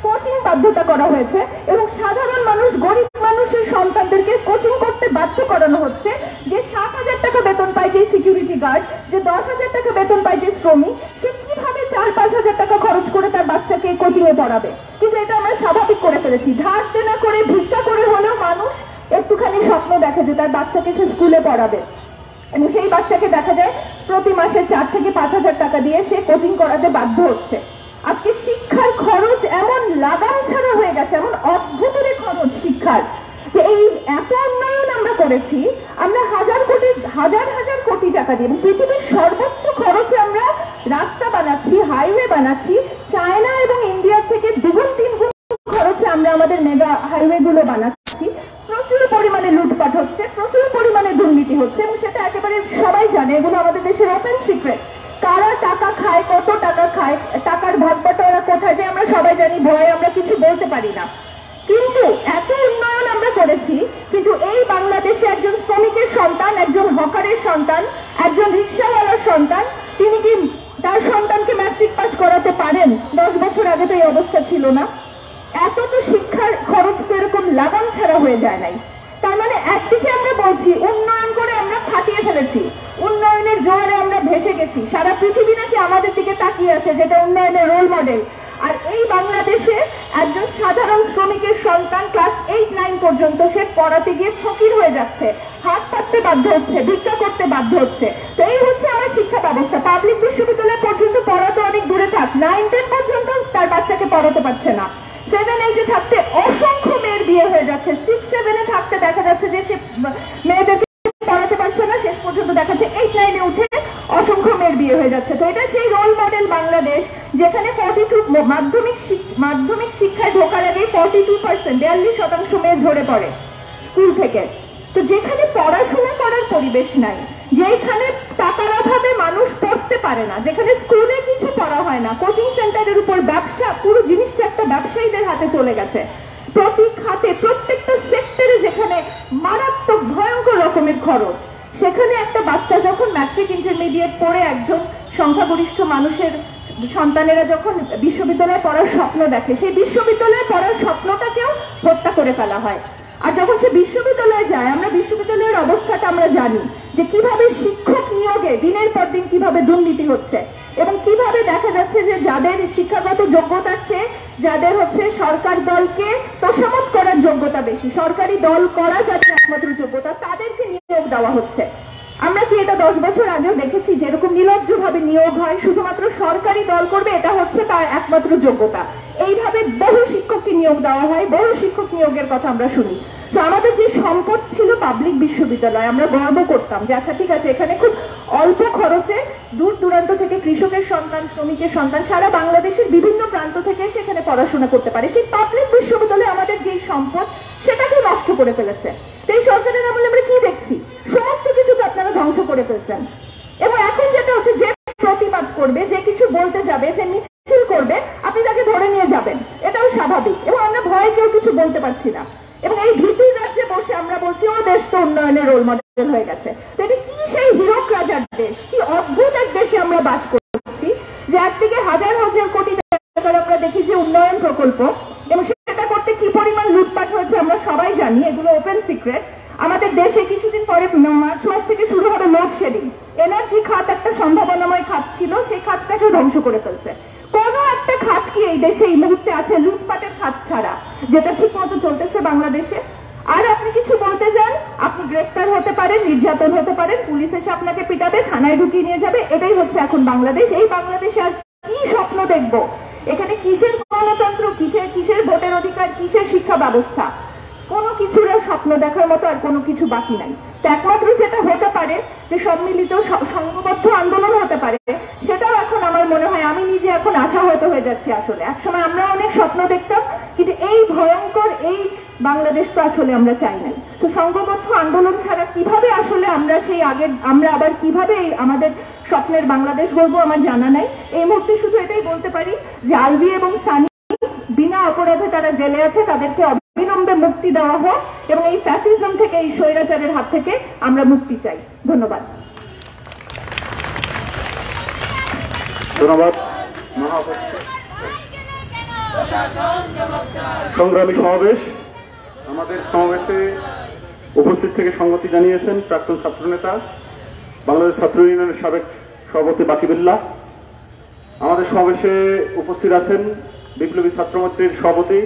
Speaker 1: কোচিং বাধ্যতা করা হয়েছে এবং সাধারণ মানুষ গরিব মানুষের সন্তানদেরকে কোচিং করতে বাধ্য করানো হচ্ছে। যে 7,000 টাকা বেতন পায় যে সিকিউরিটি গার্ড, যে 10,000 টাকা বেতন পায় যে শ্রমিক, সে কিভাবে 4-5 হাজার টাকা খরচ করে তার বাচ্চাকে কোচিং এ পড়াবে? কিন্তু এটা আমরা স্বাভাবিক করে ফেলেছি। ধার দেনা করে ভিক্ষা করে হলেও মানুষ একটুখানি স্বপ্ন দেখে যে তার বাচ্চাকে সে স্কুলে পড়াবে এবং সেই বাচ্চাকে দেখা যায় প্রতি মাসে 4 থেকে 5,000 টাকা দিয়ে সে কোচিং করাতে বাধ্য হচ্ছে। আজকে শিক্ষার খরচ এমন লাগাম ছাড়া হয়ে গেছে, এমন অদ্ভুত খরচ শিক্ষার, যে এই এত উন্নয়ন আমরা করেছি, আমরা হাজার হাজার কোটি টাকা দিয়ে পৃথিবীর সর্বোচ্চ খরচে আমরা রাস্তা বানাচ্ছি, হাইওয়ে বানাচ্ছি। চায়না এবং ইন্ডিয়ার থেকে 2-3 গুণ খরচে আমরা আমাদের মেগা হাইওয়ে গুলো বানাচ্ছি। প্রচুর পরিমাণে লুটপাট হচ্ছে, প্রচুর পরিমাণে দুর্নীতি হচ্ছে এবং সেটা একেবারে সবাই জানে। এগুলো আমাদের দেশের ওপেন সিক্রেট। কারা টাকা খায়, কত টাকা খায়, টাকার ভাগ বাটোয়ারা কোথায় যায় আমরা সবাই জানি, ভয়ে আমরা কিছু বলতে পারি না। কিন্তু এত উন্নয়ন আমরা করেছি, কিন্তু এই বাংলাদেশে একজন শ্রমিকের সন্তান, একজন হকারের সন্তান, একজন রিক্সাওয়ালার সন্তান, তিনি কি তার সন্তানকে ম্যাট্রিক পাস করাতে পারেন? 10 বছর আগে তো এই অবস্থা ছিল না। এত তো শিক্ষার খরচ তো এরকম লাগাম ছাড়া হয়ে যায় নাই। তার মানে একদিকে আমরা বলছি উন্নয়ন করে আমরা ফাটিয়ে ফেলেছি, উন্নয়নের জোয়ারে আমরা ভেসে গেছি, সারা পৃথিবী নাকি আমাদের দিকে তাকিয়ে আছে, যেটা উন্নয়নের রোল মডেল। আর এই বাংলাদেশে একজন সাধারণ শ্রমিকের সন্তান ক্লাস 8-9 পর্যন্ত সে পড়াতে গিয়ে ফকির হয়ে যাচ্ছে, হাত পাততে বাধ্য হচ্ছে, ভিক্ষা করতে বাধ্য হচ্ছে। তো এই হচ্ছে আমার শিক্ষা ব্যবস্থা। পাবলিক বিশ্ববিদ্যালয় পর্যন্ত পড়া তো অনেক দূরে থাক, 9-10 পর্যন্ত তার বাচ্চাকে পড়াতে পারছে না। 7-8-এ থাকতে অসংখ্য মেয়ের বিয়ে হয়ে যাচ্ছে, 6-7-এ থাকতে দেখা যাচ্ছে যে সে মেয়েদেরকে পড়াতে পারছে না, শেষ পর্যন্ত দেখা যাচ্ছে 8-9-এ উঠে অসংখ্য মেয়ের বিয়ে হয়ে যাচ্ছে। তো এটা সেই রোল মডেল বাংলাদেশ, যেখানে 42 মাধ্যমিক শিক্ষায় ঢোকার আগে 42%, 42% মেয়ে ঝরে পড়ে স্কুল থেকে। তো যেখানে পড়াশোনা করার পরিবেশ নাই, যেখানে টাকার অভাবে মানুষ পড়তে পারে না, যেখানে স্কুলে কিছু পড়া হয় না, কোচিং সেন্টারের উপর ব্যবসা, পুরো জিনিসটা একটা ব্যবসায়ীদের হাতে চলে গেছে। প্রতি খাতে, প্রত্যেকটা সেক্টরে যেখানে মারাত্মক ভয়ঙ্কর রকমের খরচ, সেখানে একটা বাচ্চা যখন ম্যাট্রিক ইন্টারমিডিয়েট পড়ে একজন সংখ্যাগরিষ্ঠ মানুষের সন্তানেরা যখন বিশ্ববিদ্যালয়ে পড়ার স্বপ্ন দেখে, সেই বিশ্ববিদ্যালয়ে পড়ার স্বপ্নটাকেও হত্যা করে ফেলা হয়। আর যখন সে বিশ্ববিদ্যালয়ে যায়, আমরা বিশ্ববিদ্যালয়ের অবস্থাটা আমরা জানি যে কিভাবে শিক্ষক নিয়োগে দিনের পর দিন কিভাবে দুর্নীতি হচ্ছে এবং কিভাবে দেখা যাচ্ছে যে যাদের শিক্ষাগত যোগ্যতার চেয়ে যাদের হচ্ছে সরকার দলকে তোষামত করার যোগ্যতা বেশি, সরকারি দল করা যাদের একমাত্র যোগ্যতা, তাদেরকে নিয়োগ দেওয়া হচ্ছে। আমরা কি এটা 10 বছর আগেও দেখেছি যেরকম নির্লজ্জভাবে নিয়োগ হয়, শুধুমাত্র সরকারি দল করবে, এটা হচ্ছে তার একমাত্র যোগ্যতা। এইভাবে বহু শিক্ষককে নিয়োগ দেওয়া হয়, বহু শিক্ষক নিয়োগের কথা আমরা শুনি। তো আমাদের যে সম্পদ ছিল পাবলিক বিশ্ববিদ্যালয়, আমরা গর্ব করতাম যে আচ্ছা ঠিক আছে, এখানে খুব অল্প খরচে দূর দূরান্ত থেকে কৃষকের সন্তান, শ্রমিকের সন্তান, সারা বাংলাদেশের বিভিন্ন প্রান্ত থেকে সেখানে পড়াশোনা করতে পারে। সেই পাবলিক বিশ্ববিদ্যালয়ে আমাদের যে সম্পদ, সেটাকে নষ্ট করে ফেলেছে। এই সরকারের আমলে আমরা কি দেখছি? সমস্ত কিছুকে আপনারা ধ্বংস করে ফেলছেন। এবং এখন যেটা হচ্ছে, যে প্রতিবাদ করবে, যে কিছু বলতে যাবে, যে মিছিল করবে, আপনি তাকে ধরে নিয়ে যাবেন, এটাও স্বাভাবিক। এবং আমরা ভয়ে কেউ কিছু বলতে পারছি না। এবং এই ভীতির রাজ্যে বসে আমরা বলছি ও দেশ তো উন্নয়নের রোল মডেল হয়ে গেছে। তো এটা কি সেই হীরক রাজার দেশ? কি অদ্ভুত এক দেশে আমরা বাস করছি, যে একদিকে হাজার হাজার কোটি টাকার আমরা দেখি যে উন্নয়ন প্রকল্প, এবং সেটা করতে কি পরিমাণ লুটপাট হয়েছে আমরা সবাই জানি, এগুলো ওপেন সিক্রেট। আমাদের দেশে কিছুদিন পরে মার্চ মাস থেকে শুরু হবে লোডশেডিং। এনার্জি খাত একটা সম্ভাবনাময় খাত ছিল, সেই খাতটাকে ধ্বংস করে ফেলছে। কোন একটা খাত কি এই দেশে এই মুহূর্তে আছে লুটপাটের খাত ছাড়া, যেটা ঠিক মতো চলতেছে বাংলাদেশে? আর আপনি কিছু বলতে যান, আপনি গ্রেফতার হতে পারেন, নির্যাতন হতে পারেন, পুলিশ এসে আপনাকে পিটাবে, থানায় ঢুকিয়ে নিয়ে যাবে। এটাই হচ্ছে এখন বাংলাদেশ। এই বাংলাদেশে আর কি স্বপ্ন দেখবো? এখানে কিসের গণতন্ত্র, কিসের ভোটের অধিকার, কিসের শিক্ষা ব্যবস্থা? কোনো কিছুর স্বপ্ন দেখার মতো আর কোনো কিছু বাকি নাই। তো একমাত্র যেটা হতে পারে যে সম্মিলিত সংঘবদ্ধ আন্দোলন হতে পারে, সেটাও এখন আমার মনে হয়, আমি নিজে এখন আশাহত হয়ে যাচ্ছি। আসলে একসময় আমরা অনেক স্বপ্ন দেখতাম, কিন্তু এই ভয়ঙ্কর এই বাংলাদেশ তো আসলে আমরা চাই নাই। তো সংঘবদ্ধ আন্দোলন ছাড়া কিভাবে আসলে আমরা আবার কিভাবে আমাদের স্বপ্নের বাংলাদেশ গড়বো আমার জানা নাই। এই মুহূর্তে শুধু এটাই বলতে পারি যে আলভি এবং সানি বিনা অপরাধে তারা জেলে আছে, তাদেরকে অবিলম্বে মুক্তি দেওয়া হোক এবং এই ফ্যাসিজম থেকে, এই স্বৈরাচারের হাত থেকে আমরা মুক্তি চাই। ধন্যবাদ।
Speaker 9: ধন্যবাদ। সংগ্রামী সমাবেশ, আমাদের সমাবেশে উপস্থিত থেকে সংগতি জানিয়েছেন প্রাক্তন ছাত্রনেতা, বাংলাদেশ ছাত্র ইউনিয়নের সাবেক সভাপতি বাকিবুল্লাহ। আমাদের সমাবেশে উপস্থিত আছেন বিপ্লবী ছাত্রমৈত্রীর সভাপতি,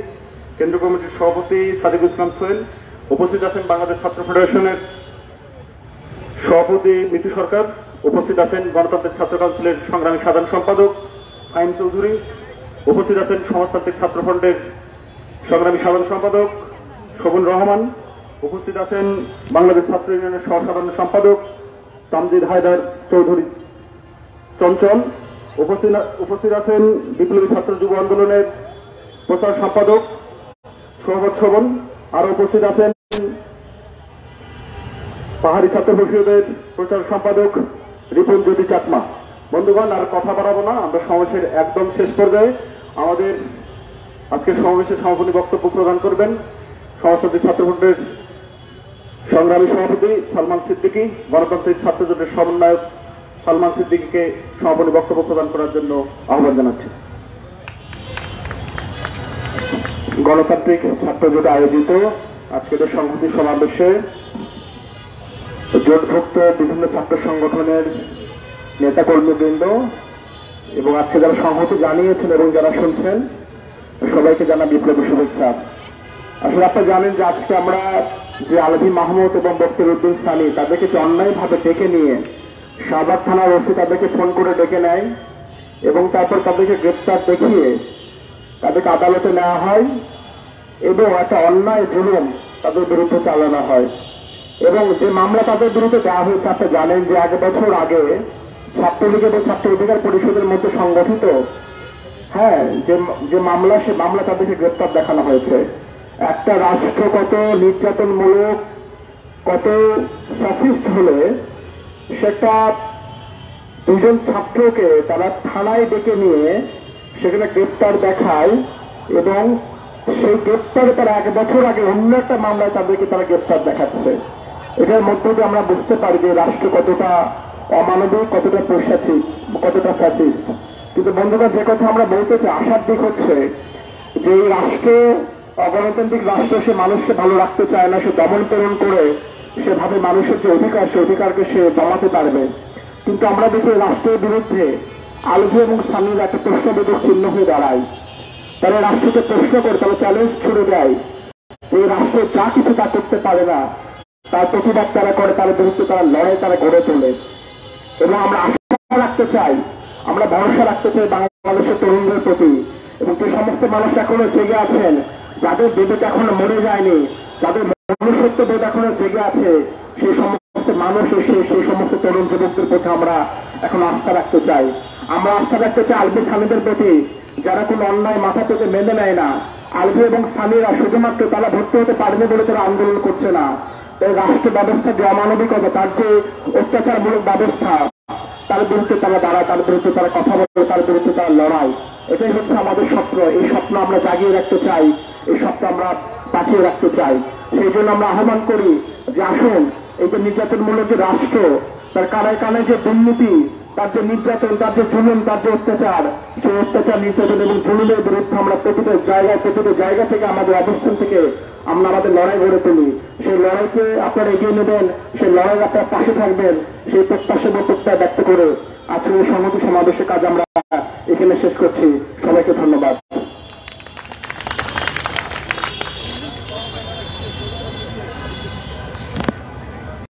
Speaker 9: কেন্দ্রীয় কমিটির সভাপতি সাদিকুল ইসলাম সোহেল। উপস্থিত আছেন বাংলাদেশ ছাত্র ফেডারেশনের সভাপতি মিতু সরকার। উপস্থিত আছেন গণতান্ত্রিক ছাত্র কাউন্সিলের সংগ্রামী সাধারণ সম্পাদক ফাহিম চৌধুরী। উপস্থিত আছেন সমাজতান্ত্রিক ছাত্র ফ্রন্টের সংগ্রামী সাধারণ সম্পাদক শোভন রহমান। উপস্থিত আছেন বাংলাদেশ ছাত্র ইউনিয়নের সহসাধারণ সম্পাদক তামজিদ হায়দার চৌধুরী চঞ্চল। উপস্থিত আছেন বিপ্লবী ছাত্র যুব আন্দোলনের প্রচার সম্পাদক সৌগত শোভন। আরো উপস্থিত আছেন পাহাড়ি ছাত্র পরিষদের প্রচার সম্পাদক রিপুন জ্যোতি চাকমা। বন্ধুগণ, আর কথা বাড়াবো না, আমরা সমাবেশের একদম শেষ পর্যায়ে। আমাদের আজকে সমাবেশের সমাপনী বক্তব্য প্রদান করবেন সমাজতান্ত্রিক ছাত্র ফ্রন্টের সংগ্রামী সভাপতি সালমান সিদ্দিকী। গণতান্ত্রিক ছাত্র জোটের সমন্বয়ক সালমান সিদ্দিকীকে সমাপনী বক্তব্য প্রদান করার জন্য আহ্বান জানাচ্ছি। গণতান্ত্রিক ছাত্র জোট আয়োজিত আজকের সংহতি সমাবেশে জোটভুক্ত বিভিন্ন ছাত্র সংগঠনের নেতাকর্মীবৃন্দ এবং আজকে যারা সংহতি জানিয়েছেন এবং যারা শুনছেন সবাইকে জানা বিপ্লবী শুভেচ্ছা। আসলে আপনারা জানেন যে আজকে আমরা যে আলভী মাহমুদ এবং বক্তের উদ্দিন সানি তাদেরকে যে অন্যায়ভাবে ডেকে নিয়ে শাহবাগ থানার ওসি তাদেরকে ফোন করে ডেকে নেয় এবং তারপর তাদেরকে গ্রেপ্তার দেখিয়ে তাদেরকে আদালতে নেওয়া হয় এবং একটা অন্যায় জুলুম তাদের বিরুদ্ধে চালানো হয়। এবং যে মামলা তাদের বিরুদ্ধে দেওয়া হয়েছে আপনারা জানেন যে 1 বছর আগে ছাত্রলীগ এবং ছাত্র অধিকার পরিষদের মধ্যে সংগঠিত যে মামলা, সে মামলা তাদেরকে গ্রেপ্তার দেখানো হয়েছে। একটা রাষ্ট্র কত নির্যাতনমূলক, কত ফ্যাসিস্ট হলে সেটা দুজন ছাত্রকে তারা থানায় ডেকে নিয়ে সেখানে গ্রেপ্তার দেখায় এবং সেই গ্রেপ্তারে তারা 1 বছর আগে অন্য একটা মামলায় তাদেরকে তারা গ্রেপ্তার দেখাচ্ছে। এটার মধ্য দিয়ে আমরা বুঝতে পারি যে রাষ্ট্র কতটা অমানবিক, কতটা পৈশাচিক, কতটা ফ্যাসিস্ট। কিন্তু বন্ধুরা, যে কথা আমরা বলতে চাই, আশার দিক হচ্ছে যে এই রাষ্ট্র অগণতান্ত্রিক রাষ্ট্র, সে মানুষকে ভালো রাখতে চায় না, সে দমন পীড়ন করে সে ভাবে মানুষের যে অধিকার, সে অধিকারকে সে দমাতে পারবে। কিন্তু আমরা দেখি রাষ্ট্রের বিরুদ্ধে আলভী এবং সানির একটা প্রশ্নবোধক চিহ্ন হয়ে দাঁড়ায়। তারা রাষ্ট্রকে প্রশ্ন করে, তারা চ্যালেঞ্জ ছুড়ে দেয়। এই রাষ্ট্র যা কিছু তা করতে পারে না, তার প্রতিবাদ তারা করে, তার বিরুদ্ধে তারা লড়াই তারা গড়ে তোলে। এবং আমরা আশা রাখতে চাই, আমরা ভরসা রাখতে চাই বাংলাদেশের তরুণদের প্রতি। এবং যে সমস্ত মানুষ এখনো জেগে আছেন, যাদের বিবেক এখনো মরে যায়নি, যাদের মনুষ্যত্ব বোধ এখনো জেগে আছে, সেই সমস্ত মানুষ এসে সেই সমস্ত তরুণ যুবকদের প্রতি আমরা এখন আস্থা রাখতে চাই। আমরা আস্থা রাখতে চাই আলভী সানিদের প্রতি, যারা কোনো অন্যায় মাথা পেতে মেনে নেয় না। আলভী এবং সানিরা শুধুমাত্র তারা ভর্তি হতে পারবে বলে তারা আন্দোলন করছে না। এই রাষ্ট্র ব্যবস্থা যে অমানবিকতা, তার যে অত্যাচারমূলক ব্যবস্থা, তার বিরুদ্ধে তারা দাঁড়ায়, তার বিরুদ্ধে তারা কথা বলে, তার বিরুদ্ধে তারা লড়ায়। এটাই হচ্ছে আমাদের স্বপ্ন। এই স্বপ্ন আমরা জাগিয়ে রাখতে চাই, এই স্বপ্ন আমরা বাঁচিয়ে রাখতে চাই। সেই জন্য আমরা আহ্বান করি যে আসুন, এই যে নির্যাতনমূলক যে রাষ্ট্র, তার কানায় কানায় যে দুর্নীতি, তার যে নির্যাতন, তার যে জুলুম, তার যে অত্যাচার, সেই অত্যাচার, নির্যাতন এবং জুলুমের বিরুদ্ধে আমরা প্রতিটা জায়গা থেকে আমাদের অবস্থান থেকে আমরা আমাদের লড়াই গড়ে তুলি। সেই লড়াইকে আপনারা এগিয়ে নেবেন, সেই লড়াই আপনার পাশে থাকবেন, সেই প্রত্যাশা এবং প্রত্যয় ব্যক্ত করে আজকের সংহতি সমাবেশের কাজ আমরা এখানে শেষ করছি। সবাইকে ধন্যবাদ।